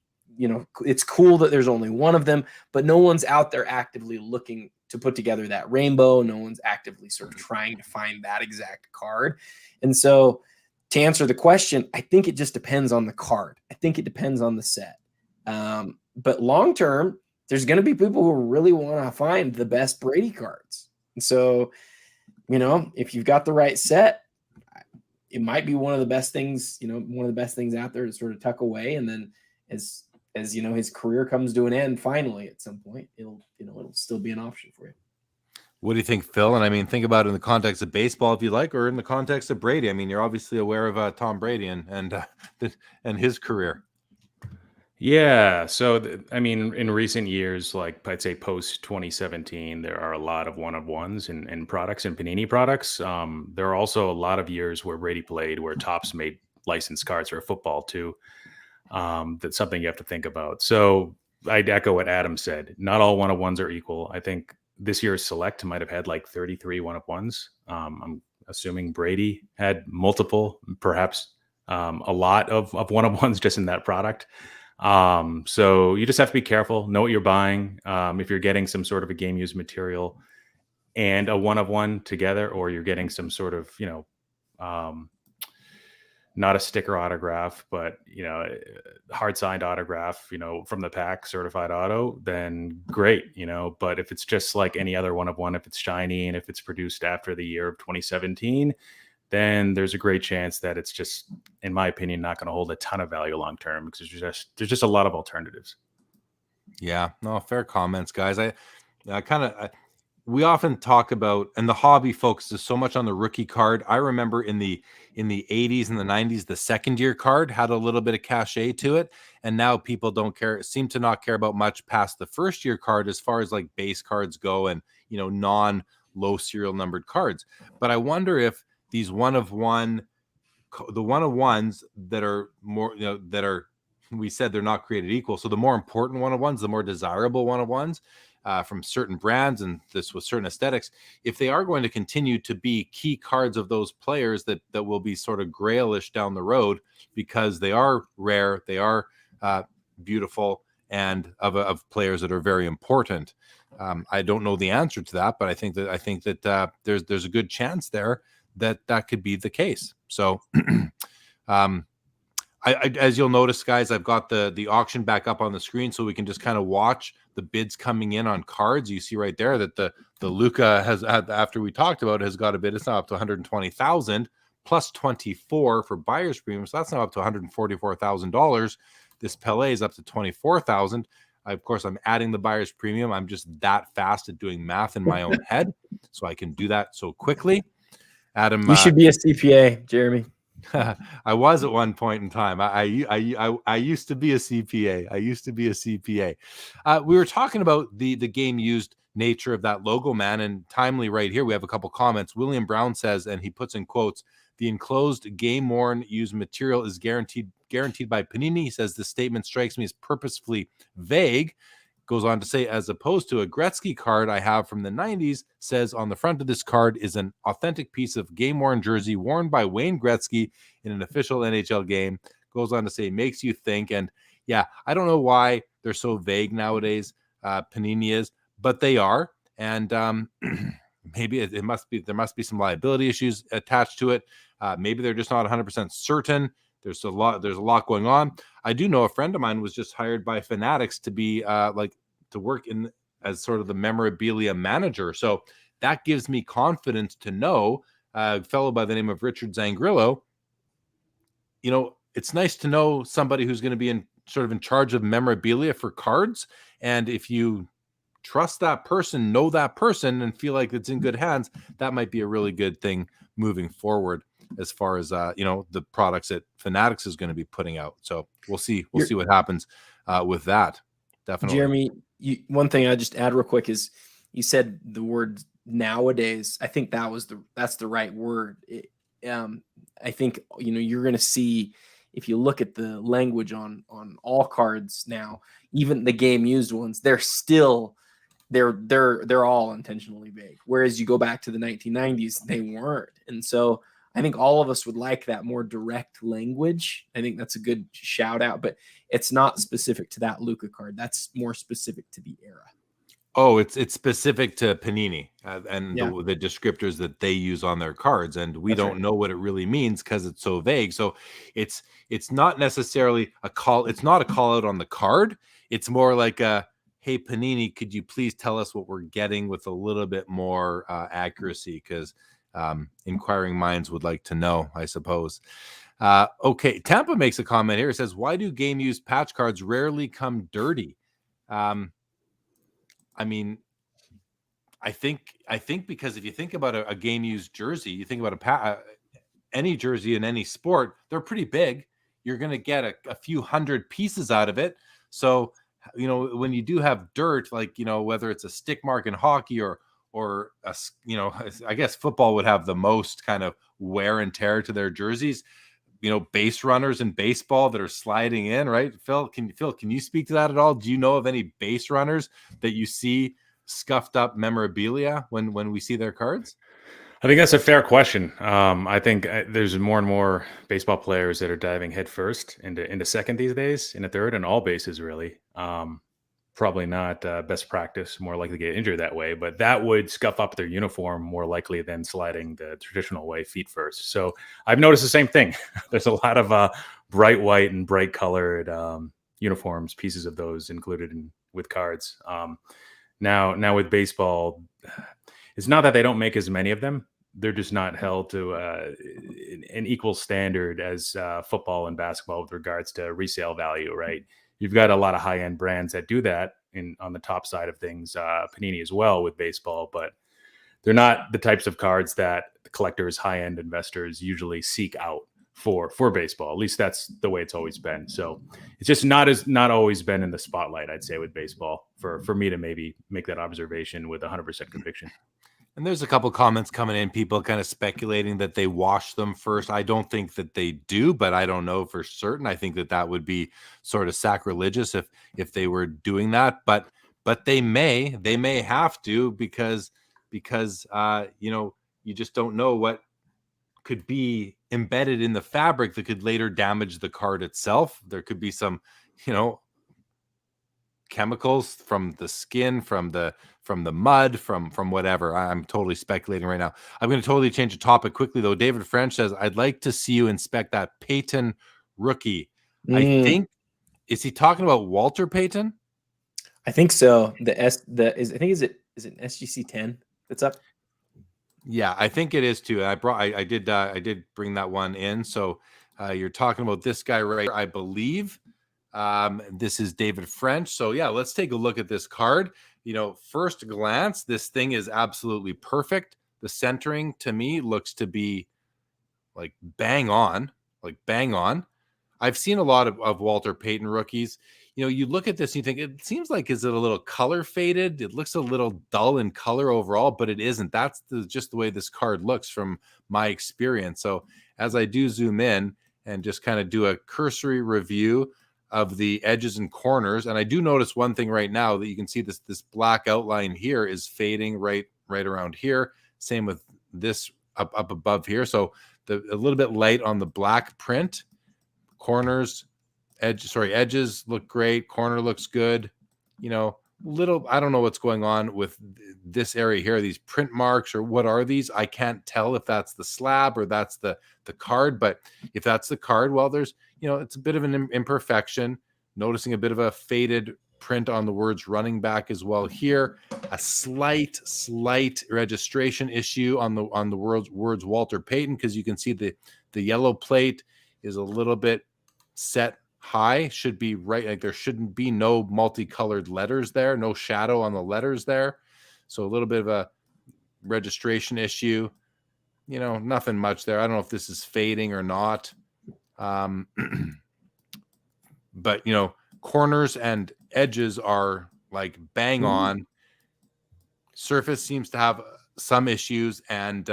it's cool that there's only one of them, but no one's out there actively looking to put together that rainbow. No one's actively sort of trying to find that exact card. And so to answer the question, I think it just depends on the card. I think it depends on the set. But long-term, there's going to be people who really want to find the best Brady cards. And so, if you've got the right set, it might be one of the best things, out there to sort of tuck away. And then as his career comes to an end, finally, at some point, it'll still be an option for you. What do you think, Phil? And I mean, think about it in the context of baseball, if you like, or in the context of Brady. I mean, you're obviously aware of Tom Brady and his career. Yeah. So, in recent years, like I'd say post 2017, there are a lot of one-of-ones in products and Panini products. There are also a lot of years where Brady played, where Topps made licensed cards for football too. That's something you have to think about. So I'd echo what Adam said. Not all one-of-ones are equal. I think this year's select might have had like 33 one-of-ones. I'm assuming Brady had multiple, perhaps a lot of one-of-ones just in that product. So you just have to be careful, know what you're buying. If you're getting some sort of a game used material and a one-of-one together, or you're getting some sort of, not a sticker autograph, but, hard signed autograph, from the pack, certified auto, then great, but if it's just like any other one-of-one, if it's shiny and if it's produced after the year of 2017, then there's a great chance that it's just, in my opinion, not going to hold a ton of value long term, because there's just a lot of alternatives. Yeah, no, fair comments, guys. We often talk about, and the hobby focuses so much on the rookie card. I remember in the 80s and the 90s, the second year card had a little bit of cachet to it, and now people seem to not care about much past the first year card as far as like base cards go, and non low serial numbered cards. But I wonder if these the one of ones that are more, we said they're not created equal. So the more important one of ones, the more desirable one of ones from certain brands, and this with certain aesthetics, if they are going to continue to be key cards of those players that will be sort of grailish down the road, because they are rare, they are beautiful, and of players that are very important. I don't know the answer to that, but I think that there's a good chance there that could be the case. So I as you'll notice, guys, I've got the auction back up on the screen so we can just kind of watch the bids coming in on cards. You see right there that the Luka has, after we talked about it, has got a bid. It's now up to 120,000 plus 24 for buyer's premium. So that's now up to $144,000. This Pelé is up to 24,000. Of course, I'm adding the buyer's premium. I'm just that fast at doing math in my own head, so I can do that so quickly. Adam, you should be a CPA, Jeremy. I was at one point in time. I used to be a CPA. We were talking about the game used nature of that logo, man, and timely right here. We have a couple comments. William Brown says, and he puts in quotes, "The enclosed game worn used material is guaranteed by Panini." He says the statement strikes me as purposefully vague. Goes on to say, as opposed to a Gretzky card I have from the 90s, says on the front of this card is an authentic piece of game-worn jersey worn by Wayne Gretzky in an official NHL game. Goes on to say, makes you think. And yeah, I don't know why they're so vague nowadays, Panini is, but they are. And maybe there must be some liability issues attached to it. Maybe they're just not 100% certain. There's a lot going on. I do know a friend of mine was just hired by Fanatics to be to work in as sort of the memorabilia manager. So that gives me confidence to know a fellow by the name of Richard Zangrillo. It's nice to know somebody who's going to be in charge of memorabilia for cards. And if you trust that person, know that person, and feel like it's in good hands, that might be a really good thing moving forward as far as the products that Fanatics is going to be putting out. So we'll see what happens with that. Definitely. Jeremy, one thing I just add real quick is you said the word nowadays. I think that's the right word. I think you're going to see, if you look at the language on all cards now, even the game used ones, they're all intentionally vague. Whereas you go back to the 1990s, they weren't. And so I think all of us would like that more direct language. I think that's a good shout out, but it's not specific to that Luka card. That's more specific to the era. Oh, it's specific to Panini and the descriptors that they use on their cards, and we don't know what it really means because it's so vague. So it's not necessarily a call. It's not a call out on the card. It's more like a, hey, Panini, could you please tell us what we're getting with a little bit more accuracy? Because inquiring minds would like to know, I suppose. Okay, Tampa makes a comment here. It says, why do game used patch cards rarely come dirty? I mean, I think because if you think about a game used jersey, you think about any jersey in any sport, they're pretty big. You're going to get a few hundred pieces out of it. So, when you do have dirt, like, whether it's a stick mark in hockey or I guess football would have the most kind of wear and tear to their jerseys, base runners in baseball that are sliding in, right? Phil, can you speak to that at all? Do you know of any base runners that you see scuffed up memorabilia when we see their cards? I think that's a fair question. I think there's more and more baseball players that are diving headfirst into second these days, into third, and all bases really. Probably not best practice, more likely to get injured that way, but that would scuff up their uniform more likely than sliding the traditional way, feet first. So I've noticed the same thing. There's a lot of bright white and bright colored uniforms, pieces of those included with cards. Now with baseball, it's not that they don't make as many of them. they're just not held to an equal standard as football and basketball with regards to resale value, right? You've got a lot of high-end brands that do that on the top side of things, Panini as well with baseball, but they're not the types of cards that the collectors, high-end investors usually seek out for baseball. At least that's the way it's always been. So it's just not always been in the spotlight, I'd say, with baseball for me to maybe make that observation with 100% conviction. And there's a couple comments coming in, people kind of speculating that they wash them first. I don't think that they do, but I don't know for certain. I think that would be sort of sacrilegious if they were doing that, but they may have to because you just don't know what could be embedded in the fabric that could later damage the card itself. There could be some, chemicals from the skin, from the mud, from whatever. I'm totally speculating right now. I'm going to totally change the topic quickly though. David French says, I'd like to see you inspect that Payton rookie. I think, is he talking about Walter Payton? I think so. Is it an SGC 10 that's up? Yeah, I think it is too. I did bring that one in. So you're talking about this guy right here, I believe. This is David French. So yeah, let's take a look at this card. First glance, this thing is absolutely perfect. The centering to me looks to be like bang on. I've seen a lot of Walter Payton rookies. You look at this and you think, it seems like, is it a little color faded? It looks a little dull in color overall, but it isn't. That's just the way this card looks from my experience. So as I do zoom in and just kind of do a cursory review of the edges and corners, and I do notice one thing right now, that you can see this black outline here is fading right around here. Same with this up above here. So a little bit light on the black print. Corners, edges look great. Corner looks good. I don't know what's going on with this area here. These print marks, or what are these? I can't tell if that's the slab or that's the card. But if that's the card, well, there's, it's a bit of an imperfection. Noticing a bit of a faded print on the words running back as well here. A slight registration issue on the words Walter Payton, because you can see the yellow plate is a little bit set high. Should be right, like there shouldn't be no multicolored letters there, no shadow on the letters there. So a little bit of a registration issue. Nothing much there. I don't know if this is fading or not. But corners and edges are like bang on. Surface seems to have some issues, and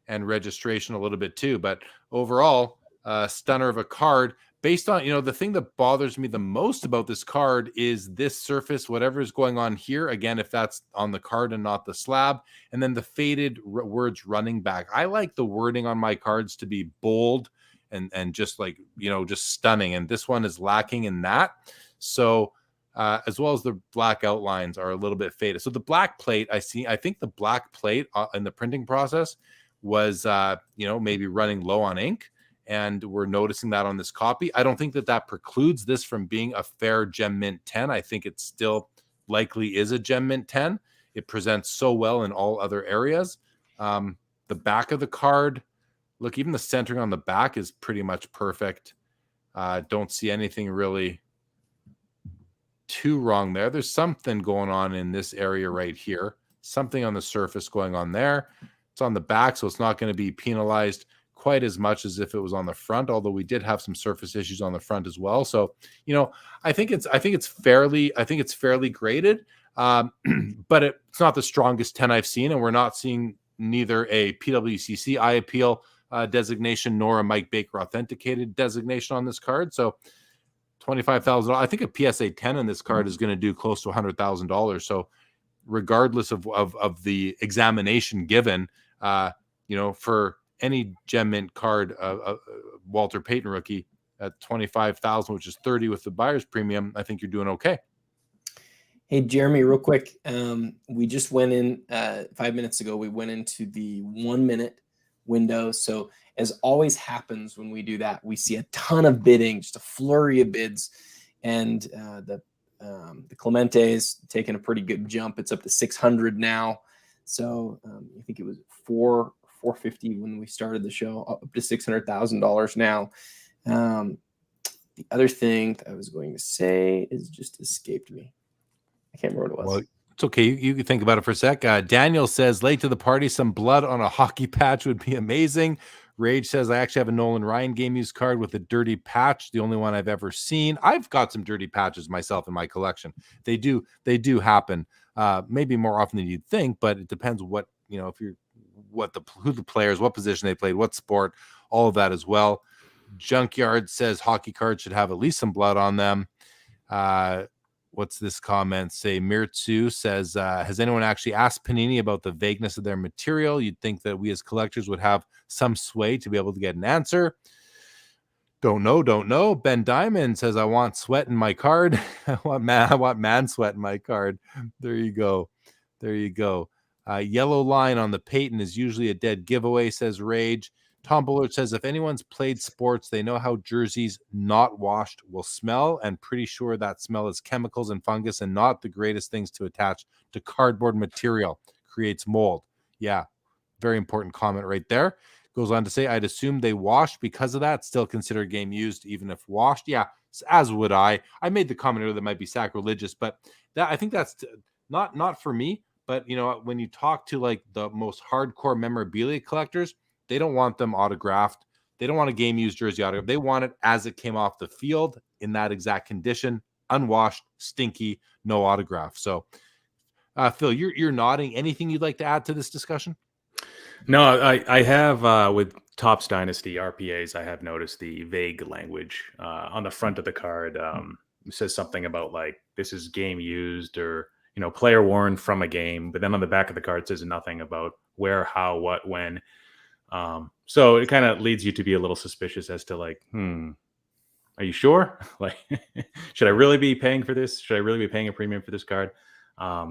registration a little bit too. But overall, stunner of a card. Based on, the thing that bothers me the most about this card is this surface, whatever is going on here. Again, if that's on the card and not the slab, and then the faded words running back. I like the wording on my cards to be bold and just like, just stunning. And this one is lacking in that. So as well as the black outlines are a little bit faded. So the black plate, I think the black plate in the printing process was, maybe running low on ink. And we're noticing that on this copy. I don't think that precludes this from being a fair Gem Mint 10. I think it still likely is a Gem Mint 10. It presents so well in all other areas. The back of the card, look, even the centering on the back is pretty much perfect. Don't see anything really too wrong there. There's something going on in this area right here. Something on the surface going on there. It's on the back, so it's not going to be penalized quite as much as if it was on the front, although we did have some surface issues on the front as well. So, I think it's fairly graded, but it's not the strongest 10 I've seen, and we're not seeing neither a PWCC eye appeal designation nor a Mike Baker authenticated designation on this card. So $25,000. I think a PSA 10 in this card is going to do close to $100,000. So regardless of the examination given, for any Gem Mint card, Walter Payton rookie at $25,000, which is $30,000 with the buyer's premium, I think you're doing okay. Hey, Jeremy, real quick. We just went in 5 minutes ago. We went into the 1 minute window. So as always happens when we do that, we see a ton of bidding, just a flurry of bids. And the Clemente is taking a pretty good jump. It's up to 600 now. So I think it was $450 when we started the show, up to $600,000 now. The other thing that I was going to say is just escaped me. I can't remember what it was. Well, it's okay. You can think about it for a sec. Daniel says, late to the party, some blood on a hockey patch would be amazing. Rage says, I actually have a Nolan Ryan game used card with a dirty patch, the only one I've ever seen. I've got some dirty patches myself in my collection. They do happen, maybe more often than you'd think, but it depends what, if you're who the players, what position they played, what sport, all of that as well. Junkyard says hockey cards should have at least some blood on them. What's this comment say? Mirtsu says, has anyone actually asked Panini about the vagueness of their material? You'd think that we as collectors would have some sway to be able to get an answer. Don't know. Ben Diamond says, I want sweat in my card. I want man sweat in my card. There you go. Yellow line on the Peyton is usually a dead giveaway, says Rage. Tom Bullard says, if anyone's played sports, they know how jerseys not washed will smell, and pretty sure that smell is chemicals and fungus and not the greatest things to attach to cardboard material. Creates mold. Yeah, very important comment right there. Goes on to say, I'd assume they washed because of that. Still considered game used, even if washed. Yeah, as would I. I made the comment earlier that might be sacrilegious, but that I think that's not for me. But, when you talk to like the most hardcore memorabilia collectors, they don't want them autographed. They don't want a game used jersey autograph. They want it as it came off the field in that exact condition, unwashed, stinky, no autograph. So, Phil, you're nodding. Anything you'd like to add to this discussion? No, I have with Topps Dynasty RPAs, I have noticed the vague language on the front of the card. It says something about like this is game used or player worn from a game, but then on the back of the card it says nothing about where, how, what, when. So it kind of leads you to be a little suspicious as to like, are you sure? Like, should I really be paying for this? Should I really be paying a premium for this card?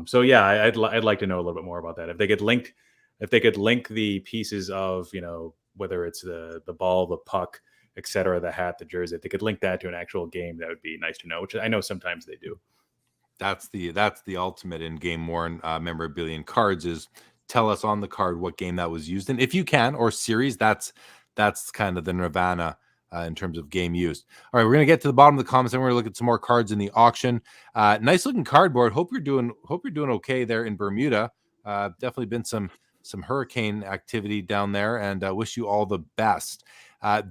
So yeah, I'd like to know a little bit more about that. If they could link the pieces of, whether it's the ball, the puck, etc., the hat, the jersey, if they could link that to an actual game, that would be nice to know, which I know sometimes they do. That's the ultimate in game worn memorabilia and cards is tell us on the card what game that was used in, if you can, or series. That's kind of the nirvana in terms of game used. All right, we're gonna get to the bottom of the comments and we're gonna look at some more cards in the auction. Nice looking cardboard. Hope you're doing okay there in Bermuda. Definitely been some hurricane activity down there, and wish you all the best.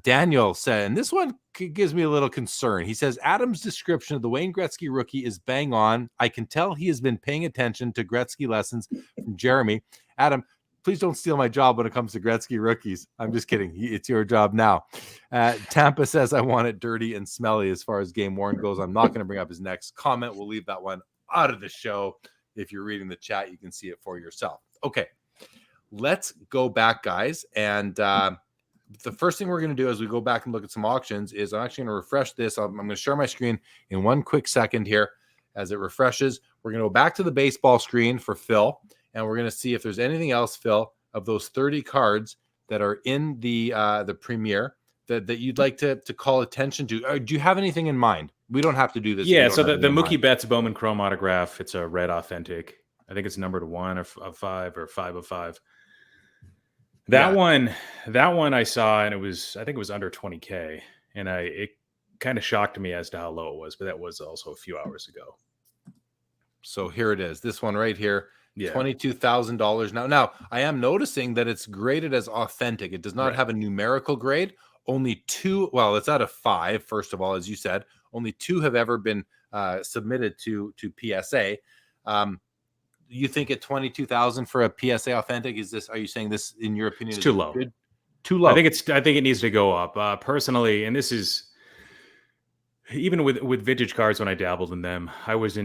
Daniel said, and this one gives me a little concern. He says, Adam's description of the Wayne Gretzky rookie is bang on. I can tell he has been paying attention to Gretzky lessons from Jeremy. Adam, please don't steal my job when it comes to Gretzky rookies. I'm just kidding. It's your job now. Tampa says, I want it dirty and smelly as far as game worn goes. I'm not going to bring up his next comment. We'll leave that one out of the show. If you're reading the chat, you can see it for yourself. Okay, let's go back, guys. And the first thing we're going to do as we go back and look at some auctions is I'm actually going to refresh this. I'm going to share my screen in one quick second here. As it refreshes, we're going to go back to the baseball screen for Phil, and we're going to see if there's anything else, Phil, of those 30 cards that are in the Premier that you'd like to call attention to. Do you have anything in mind? We don't have to do this. Yeah, so the Mookie Betts Bowman Chrome autograph, it's a red authentic. I think it's numbered 1 of 5 or 5 of 5. That one I saw, and I think it was under 20K, and it kind of shocked me as to how low it was, but that was also a few hours ago. So here it is. This one right here, $22,000. Now I am noticing that it's graded as authentic. It does not have a numerical grade. Only 2. Well, it's out of 5. First of all, as you said, only 2 have ever been submitted to PSA. You think at 22,000 for a PSA authentic, are you saying this, in your opinion, it's too low? Good? Too low. I think it needs to go up. Personally, and this is even with vintage cards, when I dabbled in them, I was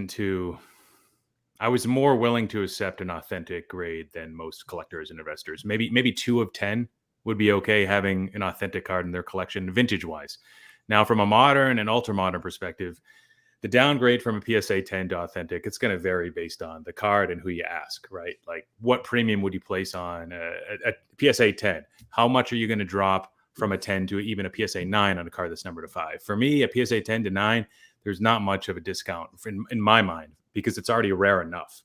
more willing to accept an authentic grade than most collectors and investors. Maybe 2 of 10 would be okay having an authentic card in their collection, vintage wise. Now, from a modern and ultra modern perspective, the downgrade from a PSA 10 to authentic, it's going to vary based on the card and who you ask, right? Like, what premium would you place on a PSA 10? How much are you going to drop from a 10 to even a PSA 9 on a card that's numbered to 5? For me, a PSA 10 to 9, there's not much of a discount in my mind, because it's already rare enough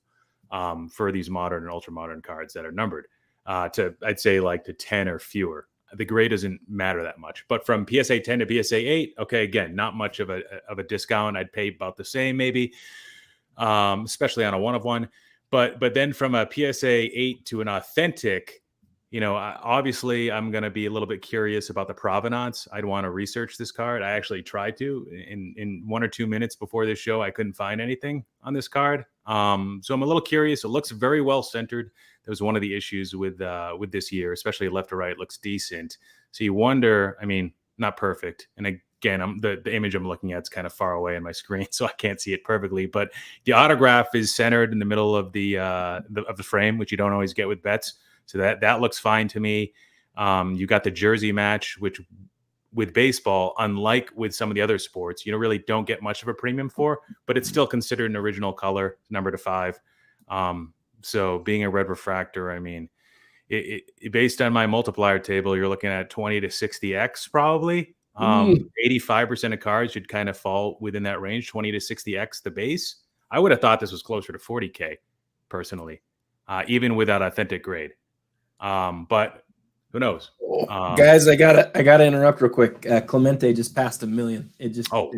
for these modern and ultra modern cards that are numbered. to, I'd say, like to 10 or fewer. The grade doesn't matter that much. But from PSA 10 to PSA 8, okay, again, not much of a discount. I'd pay about the same maybe, especially on a one of one. But then from a PSA 8 to an authentic, obviously I'm going to be a little bit curious about the provenance. I'd want to research this card. I actually tried to in 1 or 2 minutes before this show. I couldn't find anything on this card. So I'm a little curious. It looks very well centered. That was one of the issues with this year, especially left to right looks decent. So you wonder, I mean, not perfect. And again, the image I'm looking at is kind of far away on my screen, so I can't see it perfectly. But the autograph is centered in the middle of the frame, which you don't always get with bets. So that looks fine to me. You got the jersey match, which with baseball, unlike with some of the other sports, really don't get much of a premium for, but it's still considered an original color, number to 5. So being a red refractor, I mean, it based on my multiplier table, you're looking at 20 to 60x probably. 85% of cards should kind of fall within that range, 20 to 60x the base. I would have thought this was closer to 40K personally, even without authentic grade. But who knows? Guys, I gotta interrupt real quick. Clemente just passed 1 million. Wow.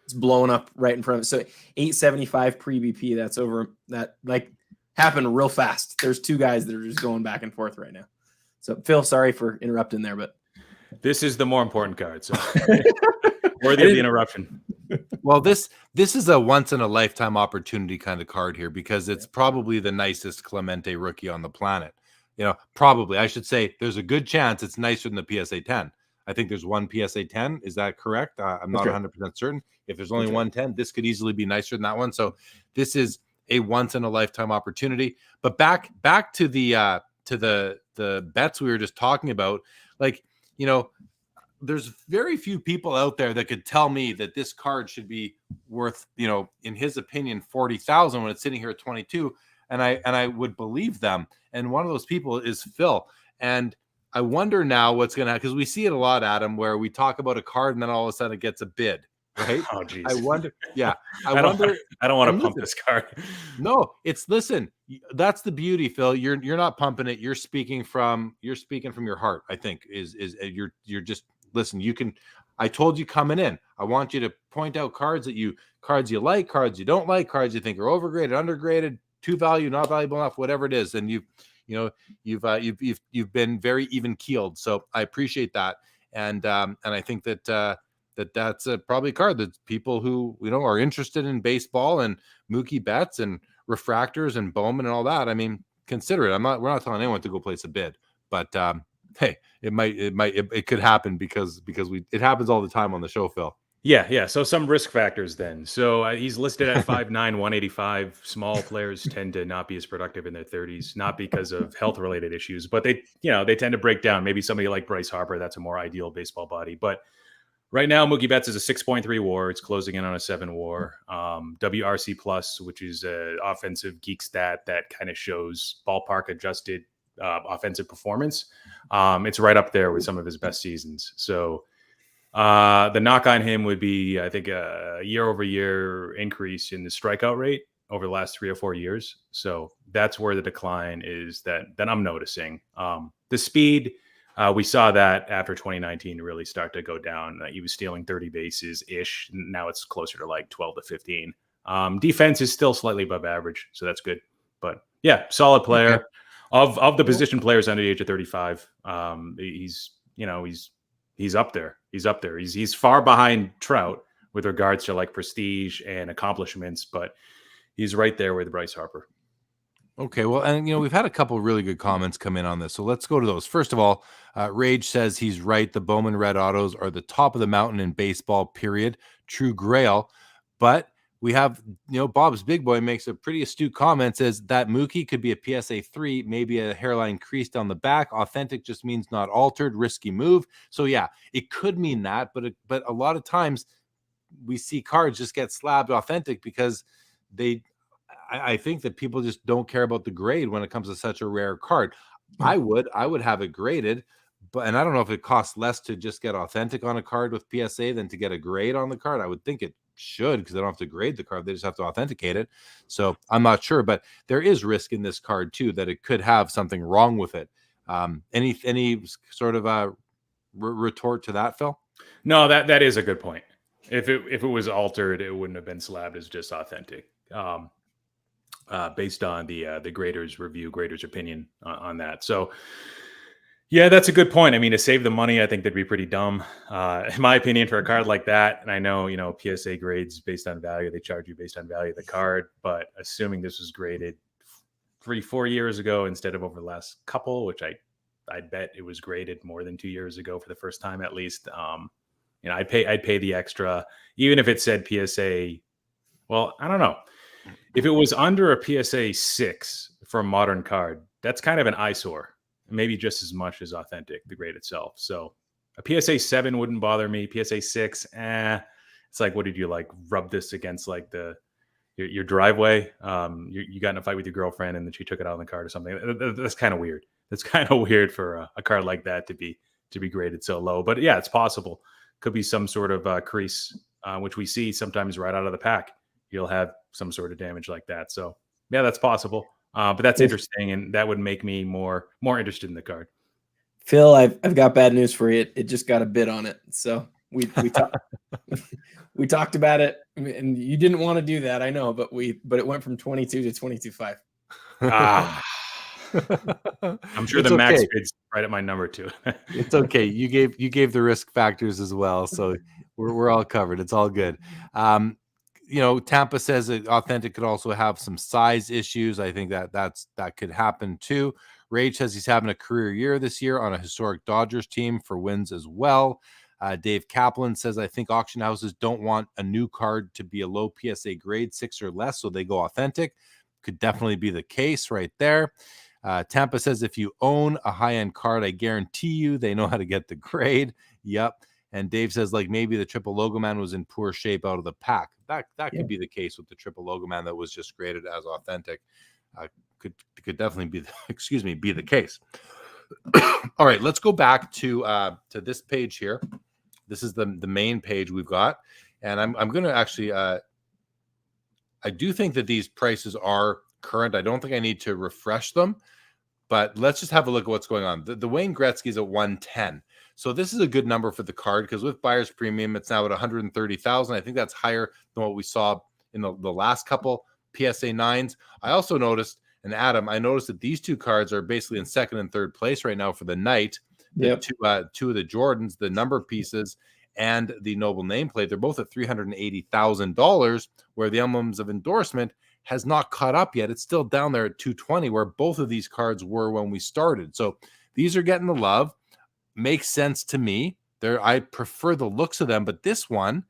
It's blowing up right in front of it. So 875 pre-BP. That's over. That like happened real fast. There's 2 guys that are just going back and forth right now. So Phil, sorry for interrupting there, but this is the more important card. So worthy of the interruption. Well, this is a once in a lifetime opportunity kind of card here because it's probably the nicest Clemente rookie on the planet. Probably I should say there's a good chance it's nicer than the PSA 10. I think there's one PSA 10. Is that correct? I'm not 100% certain. If there's only 110, this could easily be nicer than that one. So this is a once in a lifetime opportunity. But back to the bets we were just talking about, like, there's very few people out there that could tell me that this card should be worth, in his opinion, 40,000 when it's sitting here at 22. And I would believe them. And one of those people is Phil. And I wonder now what's going to happen, because we see it a lot, Adam, where we talk about a card and then all of a sudden it gets a bid, right? Oh, geez. I wonder. Yeah. I don't want to pump this card. No, listen, that's the beauty, Phil. You're not pumping it. You're speaking from your heart, I think you're just, listen, I told you coming in, I want you to point out cards you like, cards you don't like, cards you think are overgraded, undergraded, too value, not valuable enough, whatever it is. And you've been very even keeled. So I appreciate that. And I think that's probably a card that people who, are interested in baseball and Mookie Betts and refractors and Bowman and all that. I mean, consider it. We're not telling anyone to go place a bid, but hey, it could happen because it happens all the time on the show, Phil. Yeah. So some risk factors then. So he's listed at 5'9", 185. Small players tend to not be as productive in their 30s, not because of health-related issues, but they tend to break down. Maybe somebody like Bryce Harper, that's a more ideal baseball body. But right now, Mookie Betts is a 6.3 WAR. It's closing in on a 7 WAR. WRC Plus, which is an offensive geek stat that kind of shows ballpark adjusted offensive performance. It's right up there with some of his best seasons. So the knock on him would be, I think, a year-over-year increase in the strikeout rate over the last 3 or 4 years. So that's where the decline is that I'm noticing. The speed, we saw that after 2019 really start to go down. He was stealing 30 bases-ish. Now it's closer to like 12 to 15. Defense is still slightly above average, so that's good. But yeah, solid player. Okay. Of the position players under the age of 35, he's up there. He's far behind Trout with regards to like prestige and accomplishments, but he's right there with Bryce Harper. Okay, well, and we've had a couple of really good comments come in on this, so let's go to those. First of all, Rage says he's right. The Bowman Red Autos are the top of the mountain in baseball, period. True grail. But we have, Bob's Big Boy makes a pretty astute comment, says that Mookie could be a PSA 3, maybe a hairline crease down the back. Authentic just means not altered, risky move. So yeah, it could mean that, but a lot of times we see cards just get slabbed authentic because I think that people just don't care about the grade when it comes to such a rare card. I would have it graded, and I don't know if it costs less to just get authentic on a card with PSA than to get a grade on the card. I would think it should, because they don't have to grade the card. They just have to authenticate it. So I'm not sure, but there is risk in this card too, that it could have something wrong with it. Any sort of retort to that, Phil? No, that is a good point. If it was altered, it wouldn't have been slabbed as just authentic, based on the grader's opinion on that. So, yeah, that's a good point. I mean, to save the money, I think that'd be pretty dumb, in my opinion, for a card like that. And I know, PSA grades based on value, they charge you based on value of the card. But assuming this was graded 3-4 years ago instead of over the last couple, which I'd bet it was graded more than 2 years ago for the first time at least. I'd pay the extra, even if it said PSA. Well, I don't know. If it was under a PSA 6 for a modern card, that's kind of an eyesore, maybe just as much as authentic, the grade itself. So a PSA 7 wouldn't bother me. PSA 6, it's like, what did you like rub this against like your driveway? You got in a fight with your girlfriend and then she took it out on the card or something. That's kind of weird. That's kind of weird for a card like that to be graded so low. But yeah, it's possible. Could be some sort of crease, which we see sometimes right out of the pack. You'll have some sort of damage like that. So yeah, that's possible. But that's interesting, and that would make me more interested in the card. Phil, I've got bad news for you. It just got a bid on it. So we talked we talked about it, and you didn't want to do that, I know, but it went from 22 to 22.5. I'm sure the max bid's right at my number too. It's okay. You gave the risk factors as well, so we're all covered. It's all good. Tampa says that authentic could also have some size issues. I think that could happen too. Rage says he's having a career year this year on a historic Dodgers team for wins as well. Dave Kaplan says, I think auction houses don't want a new card to be a low PSA grade 6 or less, so they go authentic. Could definitely be the case right there. Tampa says, if you own a high-end card, I guarantee you they know how to get the grade. Yep. And Dave says, like, maybe the triple logo man was in poor shape out of the pack. That could be the case with the triple logo man that was just graded as authentic. Could definitely be the case. All right, let's go back to this page here. This is the main page we've got, and I'm going to actually. I do think that these prices are current. I don't think I need to refresh them, but let's just have a look at what's going on. The Wayne Gretzky is at 110. So this is a good number for the card because with buyer's premium, it's now at 130,000. I think that's higher than what we saw in the last couple PSA 9s. I also noticed, and Adam, I noticed that these two cards are basically in second and third place right now for the night. Yep. Two of the Jordans, the number pieces, and the Noble nameplate, they're both at $380,000, where the emblems of endorsement has not caught up yet. It's still down there at 220, where both of these cards were when we started. So these are getting the love. Makes sense to me. I prefer the looks of them, but this one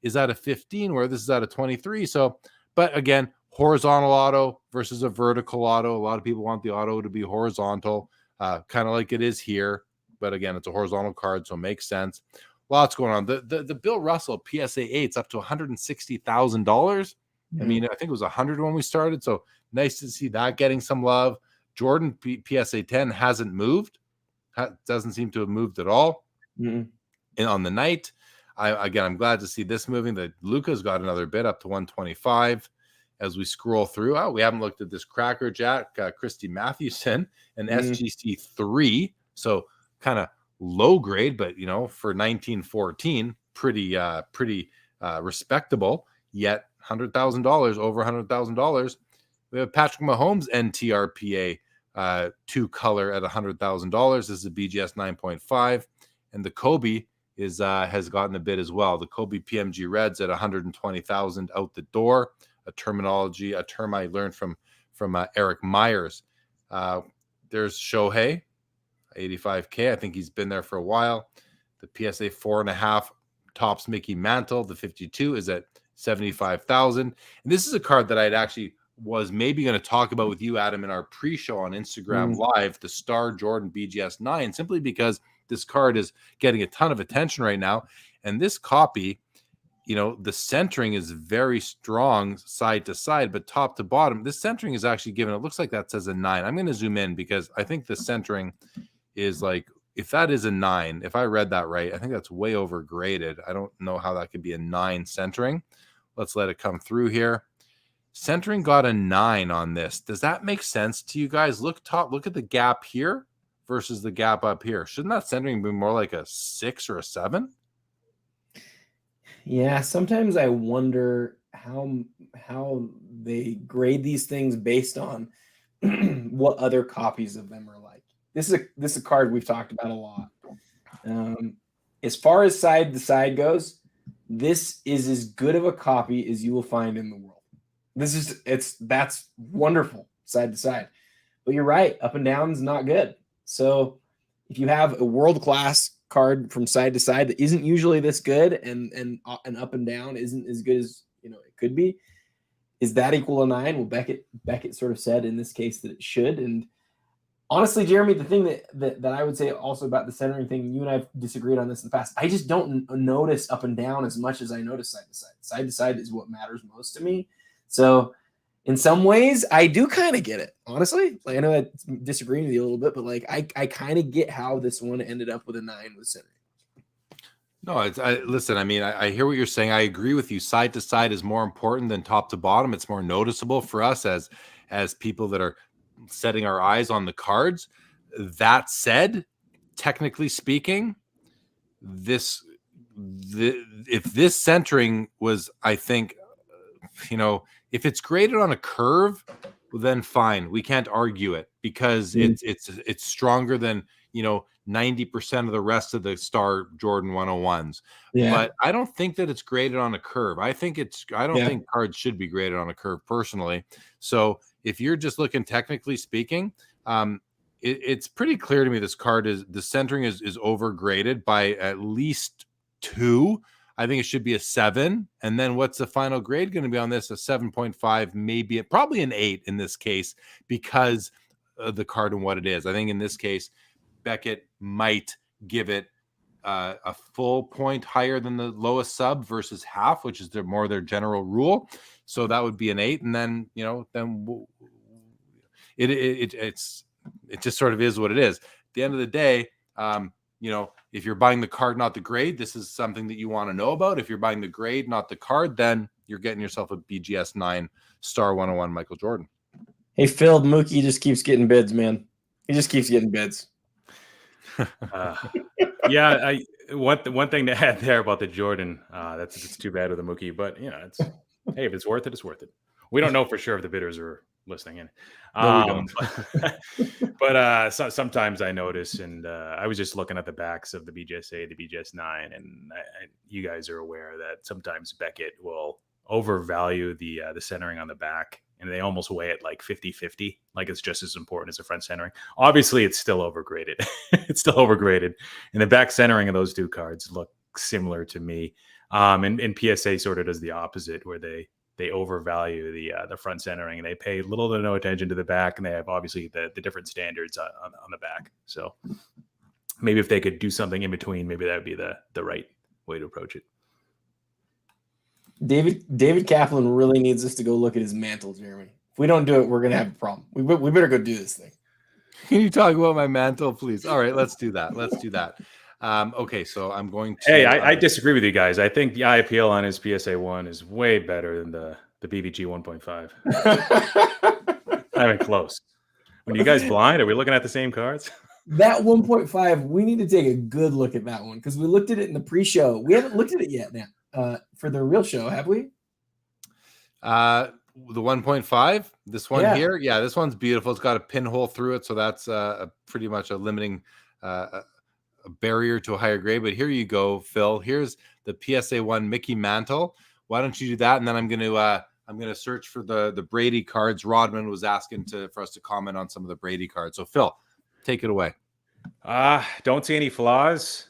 is at a 15, where this is at a 23. So, but again, horizontal auto versus a vertical auto. A lot of people want the auto to be horizontal, kind of like it is here. But again, it's a horizontal card, so it makes sense. Lots going on. The Bill Russell PSA 8's up to $160,000. I mean, I think it was 100 when we started. So nice to see that getting some love. Jordan PSA 10 hasn't moved. Doesn't seem to have moved at all. And on the night. I'm glad to see this moving. The Luca's got another bid up to 125 as we scroll through. We haven't looked at this Cracker Jack, Christy Mathewson, and SGC 3. So kind of low grade, but for 1914, pretty respectable. Yet $100,000, over $100,000. We have Patrick Mahomes NTRPA 2 color at $100,000. This is a BGS 9.5, and the Kobe has gotten a bid as well. The Kobe PMG Reds at $120,000 out the door. A term I learned from Eric Myers. There's Shohei, $85K. I think he's been there for a while. The PSA 4.5 tops Mickey Mantle. The 52 is at $75,000. And this is a card that I'd actually was maybe going to talk about with you, Adam, in our pre-show on Instagram Live, the Star Jordan BGS 9, simply because this card is getting a ton of attention right now. And this copy, the centering is very strong side to side, but top to bottom, this centering is actually given, it looks like that says a 9. I'm going to zoom in because I think the centering is like, if that is a 9, if I read that right, I think that's way over graded. I don't know how that could be a 9 centering. Let's let it come through here. Centering got a 9 on this. Does that make sense to you guys? Look at the gap here versus the gap up here. Shouldn't that centering be more like a 6 or a 7? Yeah, sometimes I wonder how they grade these things based on what other copies of them are like. This is a card we've talked about a lot. As far as side to side goes, this is as good of a copy as you will find in the world. That's wonderful side to side. But you're right, up and down is not good. So if you have a world-class card from side to side that isn't usually this good, and up and down isn't as good as it could be, is that equal a 9? Well, Beckett sort of said in this case that it should. And honestly, Jeremy, the thing that I would say also about the centering thing, you and I have disagreed on this in the past. I just don't notice up and down as much as I notice side to side. Side to side is what matters most to me. So in some ways, I do kind of get it. Honestly, I know I'm disagreeing with you a little bit, but I kind of get how this one ended up with a 9 with centering. No, listen, I mean, I hear what you're saying. I agree with you. Side to side is more important than top to bottom. It's more noticeable for us as people that are setting our eyes on the cards. That said, technically speaking, if this centering was, I think, if it's graded on a curve, then fine. We can't argue it because it's stronger than 90% of the rest of the Star Jordan 101s. Yeah. But I don't think that it's graded on a curve. I don't think cards should be graded on a curve personally. So if you're just looking technically speaking, it's pretty clear to me this card the centering is overgraded by at least 2. I think it should be a 7. And then what's the final grade going to be on this? A 7.5, probably an 8 in this case, because of the card and what it is. I think in this case, Beckett might give it a full point higher than the lowest sub versus half, which is their general rule. So that would be an 8. And then, it just sort of is what it is. At the end of the day, if you're buying the card, not the grade, this is something that you want to know about. If you're buying the grade, not the card, then you're getting yourself a BGS 9 Star 101 Michael Jordan. Hey, Phil, Mookie just keeps getting bids, man. He just keeps getting bids. One thing to add there about the Jordan, it's too bad with the Mookie, but hey, if it's worth it, it's worth it. We don't know for sure if the bidders are listening in. No, we don't. But sometimes I notice, and I was just looking at the backs of the BGS-A, the BGS-9, and you guys are aware that sometimes Beckett will overvalue the centering on the back, and they almost weigh it like 50-50, like it's just as important as the front centering. Obviously, it's still overgraded. It's still overgraded. And the back centering of those two cards look similar to me. And PSA sort of does the opposite, where they overvalue the front centering, and they pay little to no attention to the back, and they have obviously the different standards on the back. So maybe if they could do something in between, maybe that would be the right way to approach it. David Kaplan really needs us to go look at his mantle, Jeremy. If we don't do it, we're going to have a problem. We better go do this thing. Can you talk about my mantle, please? All right, let's do that. Okay, so I'm going to... Hey, I disagree with you guys. I think the eye appeal on his PSA 1 is way better than the BVG 1.5. Not even close. When you guys blind, are we looking at the same cards? That 1.5, we need to take a good look at that one, because we looked at it in the pre-show. We haven't looked at it yet now for the real show, have we? The 1.5, this one here, this one's beautiful. It's got a pinhole through it, so that's pretty much a limiting a barrier to a higher grade. But here you go, Phil. Here's the PSA 1 Mickey Mantle. Why don't you do that, and then I'm going to search for the Brady cards. Rodman was asking for us to comment on some of the Brady cards. So Phil, take it away. Don't see any flaws.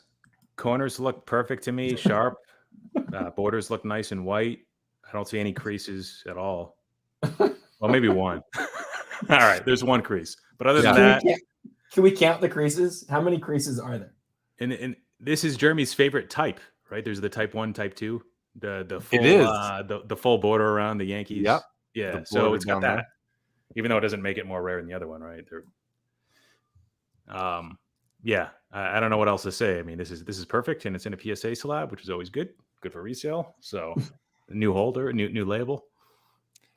Corners look perfect to me, sharp. Borders look nice and white. I don't see any creases at all. Well, maybe one. All right, there's one crease. But other than that... Can we count the creases? How many creases are there? And this is Jeremy's favorite type, right? There's the type 1, type 2. The full, it is. The full border around the Yankees. Yep. Yeah, so it's got that. There. Even though it doesn't make it more rare than the other one, right? I don't know what else to say. I mean, this is perfect, and it's in a PSA slab, which is always good for resale. So New holder, new label.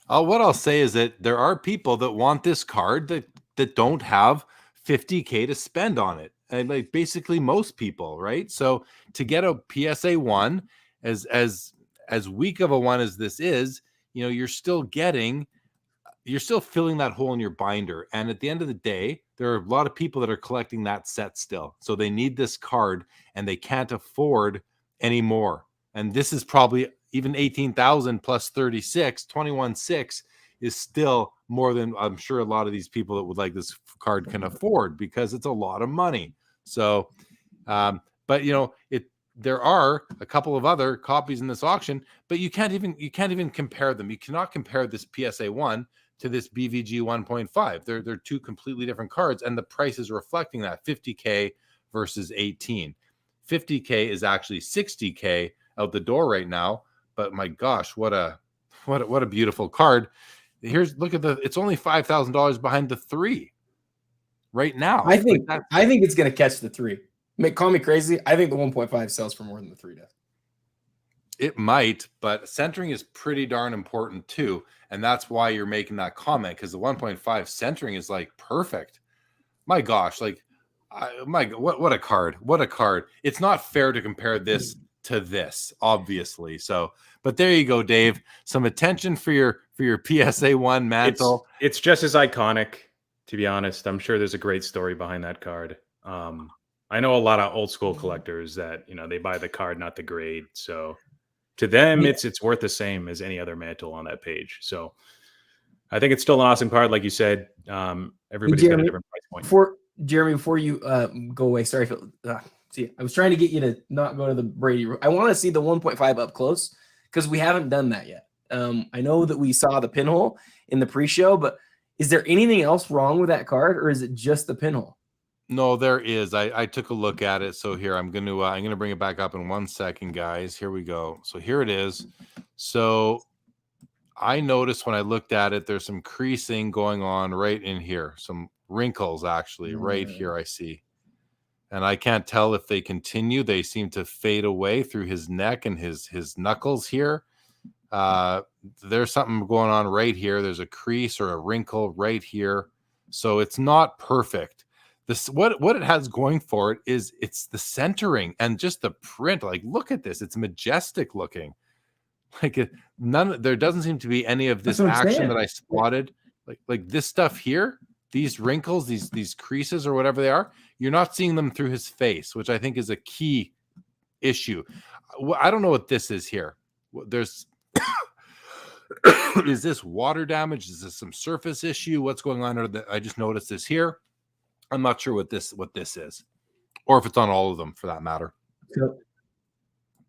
What I'll say is that there are people that want this card that don't have $50K to spend on it, and like basically most people, right? So to get a PSA 1 as weak of a one as this is, you're still filling that hole in your binder. And at the end of the day, there are a lot of people that are collecting that set still. So they need this card and they can't afford any more. And this is probably even 18,000 plus 36, 21.6 is still more than I'm sure a lot of these people that would like this card can afford, because it's a lot of money. So, but there are a couple of other copies in this auction, but you can't even compare them. You cannot compare this PSA 1 to this BVG 1.5. They're two completely different cards, and the price is reflecting that. 50K versus 18. 50K is actually 60K out the door right now. But my gosh, what a beautiful card. Look at it's only $5,000 behind the 3 right now. I think it's going to catch the 3. Call me crazy. I think the 1.5 sells for more than the 3 does. It might, but centering is pretty darn important too. And that's why you're making that comment, because the 1.5 centering is like perfect. My gosh, what a card. What a card. It's not fair to compare this to this, obviously. So, but there you go, Dave. Some attention for your PSA 1 mantle. It's just as iconic, to be honest. I'm sure there's a great story behind that card. I know a lot of old school collectors that, they buy the card, not the grade. So to them, it's worth the same as any other mantle on that page. So I think it's still an awesome card. Like you said, everybody's got a different price point. Before you go away, sorry. See, I was trying to get you to not go to the Brady. I want to see the 1.5 up close, because we haven't done that yet. I know that we saw the pinhole in the pre-show, but is there anything else wrong with that card, or is it just the pinhole? No, there is. I took a look at it. So here I'm gonna bring it back up in 1 second, guys. Here we go. So here it is. So I noticed when I looked at it, there's some creasing going on right in here. Some wrinkles actually right here I see. And I can't tell if they continue. They seem to fade away through his neck and his knuckles here. There's something going on right here. There's a crease or a wrinkle right here. So it's not perfect. What it has going for it is it's the centering and just the print. Like, look at this. It's majestic looking. Like there doesn't seem to be any of this action that I spotted. Like this stuff here, these wrinkles, these creases or whatever they are, you're not seeing them through his face, which I think is a key issue. I don't know what this is here. There's is this water damage? Is this some surface issue? What's going on? I just noticed this here. I'm not sure what this is, or if it's on all of them for that matter.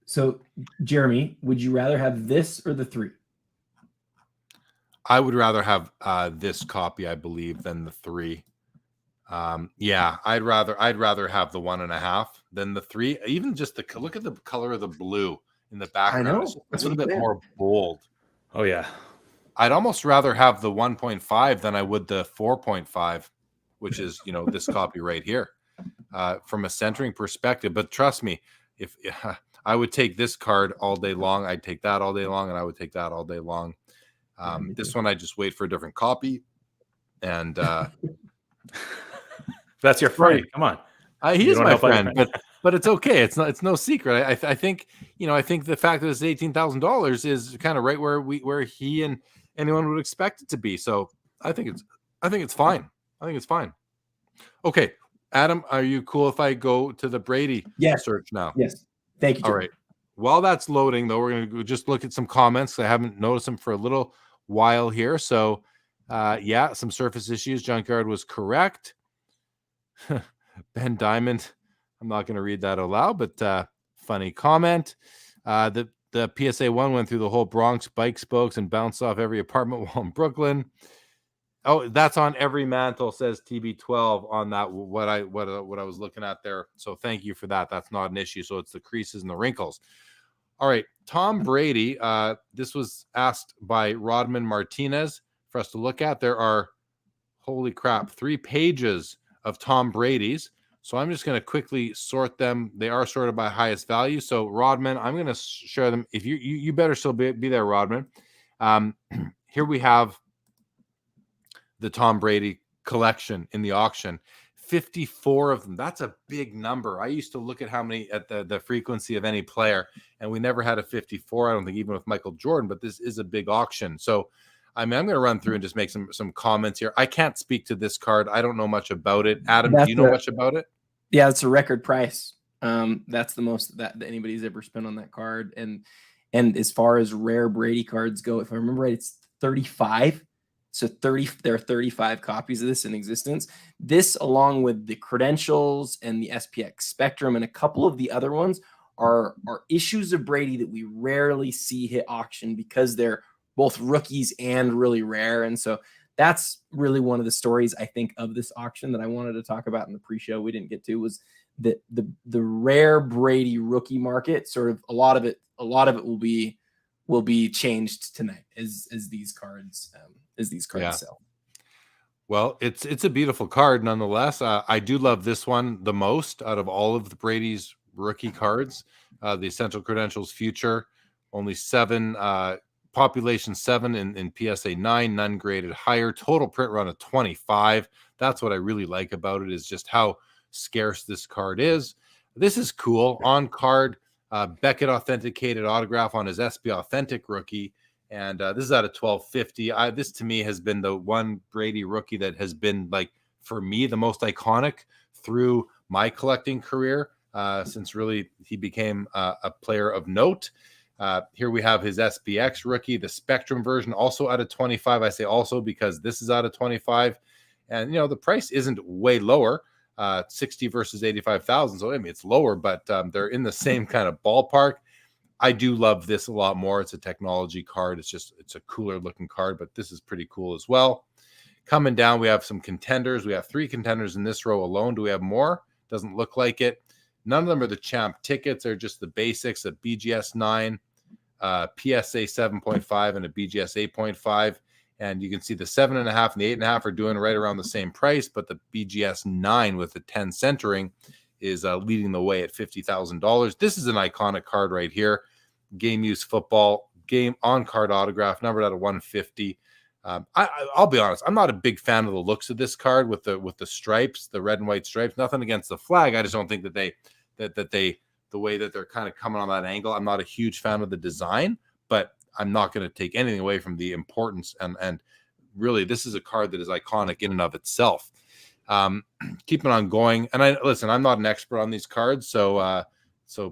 So Jeremy, would you rather have this or the 3? I would rather have this copy, I believe, than the 3. Yeah, I'd rather have the 1.5 than the 3. Even just look at the color of the blue in the background. I know. It's a little bit more bold. Oh yeah. I'd almost rather have the 1.5 than I would the 4.5, which is, this copy right here, from a centering perspective. But trust me, if I would take this card all day long, I'd take that all day long, and I would take that all day long. This one, I just wait for a different copy. And that's your friend. Come on. He is my friend, but it's okay. It's no secret. I think, I think the fact that it's $18,000 is kind of right where he and anyone would expect it to be. So I think it's fine. I think it's fine. Okay. Adam, are you cool if I go to the Brady search now? Yes. Thank you, Jim. All right. While that's loading, though, we're going to just look at some comments. I haven't noticed them for a little while here. So, some surface issues. Junkyard was correct. Ben Diamond, I'm not going to read that aloud, but funny comment. The PSA 1 went through the whole Bronx bike spokes and bounced off every apartment wall in Brooklyn. Oh, that's on every mantle, says TB12 on that. What I was looking at there. So thank you for that. That's not an issue. So it's the creases and the wrinkles. All right, Tom Brady. This was asked by Rodman Martinez for us to look at. There are, holy crap, 3 pages of Tom Brady's. So I'm just going to quickly sort them. They are sorted by highest value. So Rodman, I'm going to share them. If you better still be there, Rodman. Here we have the Tom Brady collection in the auction. 54 of them. That's a big number. I used to look at how many at the frequency of any player, and we never had a 54. I don't think even with Michael Jordan, but this is a big auction. So I mean, I'm going to run through and just make some comments here. I can't speak to this card. I don't know much about it. Adam, do you know much about it? Yeah, it's a record price. That's the most that anybody's ever spent on that card. And as far as rare Brady cards go, if I remember right, it's 35. So there are 35 copies of this in existence. This, along with the credentials and the SPX Spectrum and a couple of the other ones, are issues of Brady that we rarely see hit auction because they're both rookies and really rare. And so that's really one of the stories, I think, of this auction that I wanted to talk about in the pre-show we didn't get to, was that the rare Brady rookie market, sort of a lot of it will be changed tonight as these cards sell. Well, it's a beautiful card nonetheless. I do love this one the most out of all of the Brady's rookie cards. The Essential Credentials Future, only 7, population 7 in PSA 9, none graded higher, total print run of 25. That's what I really like about it, is just how scarce this card is. This is cool. On card, Beckett authenticated autograph on his SB Authentic rookie. And this is out of 1250. This to me has been the one Brady rookie that has been, like, for me, the most iconic through my collecting career, since really he became a player of note. Here we have his SBX rookie, the Spectrum version, also out of 25. I say also because this is out of 25. And, the price isn't way lower, 60 versus 85,000. So, I mean, it's lower, but they're in the same kind of ballpark. I do love this a lot more. It's a technology card. It's a cooler looking card, but this is pretty cool as well. Coming down, we have some contenders. We have 3 contenders in this row alone. Do we have more? Doesn't look like it. None of them are the champ tickets. They're just the basics: a BGS 9, PSA 7.5, and a BGS 8.5. And you can see the 7.5 and the 8.5 are doing right around the same price, but the BGS 9 with the 10 centering is leading the way at $50,000. This is an iconic card right here. Game use football, game on card autograph, numbered out of 150. I'll be honest, I'm not a big fan of the looks of this card with the stripes, the red and white stripes. Nothing against the flag. I just don't think that the way that they're kind of coming on that angle, I'm not a huge fan of the design, but I'm not going to take anything away from the importance. And really, this is a card that is iconic in and of itself. Keeping on going. And I'm not an expert on these cards, so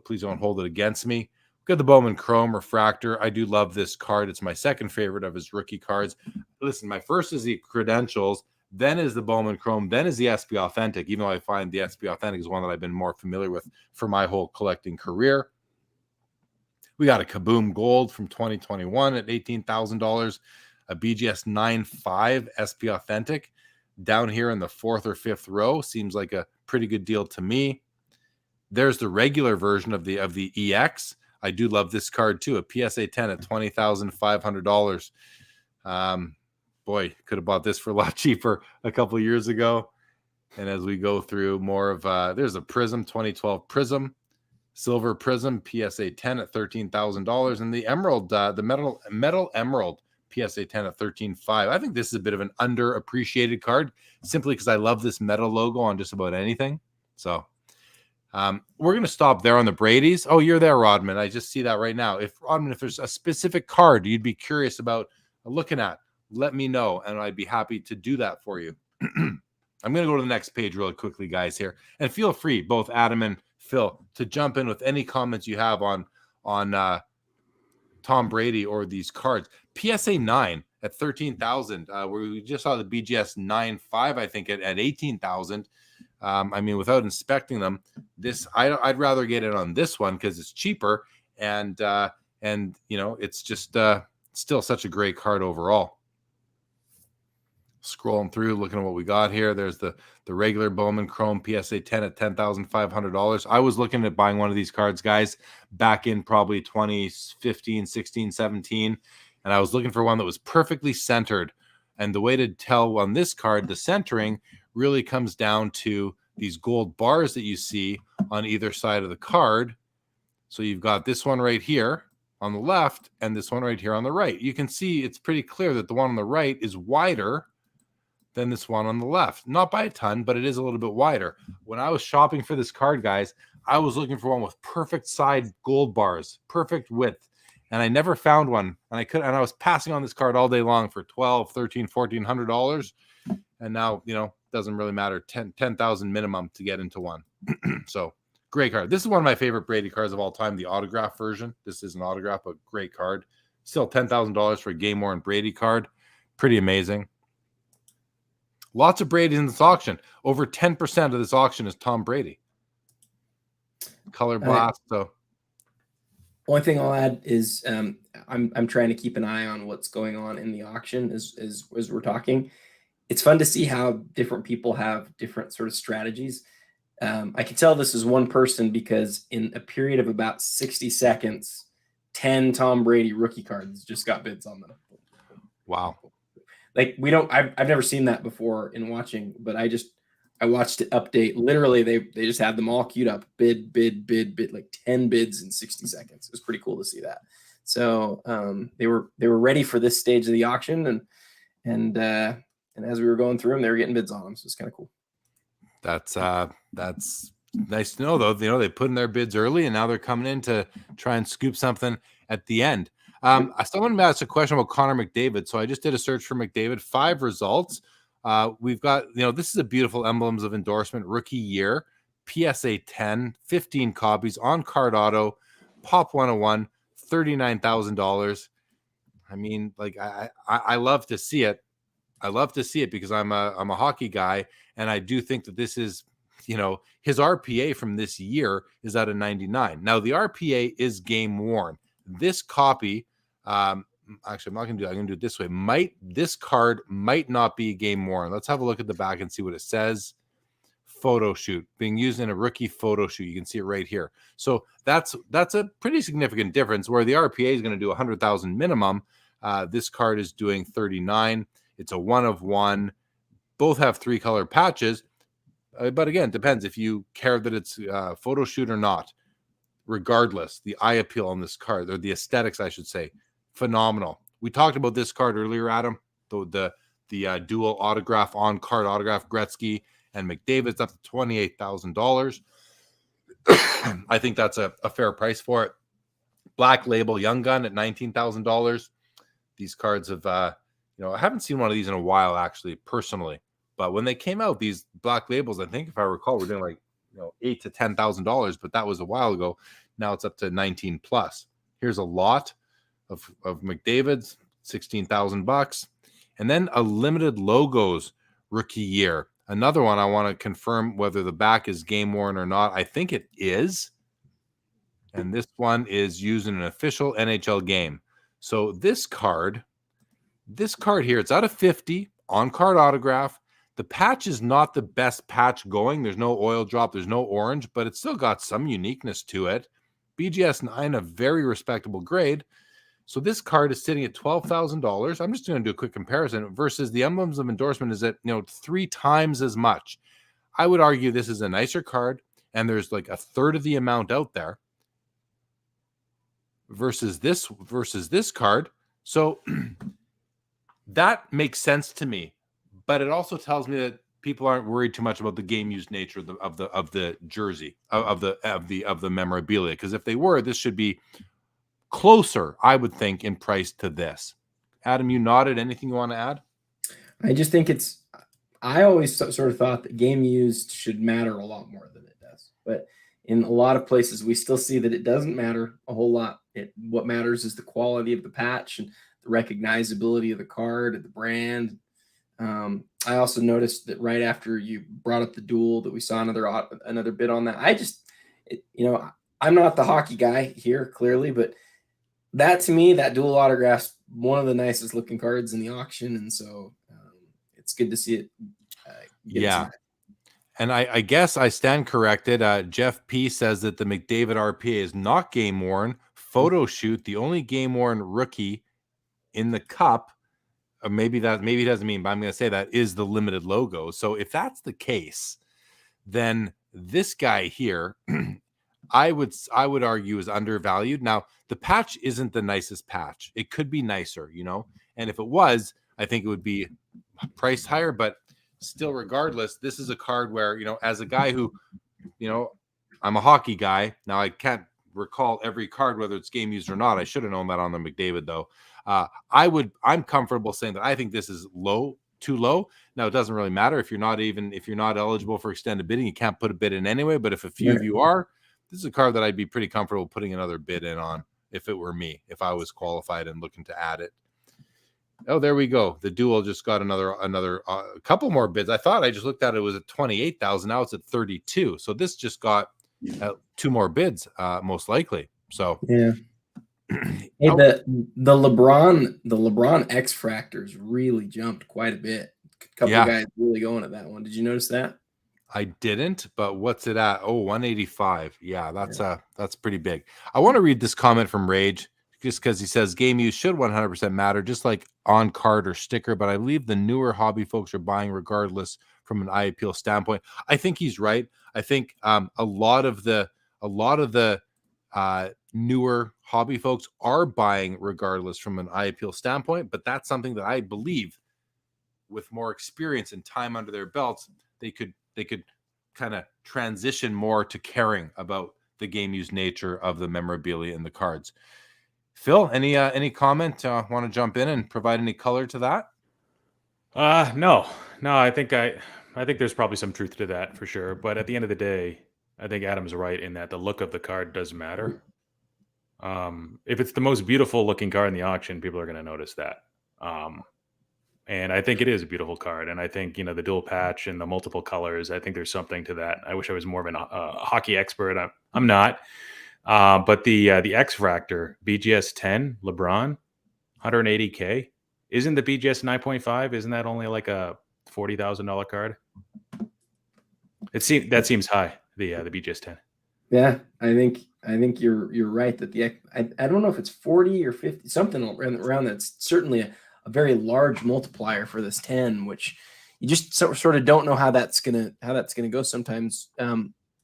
please don't hold it against me. We've got the Bowman Chrome Refractor. I do love this card. It's my second favorite of his rookie cards. Listen, my first is the Credentials, then is the Bowman Chrome, then is the SB Authentic, even though I find the SB Authentic is one that I've been more familiar with for my whole collecting career. We got a Kaboom Gold from 2021 at $18,000, a BGS 9.5 SB Authentic down here in the 4th or 5th row. Seems like a pretty good deal to me. There's the regular version of the EX. I do love this card too, a PSA 10 at $20,500. Boy, could have bought this for a lot cheaper a couple of years ago. And as we go through more of, there's a Prism, 2012 Prism, Silver Prism, PSA 10 at $13,000, and the Emerald, the metal Emerald, PSA 10 at $13,500. I think this is a bit of an underappreciated card, simply because I love this metal logo on just about anything. So we're going to stop there on the Brady's. Oh, you're there, Rodman. I just see that right now. If there's a specific card you'd be curious about looking at, let me know, and I'd be happy to do that for you. I'm going to go to the next page really quickly, guys, here. And feel free, both Adam and Phil, to jump in with any comments you have on Tom Brady or these cards. PSA 9 at 13,000, where we just saw the BGS 9.5, I think, at 18,000. I mean, without inspecting them, I'd rather get it on this one because it's cheaper, and it's just still such a great card overall. Scrolling through, looking at what we got here. There's the regular Bowman Chrome PSA 10 at $10,500. I was looking at buying one of these cards, guys, back in probably 2015, 16, 17. And I was looking for one that was perfectly centered. And the way to tell on this card, the centering really comes down to these gold bars that you see on either side of the card. So you've got this one right here on the left and this one right here on the right. You can see it's pretty clear that the one on the right is wider than this one on the left. Not by a ton, but it is a little bit wider. When I was shopping for this card, guys, I was looking for one with perfect side gold bars, perfect width. And I never found one. And I was passing on this card all day long for $1,200, $1,300, $1,400. And now, doesn't really matter. 10,000 minimum to get into one. So great card. This is one of my favorite Brady cards of all time, the autograph version. This is an autograph, but great card. Still $10,000 for a game worn Brady card. Pretty amazing. Lots of Brady in this auction. Over 10% of this auction is Tom Brady. Color blast. So one thing I'll add is I'm trying to keep an eye on what's going on in the auction as we're talking. It's fun to see how different people have different sort of strategies. I can tell this is one person because in a period of about 60 seconds, 10 Tom Brady rookie cards just got bids on them. Wow. Like I've never seen that before in watching, but I watched it update. Literally, they just had them all queued up, bid, like 10 bids in 60 seconds. It was pretty cool to see that. So they were ready for this stage of the auction, and as we were going through them, they were getting bids on them. So it's kind of cool. That's nice to know, though. They put in their bids early, and now they're coming in to try and scoop something at the end. Someone asked a question about Connor McDavid, so I just did a search for McDavid. 5 results. We've got, this is a beautiful emblems of endorsement, rookie year, PSA 10, 15 copies, on card auto, Pop 101, $39,000. I mean, like I love to see it. I love to see it because I'm a hockey guy, and I do think that this is, his RPA from this year is at a 99. Now the RPA is game worn. This copy, actually, I'm not going to do it. I'm going to do it this way. This card might not be game worn. Let's have a look at the back and see what it says. Photo shoot, being used in a rookie photo shoot. You can see it right here. So that's a pretty significant difference. Where the RPA is going to do 100,000 minimum, this card is doing 39. It's a 1 of 1. Both have 3 color patches, but again, it depends if you care that it's a photo shoot or not. Regardless, the eye appeal on this card, or the aesthetics, I should say, phenomenal. We talked about this card earlier, Adam. The dual autograph, on card autograph, Gretzky and McDavid's up to $28,000. I think that's a fair price for it. Black label Young Gun at $19,000. These cards have, I haven't seen one of these in a while, actually, personally. But when they came out, these black labels, I think if I recall, were doing like $8,000 to $10,000, but that was a while ago. Now it's up to 19 plus. Here's a lot of McDavid's, $16,000, and then a limited logos rookie year. Another one I want to confirm whether the back is game worn or not. I think it is, and this one is used in an official NHL game. So this card here, it's out of 50, on card autograph. The patch is not the best patch going. There's no oil drop. There's no orange, but it's still got some uniqueness to it. BGS 9, a very respectable grade. So this card is sitting at $12,000. I'm just going to do a quick comparison versus the emblems of endorsement is at 3 times as much. I would argue this is a nicer card, and there's like a third of the amount out there versus this card. So that makes sense to me. But it also tells me that people aren't worried too much about the game used nature of the jersey of the memorabilia. Because if they were, this should be closer, I would think, in price to this. Adam, you nodded. Anything you want to add? I just think I always sort of thought that game used should matter a lot more than it does. But in a lot of places, we still see that it doesn't matter a whole lot. What matters is the quality of the patch and the recognizability of the card, of the brand. I also noticed that right after you brought up the duel that we saw another bid on that. I'm not the hockey guy here, clearly, but that to me, that dual autograph's one of the nicest looking cards in the auction. And so it's good to see it. Yeah. And I guess I stand corrected. Jeff P says that the McDavid RPA is not game worn. Photo shoot, the only game worn rookie in the cup. Maybe he doesn't mean, but I'm going to say that is the limited logo. So if that's the case, then this guy here, I would argue is undervalued. Now, the patch isn't the nicest patch. It could be nicer, and if it was, I think it would be priced higher, but still, regardless, this is a card where, as a guy who, I'm a hockey guy. Now, I can't recall every card, whether it's game used or not. I should have known that on the McDavid, though. I'm comfortable saying that I think this is too low. Now, it doesn't really matter if you're not eligible for extended bidding, you can't put a bid in anyway. But if a few of you are, this is a card that I'd be pretty comfortable putting another bid in on if it were me, if I was qualified and looking to add it. Oh, there we go. The duel just got another couple more bids. I thought I just looked at it was at 28,000. Now it's at 32. So this just got 2 more bids, most likely. So yeah. Hey, the LeBron X Fractors really jumped quite a bit. A couple of guys really going at that one. Did you notice that? I didn't, but what's it at? Oh, 185. Yeah, that's pretty big. I want to read this comment from Rage, just because he says game use should 100% matter, just like on card or sticker. But I believe the newer hobby folks are buying regardless from an eye appeal standpoint. I think he's right. I think a lot of the newer hobby folks are buying regardless from an eye appeal standpoint. But that's something that I believe, with more experience and time under their belts, they could kind of transition more to caring about the game use nature of the memorabilia and the cards. Phil, any comment? Want to jump in and provide any color to that? No. I think there's probably some truth to that for sure. But at the end of the day, I think Adam's right in that the look of the card does matter. If it's the most beautiful looking card in the auction, people are going to notice that. And I think it is a beautiful card. And I think, the dual patch and the multiple colors, I think there's something to that. I wish I was more of a hockey expert. I'm not. But the X Fractor BGS 10 LeBron, $180K. Isn't the BGS 9.5? Isn't that only like a $40,000 card? That seems high. The BGS 10. Yeah, I think you're right that I don't know if it's 40 or 50, something around that's certainly a very large multiplier for this 10, which you just sort of don't know how that's gonna go. Sometimes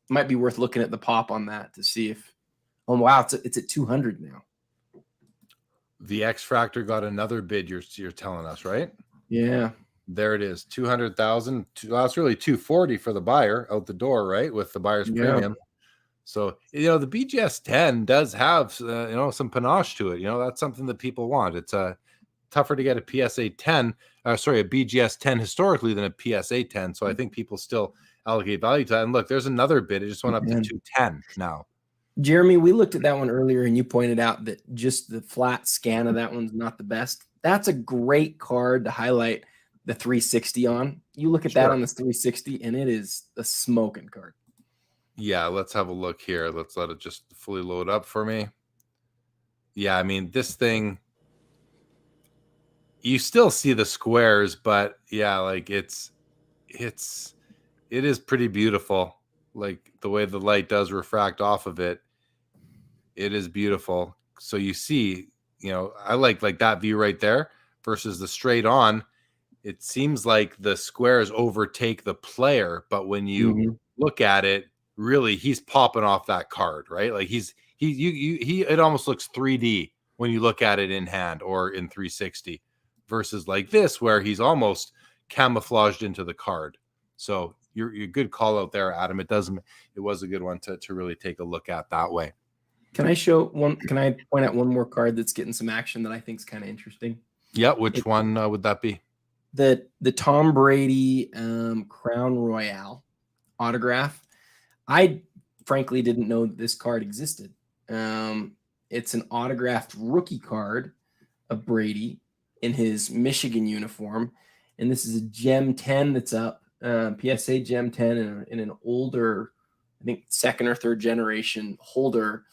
might be worth looking at the pop on that to see if, oh wow, it's at 200 now. The X Fractor got another bid. You're telling us, right? Yeah, there it is, 200,000. Well, it's really 240 for the buyer out the door, right? With the buyer's premium. So, the BGS 10 does have, some panache to it. That's something that people want. It's tougher to get a PSA 10, a BGS 10 historically than a PSA 10. So I think people still allocate value to that. And look, there's another bid. It just went up to 210 now. Jeremy, we looked at that one earlier and you pointed out that just the flat scan of that one's not the best. That's a great card to highlight the 360 on. You look at that on the 360 and it is a smoking card. Yeah, let's have a look here. Let's let it just fully load up for me. Yeah, I mean, this thing, you still see the squares, but yeah, like it is pretty beautiful. Like the way the light does refract off of it, it is beautiful. So you see, I like that view right there versus the straight on. It seems like the squares overtake the player, but when you look at it, really he's popping off that card, right? Like it almost looks 3D when you look at it in hand or in 360 versus like this, where he's almost camouflaged into the card. So you're good call out there, Adam. It was a good one to really take a look at that way. Can I point out one more card that's getting some action that I think is kind of interesting? Yeah. Which one would that be? The Tom Brady Crown Royale autograph. I frankly didn't know this card existed. It's an autographed rookie card of Brady in his Michigan uniform. And this is a Gem 10 that's up, PSA Gem 10 in an older, I think second or third generation holder.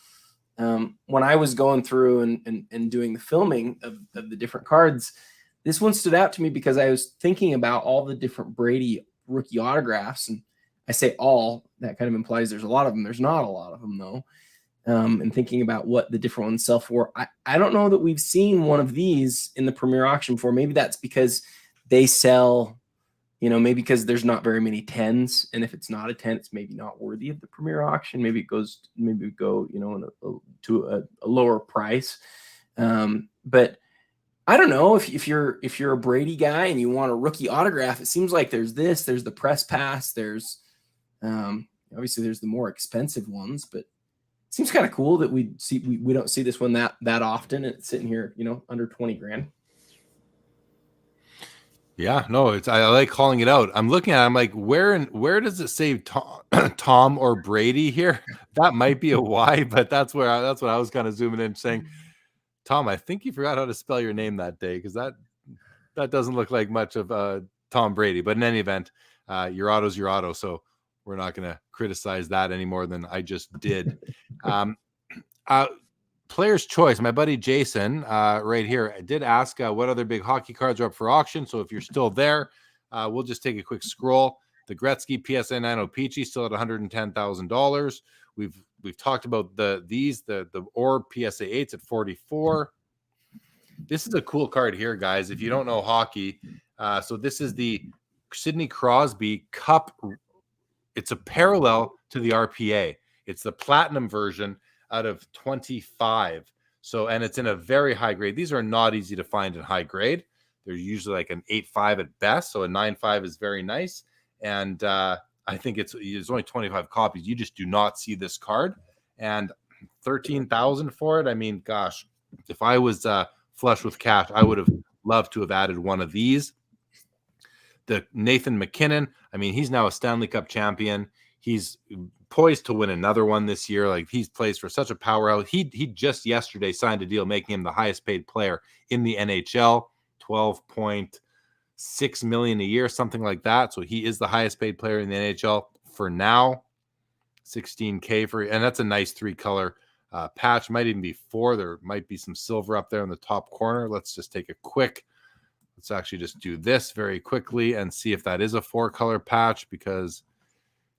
When I was going through and doing the filming of the different cards, this one stood out to me because I was thinking about all the different Brady rookie autographs. And I say all, that kind of implies there's a lot of them. There's not a lot of them though. And thinking about what the different ones sell for. I don't know that we've seen one of these in the Premier Auction before. Maybe that's because they sell maybe because there's not very many 10s, and if it's not a 10, it's maybe not worthy of the Premier Auction. Maybe we go, to a lower price. But I don't know if you're a Brady guy and you want a rookie autograph. It seems like there's the press pass. There's obviously there's the more expensive ones, but it seems kind of cool that we don't see this one that often, and it's sitting here, under 20 grand. Yeah, no, I like calling it out. I'm looking at it, I'm like, where does it say Tom or Brady here? That might be a Y, but that's what I was kind of zooming in saying, Tom, I think you forgot how to spell your name that day, because that doesn't look like much of Tom Brady. But in any event, your auto's your auto, so we're not going to criticize that any more than I just did. Player's choice. My buddy Jason, right here, did ask what other big hockey cards are up for auction. So if you're still there, we'll just take a quick scroll. The Gretzky PSA 9 Peachy still at $110,000. We've talked about the Orb PSA 8s at 44. This is a cool card here, guys. If you don't know hockey, so this is the Sidney Crosby Cup. It's a parallel to the RPA. It's the platinum version out of 25. So, and it's in a very high grade. These are not easy to find in high grade. They're usually like an 8.5 at best. So a 9.5 is very nice. And I think there's only 25 copies. You just do not see this card. And 13,000 for it. I mean, gosh, if I was flush with cash, I would have loved to have added one of these. The Nathan McKinnon, I mean, he's now a Stanley Cup champion. He's poised to win another one this year. Like, he's plays for such a powerhouse. He just yesterday signed a deal making him the highest paid player in the NHL, $12.6 million a year, something like that. So he is the highest paid player in the NHL for now. $16K for, and that's a nice 3-color patch. Might even be 4. There might be some silver up there in the top corner. Let's just take a quick. Let's actually just do this very quickly and see if that is a 4-color patch, because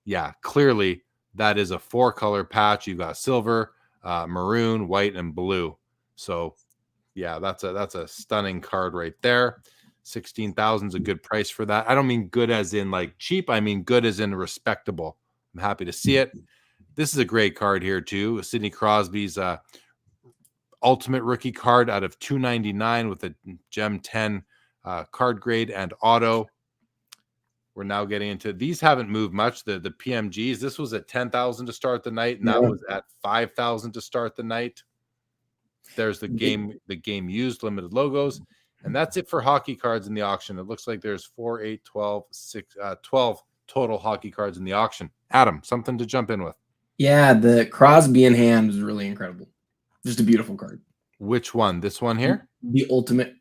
yeah, clearly that is a 4-color patch. You've got silver, maroon, white, and blue. So yeah, that's a stunning card right there. 16,000 is a good price for that. I don't mean good as in like cheap. I mean good as in respectable. I'm happy to see it. This is a great card here too. Sidney Crosby's ultimate rookie card out of 299 with a Gem 10 card grade and auto. We're now getting into these. Haven't moved much. The PMGs. This was at 10,000 to start the night, and that was at 5,000 to start the night. There's the game used limited logos, and that's it for hockey cards in the auction. It looks like there's 4, 8, 12, 12 total hockey cards in the auction. Adam, something to jump in with? Yeah, the Crosby in hand is really incredible. Just a beautiful card. Which one? This one here? The ultimate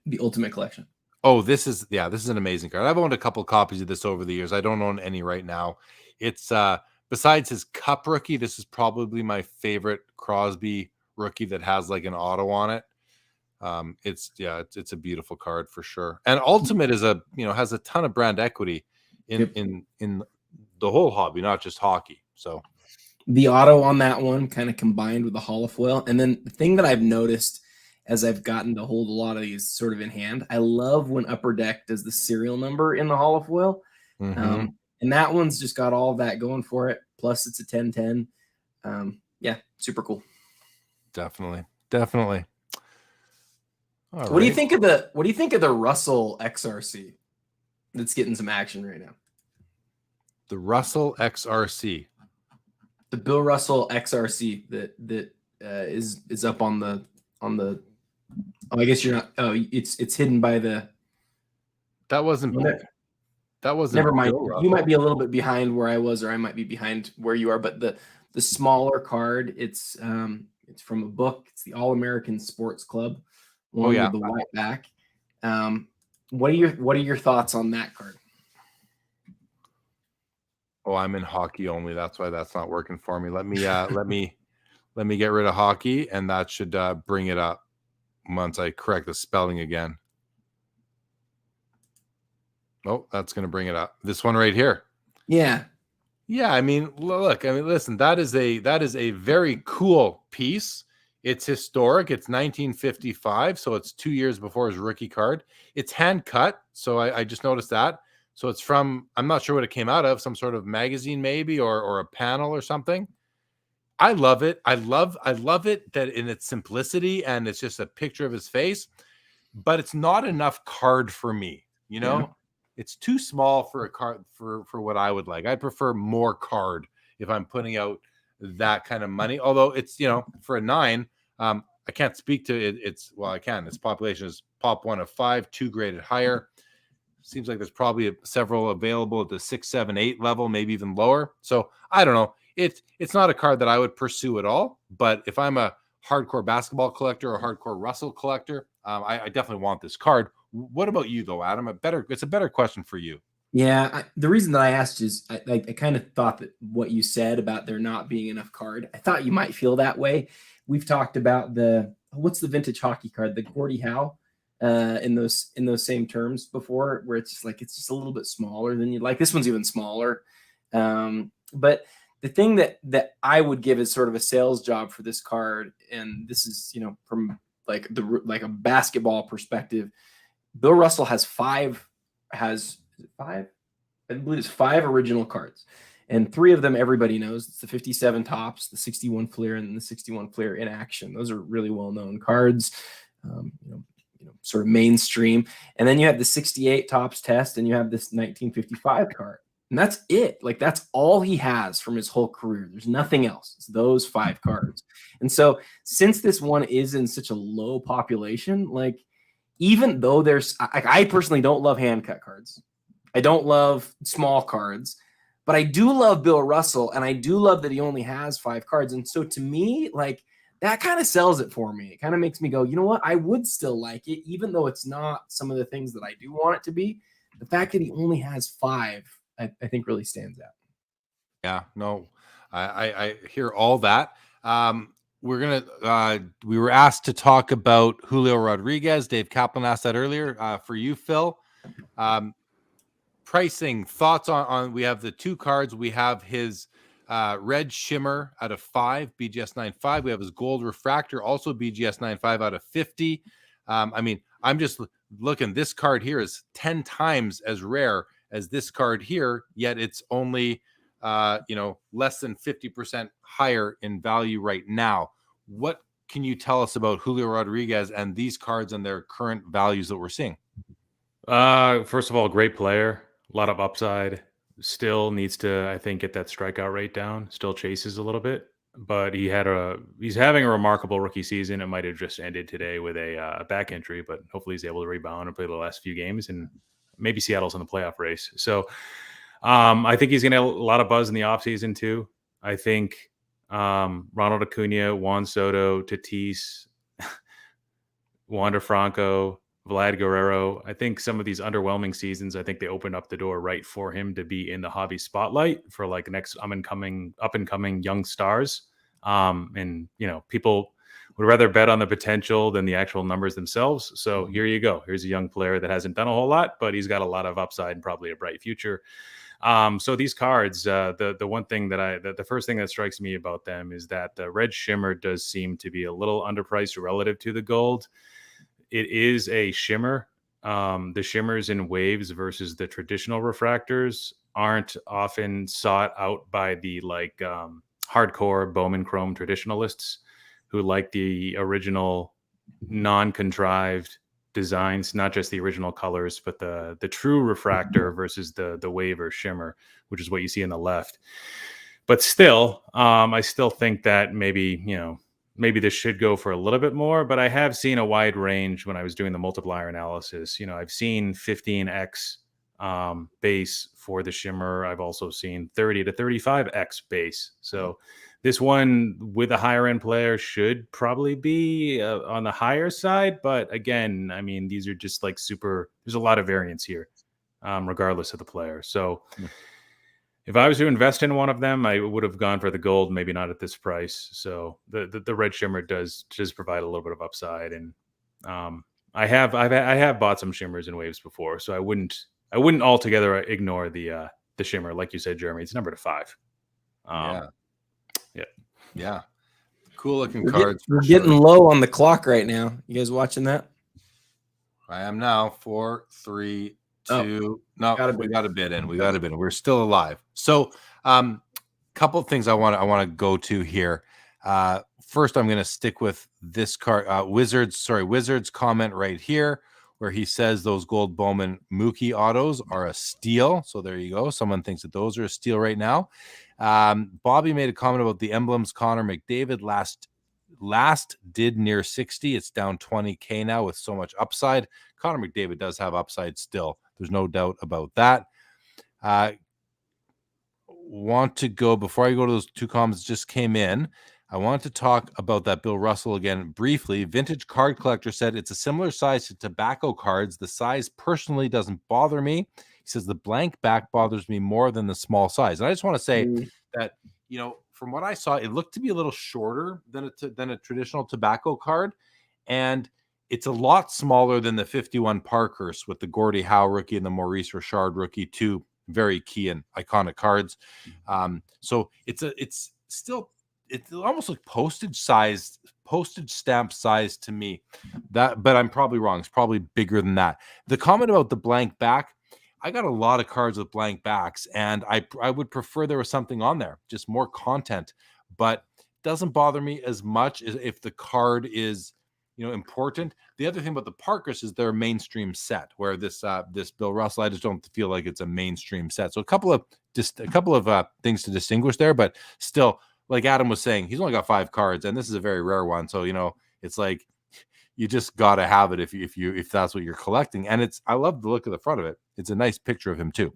collection. Oh, this is an amazing card. I've owned a couple copies of this over the years. I don't own any right now. It's besides his Cup rookie, this is probably my favorite Crosby rookie that has like an auto on it. It's a beautiful card for sure. And Ultimate is has a ton of brand equity in the whole hobby, not just hockey. So the auto on that one kind of combined with the holofoil. And then the thing that I've noticed as I've gotten to hold a lot of these sort of in hand, I love when Upper Deck does the serial number in the holofoil. Mm-hmm. And that one's just got all of that going for it. Plus it's a 1010. Yeah, super cool. Definitely. All what do you think of the Russell XRC that's getting some action right now? The Russell XRC. The Bill Russell XRC that is up on the I guess you're not. Oh, it's hidden by the. That wasn't. Never mind. You might be a little bit behind where I was, or I might be behind where you are. But the smaller card, it's from a book. It's the All American Sports Club. With the white back. What are your thoughts on that card? Oh, I'm in hockey only. That's why that's not working for me. Let me get rid of hockey, and that should bring it up once I correct the spelling again. Oh, that's going to bring it up. This one right here. Yeah. I mean, look. I mean, listen. That is a very cool piece. It's historic. It's 1955, so it's 2 years before his rookie card. It's hand cut, so I just noticed that. So it's from, I'm not sure what it came out of, some sort of magazine maybe, or a panel or something. I love it. I love it that in its simplicity, and it's just a picture of his face, but it's not enough card for me. You know, Yeah. it's too small for a card for what I would like. I prefer more card if I'm putting out that kind of money. Although it's, you know, for a 9, I can't speak to it. Well, I can. Its population is pop 1 of 5, 2 graded higher. Seems like there's probably several available at the 6, 7, 8 level, maybe even lower. So I don't know. It's not a card that I would pursue at all. But if I'm a hardcore basketball collector or hardcore Russell collector, I definitely want this card. What about you though, Adam? It's a better question for you. Yeah, the reason that I asked is I kind of thought that what you said about there not being enough card, I thought you might feel that way. We've talked about what's the vintage hockey card, the Gordie Howe, in those same terms before, where it's just a little bit smaller than you'd like. This one's even smaller. But the thing that I would give as sort of a sales job for this card, and this is, you know, from like a basketball perspective, Bill Russell has 5. I believe it's 5 original cards, and 3 of them everybody knows. It's the 57 Topps, the 61 Fleer, and the 61 Fleer in action. Those are really well-known cards, you know, sort of mainstream. And then you have the 68 Topps Test, and you have this 1955 card, and that's it. Like, that's all he has from his whole career. There's nothing else. It's those 5 cards. And so since this one is in such a low population, like, even though I personally don't love hand cut cards. I don't love small cards, but I do love Bill Russell, and I do love that he only has 5 cards. And so to me, like, that kind of sells it for me. It kind of makes me go, you know what? I would still like it, even though it's not some of the things that I do want it to be. The fact that he only has 5, I think really stands out. Yeah, no, I hear all that. We were asked to talk about Julio Rodriguez. Dave Kaplan asked that earlier. For you, Phil, pricing, thoughts on we have the 2 cards. We have his red shimmer out of 5, BGS 95. We have his gold refractor, also BGS 95 out of 50. I mean, I'm just looking, this card here is 10 times as rare as this card here, yet it's only you know, less than 50% higher in value right now. What can you tell us about Julio Rodriguez and these cards and their current values that we're seeing? First of all, great player, a lot of upside. Still needs to, I think, get that strikeout rate down. Still chases a little bit, but he's having a remarkable rookie season. It might have just ended today with a back injury, but hopefully he's able to rebound and play the last few games, and maybe Seattle's in the playoff race. So I think he's going to have a lot of buzz in the offseason too. I think Ronald Acuna, Juan Soto, Tatis, Wander Franco, Vlad Guerrero. I think some of these underwhelming seasons, I think they opened up the door right for him to be in the hobby spotlight for like next up and coming young stars. And you know, people would rather bet on the potential than the actual numbers themselves. So here you go. Here's a young player that hasn't done a whole lot, but he's got a lot of upside and probably a bright future. So these cards, the one thing that the first thing that strikes me about them is that the red shimmer does seem to be a little underpriced relative to the gold. It is a shimmer. The shimmers in waves versus the traditional refractors aren't often sought out by the hardcore Bowman Chrome traditionalists who like the original non-contrived designs, not just the original colors, but the true refractor versus the wave or shimmer, which is what you see in the left. But still, I still think that maybe this should go for a little bit more, but I have seen a wide range when I was doing the multiplier analysis. You know, I've seen 15x base for the shimmer. I've also seen 30 to 35x base. So this one with a higher end player should probably be on the higher side. But again, I mean, these are just like there's a lot of variance here, regardless of the player. So if I was to invest in one of them, I would have gone for the gold, maybe not at this price. So the red shimmer does just provide a little bit of upside. And I have bought some shimmers and waves before, so I wouldn't altogether ignore the shimmer. Like you said, Jeremy, it's number 5. Yeah. Cool looking cards. We're getting low on the clock right now. You guys watching that? I am now. 4, 3, 2. No, we got a bid in. We got a bid in. We're still alive. So, couple of things I want to go to here. First, I'm going to stick with this card. Wizards comment right here, where he says those gold Bowman Mookie autos are a steal. So there you go. Someone thinks that those are a steal right now. Bobby made a comment about the emblems. Connor McDavid last did near 60. It's down 20K now with so much upside. Connor McDavid does have upside still. There's no doubt about that. Want to go, before I go to those two comments that just came in, I want to talk about that Bill Russell again briefly. Vintage Card Collector said it's a similar size to tobacco cards. The size personally doesn't bother me. He says the blank back bothers me more than the small size. And I just want to say that, from what I saw, it looked to be a little shorter than a traditional tobacco card. And it's a lot smaller than the 51 Parkhurst with the Gordie Howe rookie and the Maurice Richard rookie, two very key and iconic cards. So it's almost like postage stamp size to me. But I'm probably wrong. It's probably bigger than that. The comment about the blank back, I got a lot of cards with blank backs, and I would prefer there was something on there, just more content. But it doesn't bother me as much as if the card is important. The other thing about the Parkers is they're a mainstream set, where this Bill Russell, I just don't feel like it's a mainstream set. So a couple of things to distinguish there, but still, like Adam was saying, he's only got 5 cards, and this is a very rare one. So it's like you just gotta have it if that's what you're collecting. And I love the look of the front of it. It's a nice picture of him too.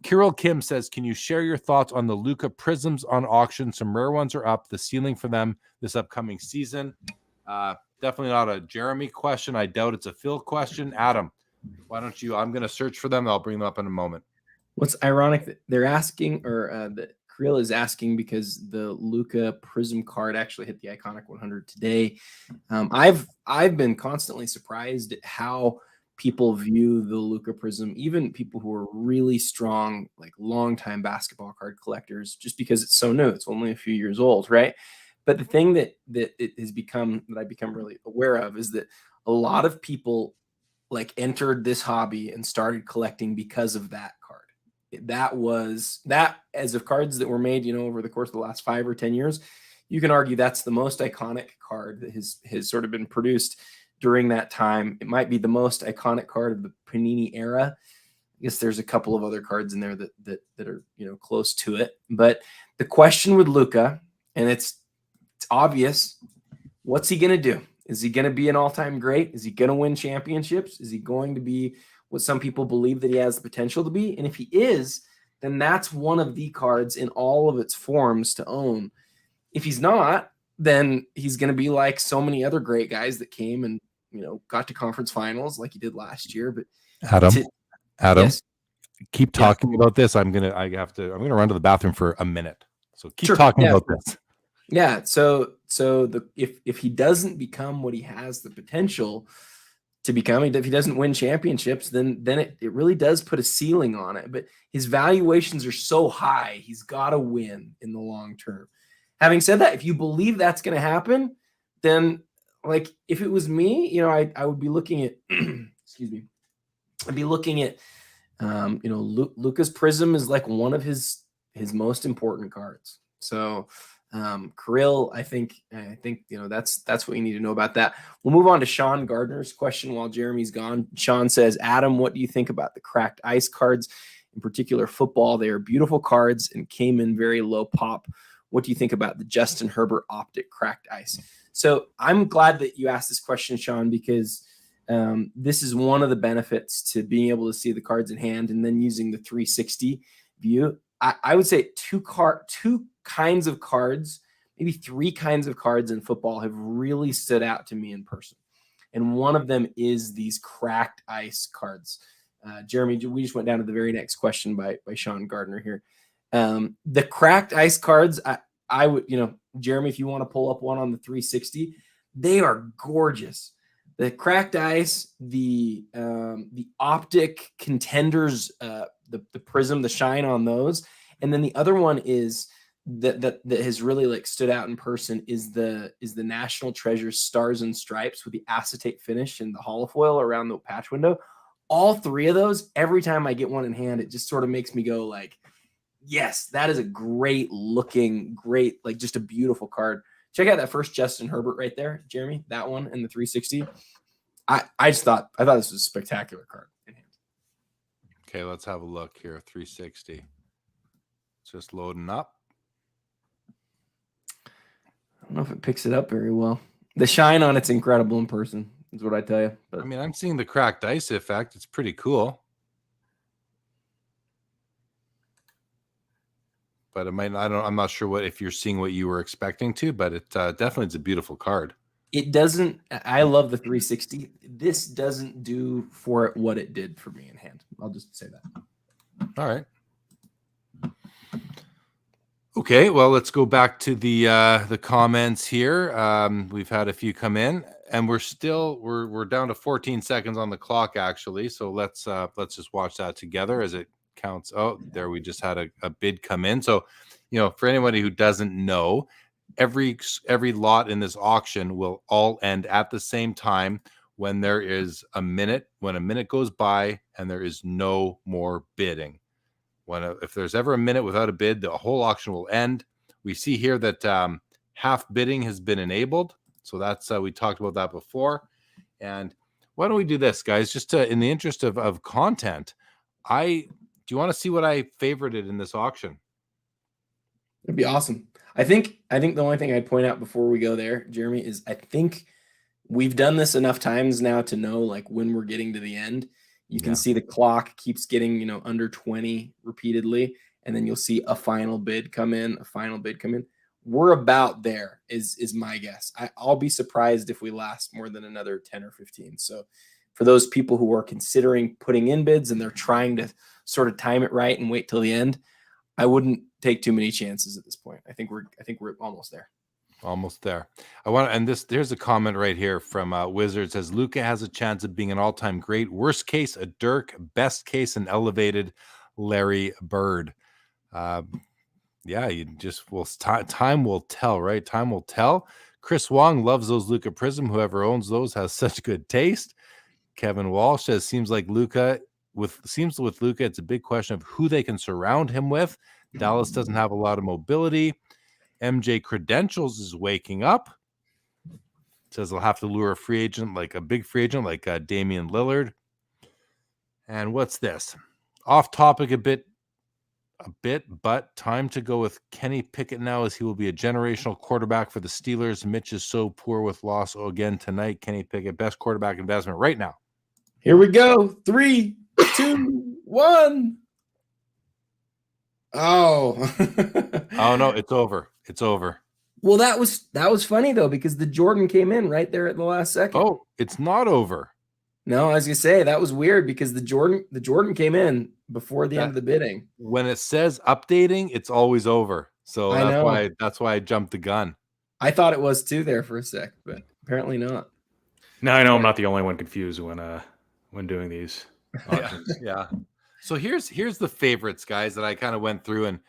Kirill Kim says, can you share your thoughts on the Luka Prisms on auction? Some rare ones are up. The ceiling for them this upcoming season. Definitely not a Jeremy question. I doubt it's a Phil question. Adam, why don't you? I'm going to search for them. I'll bring them up in a moment. What's ironic that they're asking, or that Kirill is asking, because the Luka Prism card actually hit the Iconic 100 today. I've been constantly surprised at how people view the Luka Prism, even people who are really strong, like longtime basketball card collectors, just because it's so new. It's only a few years old, right? But the thing that I've become really aware of is that a lot of people entered this hobby and started collecting because of that card. That as of cards that were made, over the course of the last 5 or 10 years, you can argue that's the most iconic card that has sort of been produced during that time. It might be the most iconic card of the Panini era. I guess there's a couple of other cards in there that are close to it. But the question with Luka, and it's obvious, what's he going to do? Is he going to be an all-time great? Is he going to win championships? Is he going to be what some people believe that he has the potential to be? And if he is, then that's one of the cards in all of its forms to own. If he's not, then he's going to be like so many other great guys that came and got to conference finals like he did last year. But Adam, yes. Keep talking about this. I'm gonna run to the bathroom for a minute. So keep talking about this. Yeah. So if he doesn't become what he has the potential to become, if he doesn't win championships, then it really does put a ceiling on it. But his valuations are so high, he's got to win in the long term. Having said that, if you believe that's going to happen, then if it was me, I would be looking at, excuse me, I'd be looking at, Luka's Prism is one of his most important cards. So, Kirill, I think that's what you need to know about that. We'll move on to Sean Gardner's question while Jeremy's gone. Sean says, Adam, what do you think about the cracked ice cards, in particular football? They are beautiful cards and came in very low pop. What do you think about the Justin Herbert optic cracked ice? So I'm glad that you asked this question, Sean, because this is one of the benefits to being able to see the cards in hand and then using the 360 view. I would say two kinds of cards, maybe 3 kinds of cards in football have really stood out to me in person. And one of them is these cracked ice cards. Jeremy, we just went down to the very next question by Sean Gardner here. The cracked ice cards, I would, Jeremy, if you want to pull up one on the 360, they are gorgeous. The cracked ice, the optic contenders, the prism, the shine on those. And then the other one is that has really stood out in person is the National Treasure Stars and Stripes with the acetate finish and the holofoil around the patch window. all three of those, every time I get one in hand, it just sort of makes me go like, yes, that is a great looking, like just a beautiful card. Check out that first Justin Herbert right there, Jeremy, that one in the 360. I thought this was a spectacular card in hand. Okay, let's have a look here. 360. It's just loading up. I don't know if it picks it up very well. The shine on it's incredible in person, is what I tell you. But I mean, I'm seeing the cracked ice effect. It's pretty cool. But it might, I'm not sure if you're seeing what you were expecting to, but it definitely is a beautiful card. It doesn't, I love the 360. This doesn't do for it what it did for me in hand. I'll just say that. All right. Okay, well, let's go back to the comments here. We've had a few come in, and we're down to 14 seconds on the clock, actually. So let's just watch that together as it counts. Oh, there we just had a bid come in. So, for anybody who doesn't know, every lot in this auction will all end at the same time when there is a minute. When a minute goes by and there is no more bidding. If there's ever a minute without a bid, the whole auction will end. We see here that half bidding has been enabled. So that's we talked about that before. And why don't we do this, guys? Just in the interest of content, do you want to see what I favorited in this auction? It'd be awesome. I think the only thing I'd point out before we go there, Jeremy, is I think we've done this enough times now to know like when we're getting to the end. You can see the clock keeps getting, under 20 repeatedly, and then you'll see a final bid come in, We're about there is my guess. I'll be surprised if we last more than another 10 or 15. So for those people who are considering putting in bids and they're trying to sort of time it right and wait till the end, I wouldn't take too many chances at this point. I think we're almost there. Almost there. There's a comment right here from Wizard. Says Luka has a chance of being an all-time great. Worst case, a Dirk. Best case, an elevated Larry Bird. Time will tell, right? Time will tell. Chris Wong loves those Luka Prism. Whoever owns those has such good taste. Kevin Walsh says seems with Luka, it's a big question of who they can surround him with. Dallas doesn't have a lot of mobility. MJ Credentials is waking up. Says they'll have to lure a free agent, like a big free agent, like Damian Lillard. And what's this? Off topic a bit, but time to go with Kenny Pickett now, as he will be a generational quarterback for the Steelers. Mitch is so poor with loss again tonight. Kenny Pickett, best quarterback investment right now. Here we go. 3, 2, 1. Oh. Oh no, it's over. It's over. Well, that was funny though, because the Jordan came in right there at the last second. Oh, it's not over. No, I was gonna say that was weird because the Jordan came in before the end of the bidding. When it says updating, it's always over. So that's why I jumped the gun. I thought it was too there for a sec, but apparently not. Now I know I'm not the only one confused when doing these auctions. Yeah. So here's the favorites, guys, that I kind of went through, and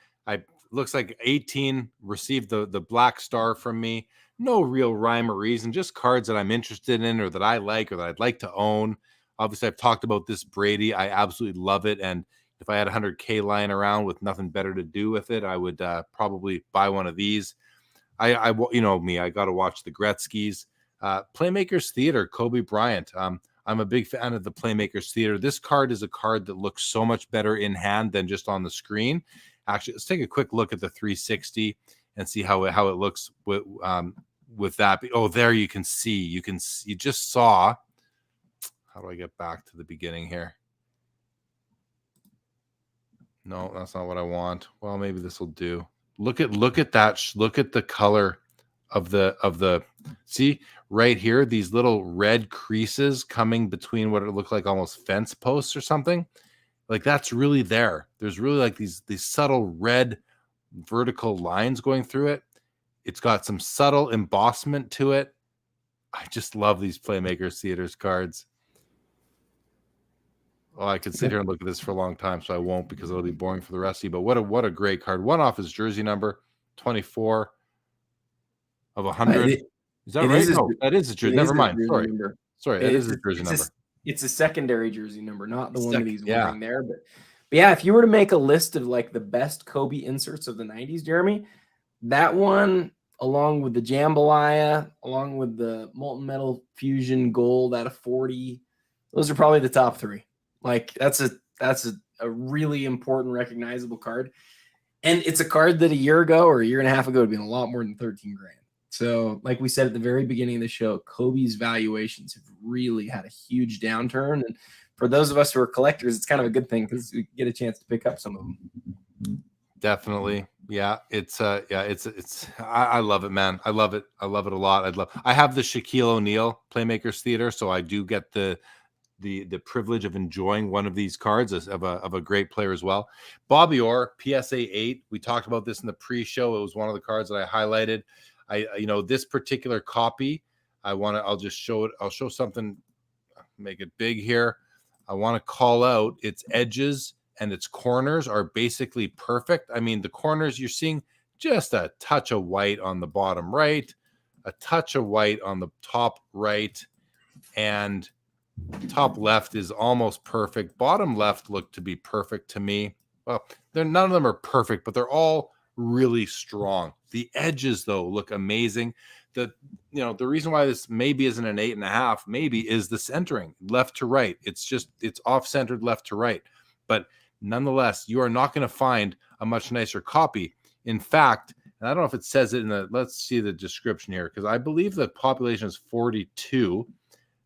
looks like 18 received the black star from me. No real rhyme or reason, just cards that I'm interested in or that I like or that I'd like to own. Obviously, I've talked about this Brady. I absolutely love it, and if I had 100K lying around with nothing better to do with it, I would probably buy one of these. I got to watch the Gretzky's. Playmakers Theater, Kobe Bryant. I'm a big fan of the Playmakers Theater. This card is a card that looks so much better in hand than just on the screen. Actually, let's take a quick look at the 360 and see how it looks with that. Oh, there you can see. You just saw. How do I get back to the beginning here? No, that's not what I want. Well, maybe this will do. Look at that. Look at the color of the. See right here, these little red creases coming between what it looked like almost fence posts or something. Like that's really there. There's really like these subtle red vertical lines going through it. It's got some subtle embossment to it. I just love these Playmakers Theaters cards. Oh, I could sit here and look at this for a long time, so I won't because it'll be boring for the rest of you. But what a great card. One off his jersey number, 24 of 100. Is that right? No, that is his jersey. Never mind. Sorry, that is his jersey number. It's a secondary jersey number, not the one that he's Yeah. wearing there. But yeah, if you were to make a list of like the best Kobe inserts of the 90s, Jeremy, that one, along with the Jambalaya, along with the Molten Metal Fusion Gold out of 40, those are probably the top three. Like that's a really important, recognizable card. And it's a card that a year ago or a year and a half ago would have been a lot more than 13 grand. So, like we said at the very beginning of the show, Kobe's valuations have really had a huge downturn. And for those of us who are collectors, it's kind of a good thing because we get a chance to pick up some of them. Definitely. Yeah. I love it, man. I love it a lot. I have the Shaquille O'Neal Playmakers Theater, so I do get the privilege of enjoying one of these cards of a great player as well. Bobby Orr, PSA 8. We talked about this in the pre-show. It was one of the cards that I highlighted. This particular copy, I'll just show it. I'll show something, make it big here. I want to call out its edges and its corners are basically perfect. I mean, the corners you're seeing just a touch of white on the bottom right, a touch of white on the top right, and top left is almost perfect. Bottom left looked to be perfect to me. Well, none of them are perfect, but they're all really strong. The edges, though, look amazing. The reason why this maybe isn't an 8.5, maybe is the centering left to right. It's off-centered left to right. But nonetheless, you are not going to find a much nicer copy. In fact, and I don't know if it says it let's see the description here, because I believe the population is 42.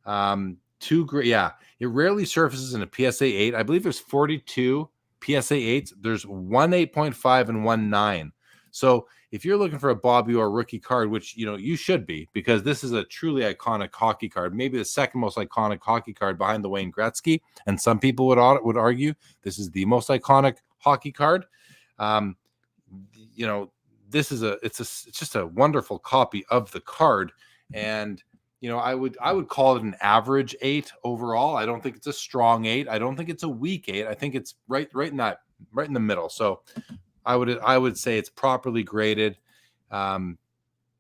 Yeah, it rarely surfaces in a PSA 8. I believe there's 42 PSA 8s. There's one 8.5 and one 9. So if you're looking for a Bobby Orr rookie card, which you should be, because this is a truly iconic hockey card, maybe the second most iconic hockey card behind the Wayne Gretzky, and some people would argue this is the most iconic hockey card. This is it's just a wonderful copy of the card, and I would call it an average 8 overall. I don't think it's a strong 8. I don't think it's a weak 8. I think it's right in the middle. So I would say it's properly graded. And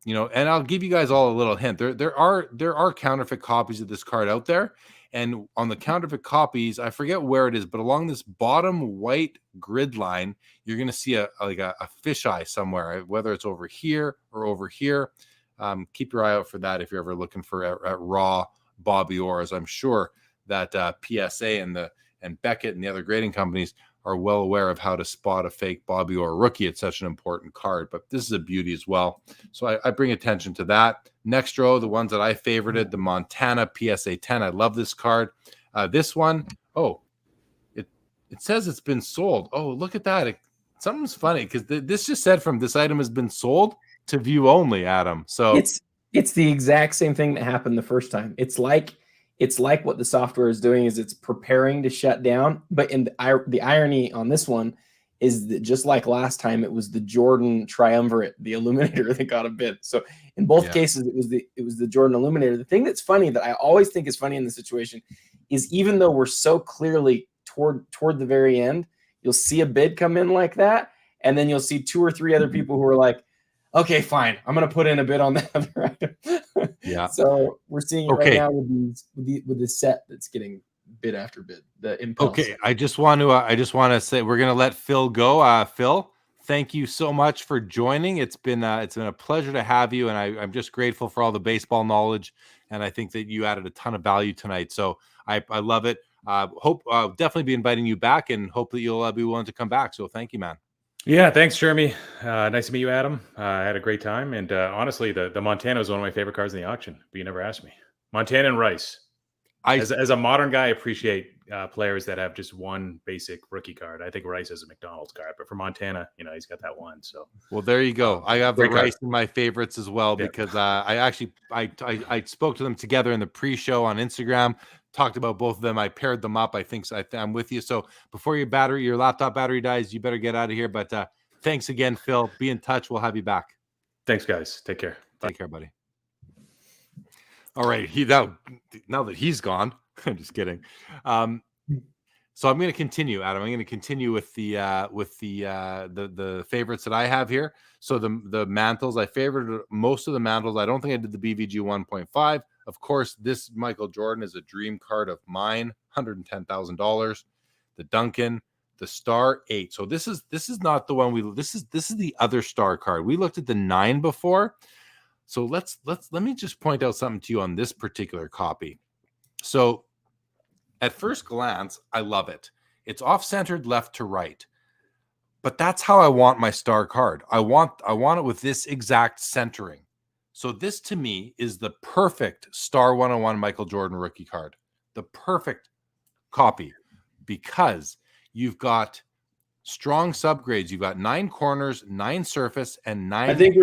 I'll give you guys all a little hint. There are counterfeit copies of this card out there, and on the counterfeit copies, I forget where it is, but along this bottom white grid line, you're going to see a fisheye somewhere, whether it's over here or over here. Keep your eye out for that if you're ever looking for at raw Bobby Orr, as I'm sure that PSA and Beckett and the other grading companies are well aware of how to spot a fake Bobby Orr rookie. It's such an important card, but this is a beauty as well. So I bring attention to that. Next row, the ones that I favorited, the Montana PSA 10. I love this card. This one, it says it's been sold. Oh, look at that. Something's funny because this just said from this item has been sold to view only, Adam. So it's the exact same thing that happened the first time. It's like what the software is doing is it's preparing to shut down. But the irony on this one is that just like last time, it was the Jordan Triumvirate, the Illuminator that got a bid. So in both cases, it was the Jordan Illuminator. The thing that's funny that I always think is funny in the situation is even though we're so clearly toward the very end, you'll see a bid come in like that, and then you'll see 2 or 3 other people who are like, okay, fine, I'm going to put in a bid on that other item. Yeah. So we're seeing it right now with the set that's getting bid after bid. The impulse. Okay, I just want to say we're going to let Phil go. Phil, thank you so much for joining. It's been a pleasure to have you, and I'm just grateful for all the baseball knowledge, and I think that you added a ton of value tonight. So I love it. Hope I'll definitely be inviting you back, and hope that you'll be willing to come back. So thank you, man. Yeah, thanks, Jeremy. Nice to meet you, Adam. I had a great time, and honestly, the Montana is one of my favorite cards in the auction. But you never asked me. Montana and Rice. As a modern guy, I appreciate players that have just one basic rookie card. I think Rice is a McDonald's card, but for Montana, he's got that one. So well, there you go. I have the Rice in my favorites as well because I spoke to them together in the pre-show on Instagram. Talked about both of them. I paired them up. I think I'm with you. So before your laptop battery dies, you better get out of here. But thanks again, Phil. Be in touch. We'll have you back. Thanks, guys. Take care. Take care, buddy. All right. Now that he's gone, I'm just kidding. So I'm going to continue, Adam. I'm going to continue with the favorites that I have here. So the mantles, I favored most of the mantles. I don't think I did the BVG 1.5. Of course, this Michael Jordan is a dream card of mine, $110,000. The Duncan, the Star 8. So this is not the one this is the other Star card. We looked at the 9 before. So let me just point out something to you on this particular copy. So at first glance, I love it. It's off-centered left to right. But that's how I want my Star card. I want it with this exact centering. So this to me is the perfect Star 101 Michael Jordan rookie card. The perfect copy, because you've got strong subgrades. You've got 9 corners, 9 surface, and 9. I think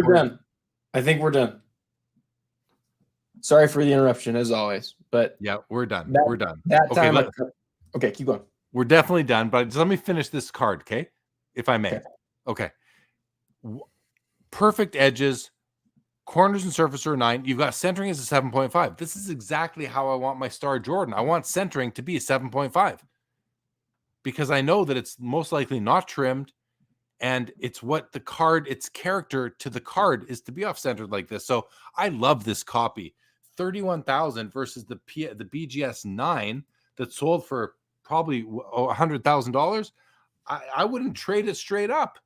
we're done. Sorry for the interruption, as always. But yeah, we're done. We're done. That okay, time. Okay, keep going. We're definitely done. But just let me finish this card, okay? If I may. Okay. Perfect edges. Corners and surface are 9. You've got centering as a 7.5. This is exactly how I want my Star Jordan. I want centering to be a 7.5 because I know that it's most likely not trimmed, and it's what the card, its character to the card is to be off-centered like this. So I love this copy. $31,000 versus the BGS 9 that sold for probably $100,000. I wouldn't trade it straight up.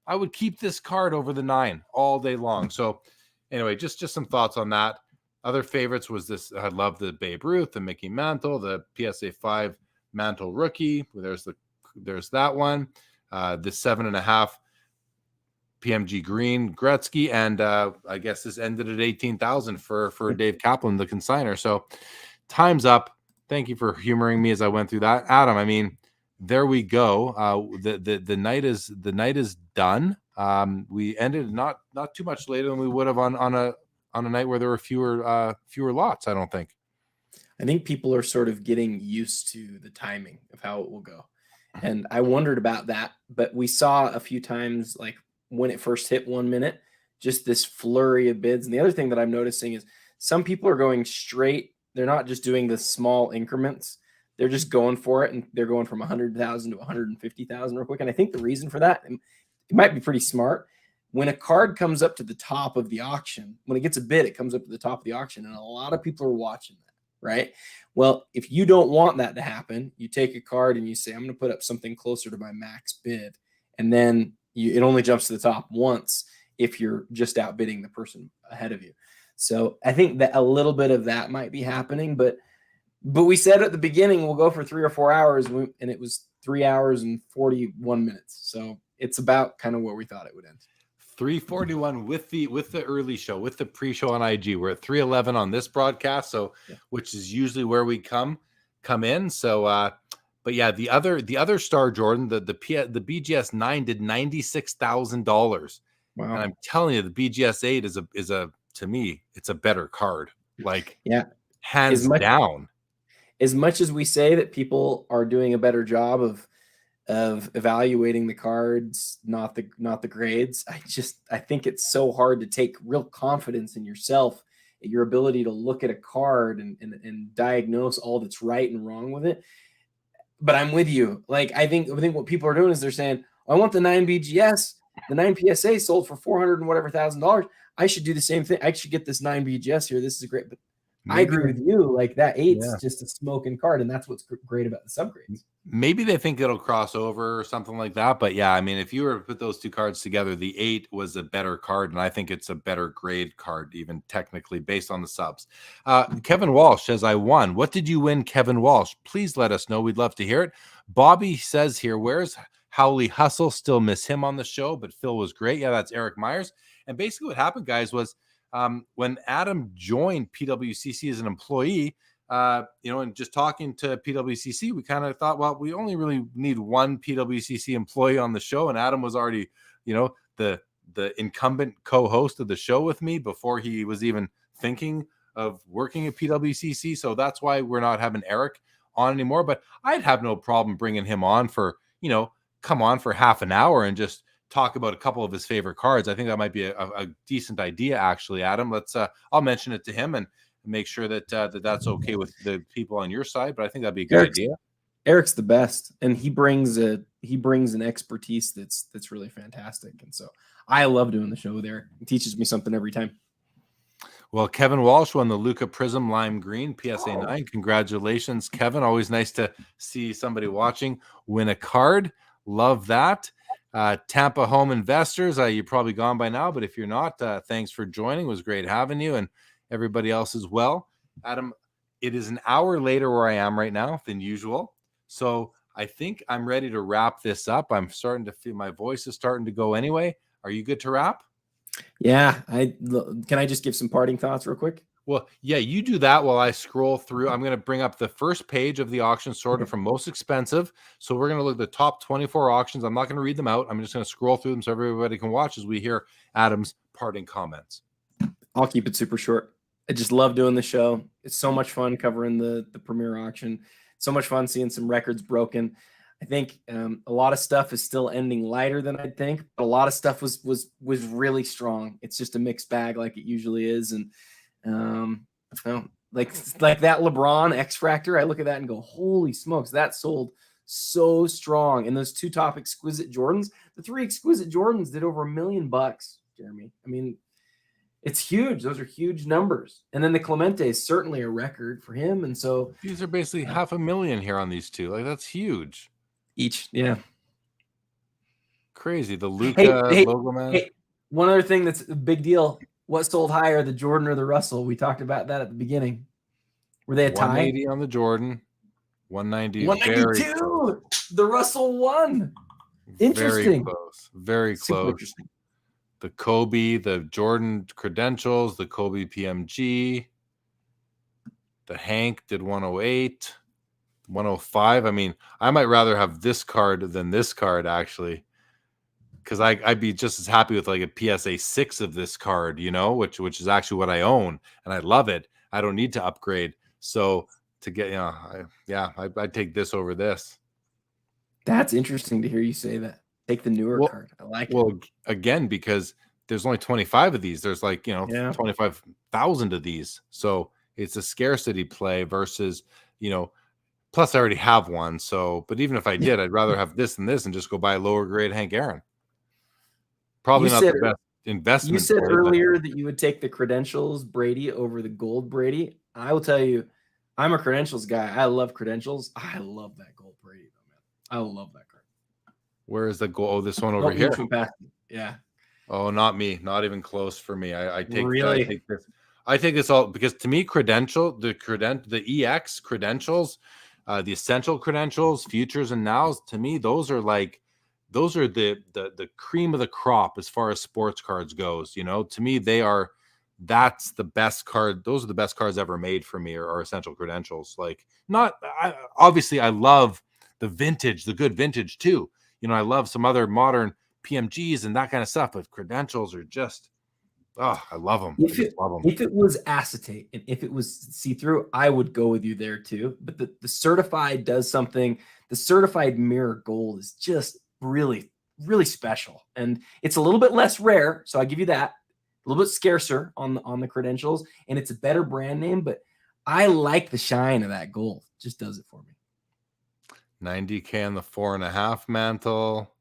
I would keep this card over the 9 all day long. So anyway, just some thoughts on that. Other favorites was this. I love the Babe Ruth, the Mickey Mantle, the PSA 5 Mantle rookie. There's that one. The 7.5 PMG Green Gretzky, and I guess this ended at $18,000 for Dave Kaplan, the consigner. So time's up. Thank you for humoring me as I went through that, Adam. I mean, there we go. The night is done. We ended not too much later than we would have on a night where there were fewer lots. I don't think. I think people are sort of getting used to the timing of how it will go, and I wondered about that. But we saw a few times, like when it first hit 1 minute, just this flurry of bids. And the other thing that I'm noticing is some people are going straight. They're not just doing the small increments. They're just going for it, and they're going from 100,000 to 150,000 real quick. And I think the reason for that, it might be pretty smart. When a card comes up to the top of the auction, when it gets a bid, it comes up to the top of the auction, and a lot of people are watching that, right? Well, if you don't want that to happen, you take a card and you say, I'm going to put up something closer to my max bid, and then it only jumps to the top once if you're just outbidding the person ahead of you. So I think that a little bit of that might be happening, but we said at the beginning we'll go for 3 or 4 hours, and it was 3 hours and 41 minutes. So it's about kind of where we thought it would end. 3:41 with the early show, with the pre-show on IG. We're at 3:11 on this broadcast, so which is usually where we come in. So but yeah, the other Star Jordan, the BGS 9 did $96,000. Wow. And I'm telling you, the BGS 8 is a to me, it's a better card. Like, hands down. As much as we say that people are doing a better job of evaluating the cards, not the grades, I think it's so hard to take real confidence in yourself, your ability to look at a card and diagnose all that's right and wrong with it. But I'm with you. Like, I think what people are doing is they're saying, I want the 9 BGS, the 9 PSA sold for $400 and whatever $1,000. I should do the same thing. I should get this 9 BGS here. This is great. But I agree with you. Like, that 8's just a smoking card, and that's what's great about the subgrades. Maybe they think it'll cross over or something like that. But yeah, I mean, if you were to put those two cards together, the 8 was a better card, and I think it's a better grade card, even technically, based on the subs. Kevin Walsh says, I won. What did you win, Kevin Walsh? Please let us know. We'd love to hear it. Bobby says here, where's Howley Hustle? Still miss him on the show, but Phil was great. Yeah, that's Eric Myers. And basically what happened, guys, was when Adam joined PWCC as an employee, and just talking to PWCC, we kind of thought, well, we only really need one PWCC employee on the show. And Adam was already, the incumbent co-host of the show with me before he was even thinking of working at PWCC. So that's why we're not having Eric on anymore. But I'd have no problem bringing him on for, come on for half an hour and just talk about a couple of his favorite cards. I think that might be a decent idea, actually, Adam. I'll mention it to him and make sure that that's okay with the people on your side. But I think that'd be a good idea. Eric's the best, and he brings an expertise that's really fantastic. And so I love doing the show with Eric. He teaches me something every time. Well, Kevin Walsh won the Luca Prism Lime Green PSA 9. Congratulations, Kevin. Always nice to see somebody watching win a card. Love that. Tampa Home Investors, you're probably gone by now, but if you're not, thanks for joining. It was great having you, and everybody else as well. Adam, it is an hour later where I am right now than usual. So I think I'm ready to wrap this up. I'm starting to feel my voice is starting to go anyway. Are you good to wrap? Yeah. Can I just give some parting thoughts real quick? Well, yeah, you do that while I scroll through. I'm going to bring up the first page of the auction sorted from most expensive. So we're going to look at the top 24 auctions. I'm not going to read them out. I'm just going to scroll through them so everybody can watch as we hear Adam's parting comments. I'll keep it super short. I just love doing the show. It's so much fun covering the Premier Auction. So much fun seeing some records broken. I think a lot of stuff is still ending lighter than I'd think, but a lot of stuff was really strong. It's just a mixed bag like it usually is, and like that LeBron X Factor. I look at that and go, holy smokes, that sold so strong. And those two top exquisite Jordans, the three exquisite Jordans did over $1 million, Jeremy. I mean, it's huge. Those are huge numbers. And then the Clemente is certainly a record for him. And so these are basically $500,000 here on these two. Like, that's huge. Each, yeah. Crazy. The Luca logo, man. Hey, one other thing that's a big deal. What sold higher, the Jordan or the Russell? We talked about that at the beginning. Were they a tie? 180 on the Jordan, 190. 192. The Russell won. Interesting. Very close. Very Super close. interesting. The Kobe, the Jordan credentials, the Kobe PMG. The Hank did 108, 105. I mean, I might rather have this card than this card, actually, because I'd be just as happy with like a PSA 6 of this card, you know, which is actually what I own, and I love it. I don't need to upgrade. So to get, I'd take this over this. That's interesting to hear you say that. Take the newer card. I like it. Well, again, because there's only 25 of these. There's like, 25,000 of these. So it's a scarcity play versus, plus I already have one. So, but even if I did, I'd rather have this than this and just go buy a lower grade Hank Aaron. Probably not the best investment. You said earlier that you would take the credentials Brady over the gold Brady. I will tell you, I'm a credentials guy. I love credentials. I love that gold Brady, though, man. I love that card. Where is the gold? Oh, this one over here. Yeah. Oh, not me. Not even close for me. I take this. I take this all because to me, the EX credentials, the essential credentials, futures and nows, to me, those are the cream of the crop as far as sports cards goes. To me, that's the best card. Those are the best cards ever made for me are essential credentials. Obviously I love the vintage, the good vintage too. I love some other modern PMGs and that kind of stuff, but credentials are just, I love them. If it was acetate and if it was see-through, I would go with you there too. But the certified does something. The certified mirror gold is just really, really special. And it's a little bit less rare. So I give you that. A little bit scarcer on the credentials. And it's a better brand name, but I like the shine of that gold. It just does it for me. 90K on the 4.5 mantle.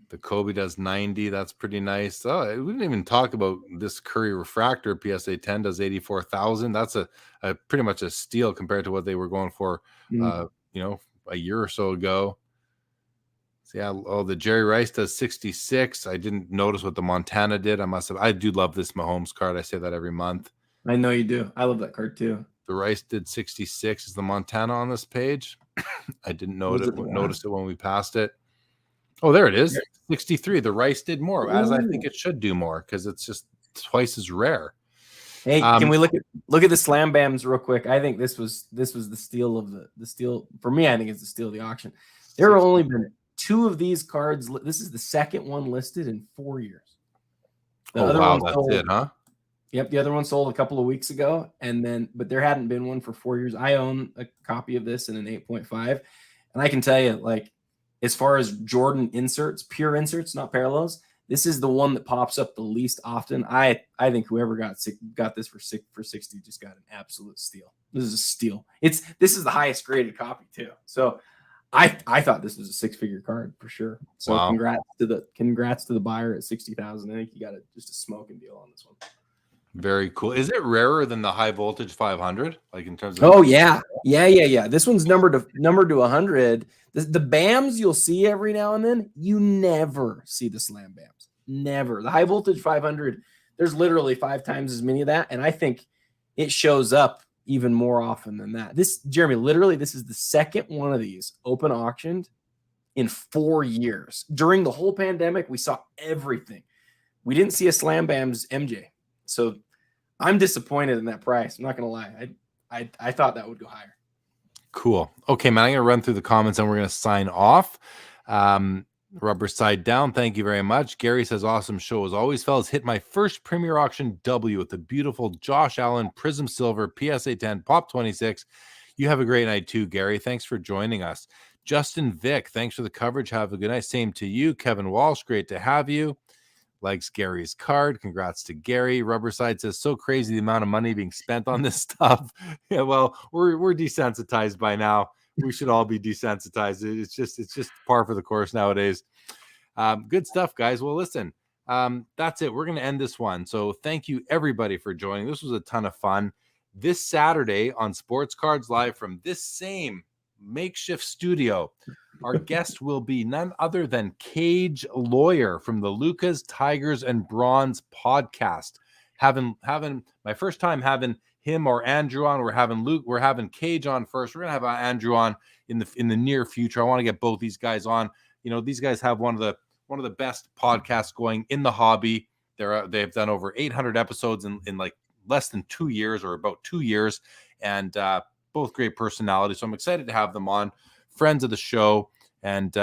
The Kobe does 90. That's pretty nice. Oh, we didn't even talk about this Curry refractor. PSA 10 does 84,000. That's a pretty much a steal compared to what they were going for, a year or so ago. So yeah. Oh, the Jerry Rice does 66. I didn't notice what the Montana did. I do love this Mahomes card. I say that every month. I know you do. I love that card too. The Rice did 66. Is the Montana on this page? I didn't notice it when we passed it. Oh, there it is. 63. The Rice did more, as I think it should do more because it's just twice as rare. Hey, can we look at the Slam Bams real quick? I think this was the steal of the steal for me. I think it's the steal of the auction. There have only been 2 of these cards. This is the second one listed in 4 years. That's it, huh? Yep, the other one sold a couple of weeks ago, but there hadn't been one for 4 years. I own a copy of this in an 8.5, and I can tell you, as far as Jordan inserts, pure inserts, not parallels, this is the one that pops up the least often. I think whoever got this for 60 just got an absolute steal. This is a steal. This is the highest graded copy too. So I thought this was a 6-figure card for sure. So congrats to the buyer at 60,000. I think you got just a smoking deal on this one. Very cool. Is it rarer than the high voltage 500? Like in terms of? Oh yeah. This one's numbered to 100. The BAMs you'll see every now and then. You never see the slam BAMs. Never. The high voltage 500. There's literally 5 times as many of that, and I think it shows up even more often than that. Jeremy, literally, this is the second one of these open auctioned in 4 years. During the whole pandemic, we saw everything. We didn't see a slam BAMs MJ. So I'm disappointed in that price. I'm not going to lie. I thought that would go higher. Cool. Okay, man, I'm going to run through the comments and we're going to sign off. Rubber Side Down, thank you very much. Gary says, awesome show as always, fellas. Hit my first Premier Auction W with the beautiful Josh Allen Prism Silver PSA 10 Pop 26. You have a great night too, Gary. Thanks for joining us. Justin Vick, thanks for the coverage. Have a good night. Same to you. Kevin Walsh, great to have you. Likes Gary's card. Congrats to Gary. Rubberside says, so crazy the amount of money being spent on this stuff. Yeah, well, we're desensitized by now. We should all be desensitized. It's just par for the course nowadays. Good stuff, guys. Well, listen, that's it. We're going to end this one. So thank you everybody for joining. This was a ton of fun. This Saturday on Sports Cards Live from this same makeshift studio, our guest will be none other than Cage Lawyer from the Lucas, Tigers, and Bronze podcast. Having my first time having him or Andrew on. We're having Cage on first. We're gonna have Andrew on in the near future. I want to get both these guys on. You know, these guys have one of the best podcasts going in the hobby. They've done over 800 episodes in like less than 2 years, or about 2 years, and both great personalities. So I'm excited to have them on, friends of the show, and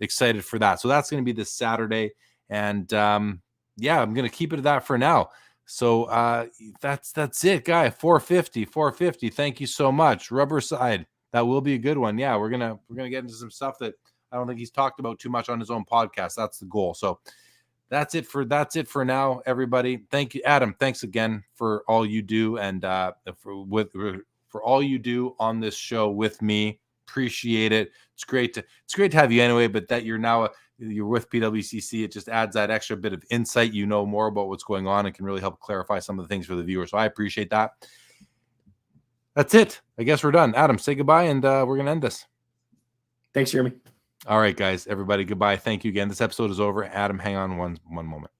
excited for that. So that's going to be this Saturday. And yeah, I'm going to keep it at that for now. So that's it, guy. 450. Thank you so much. Rubberside. That will be a good one. Yeah, we're gonna get into some stuff that I don't think he's talked about too much on his own podcast. That's the goal. So that's it for now, everybody. Thank you, Adam. Thanks again for all you do, and for all you do on this show with me. Appreciate it. It's great to have you anyway, but that you're with PWCC, it just adds that extra bit of insight. You know more about what's going on and can really help clarify some of the things for the viewer. So I appreciate that. That's it. I guess we're done. Adam, say goodbye, and we're going to end this. Thanks, Jeremy. All right, guys, everybody, goodbye. Thank you again. This episode is over. Adam, hang on one moment.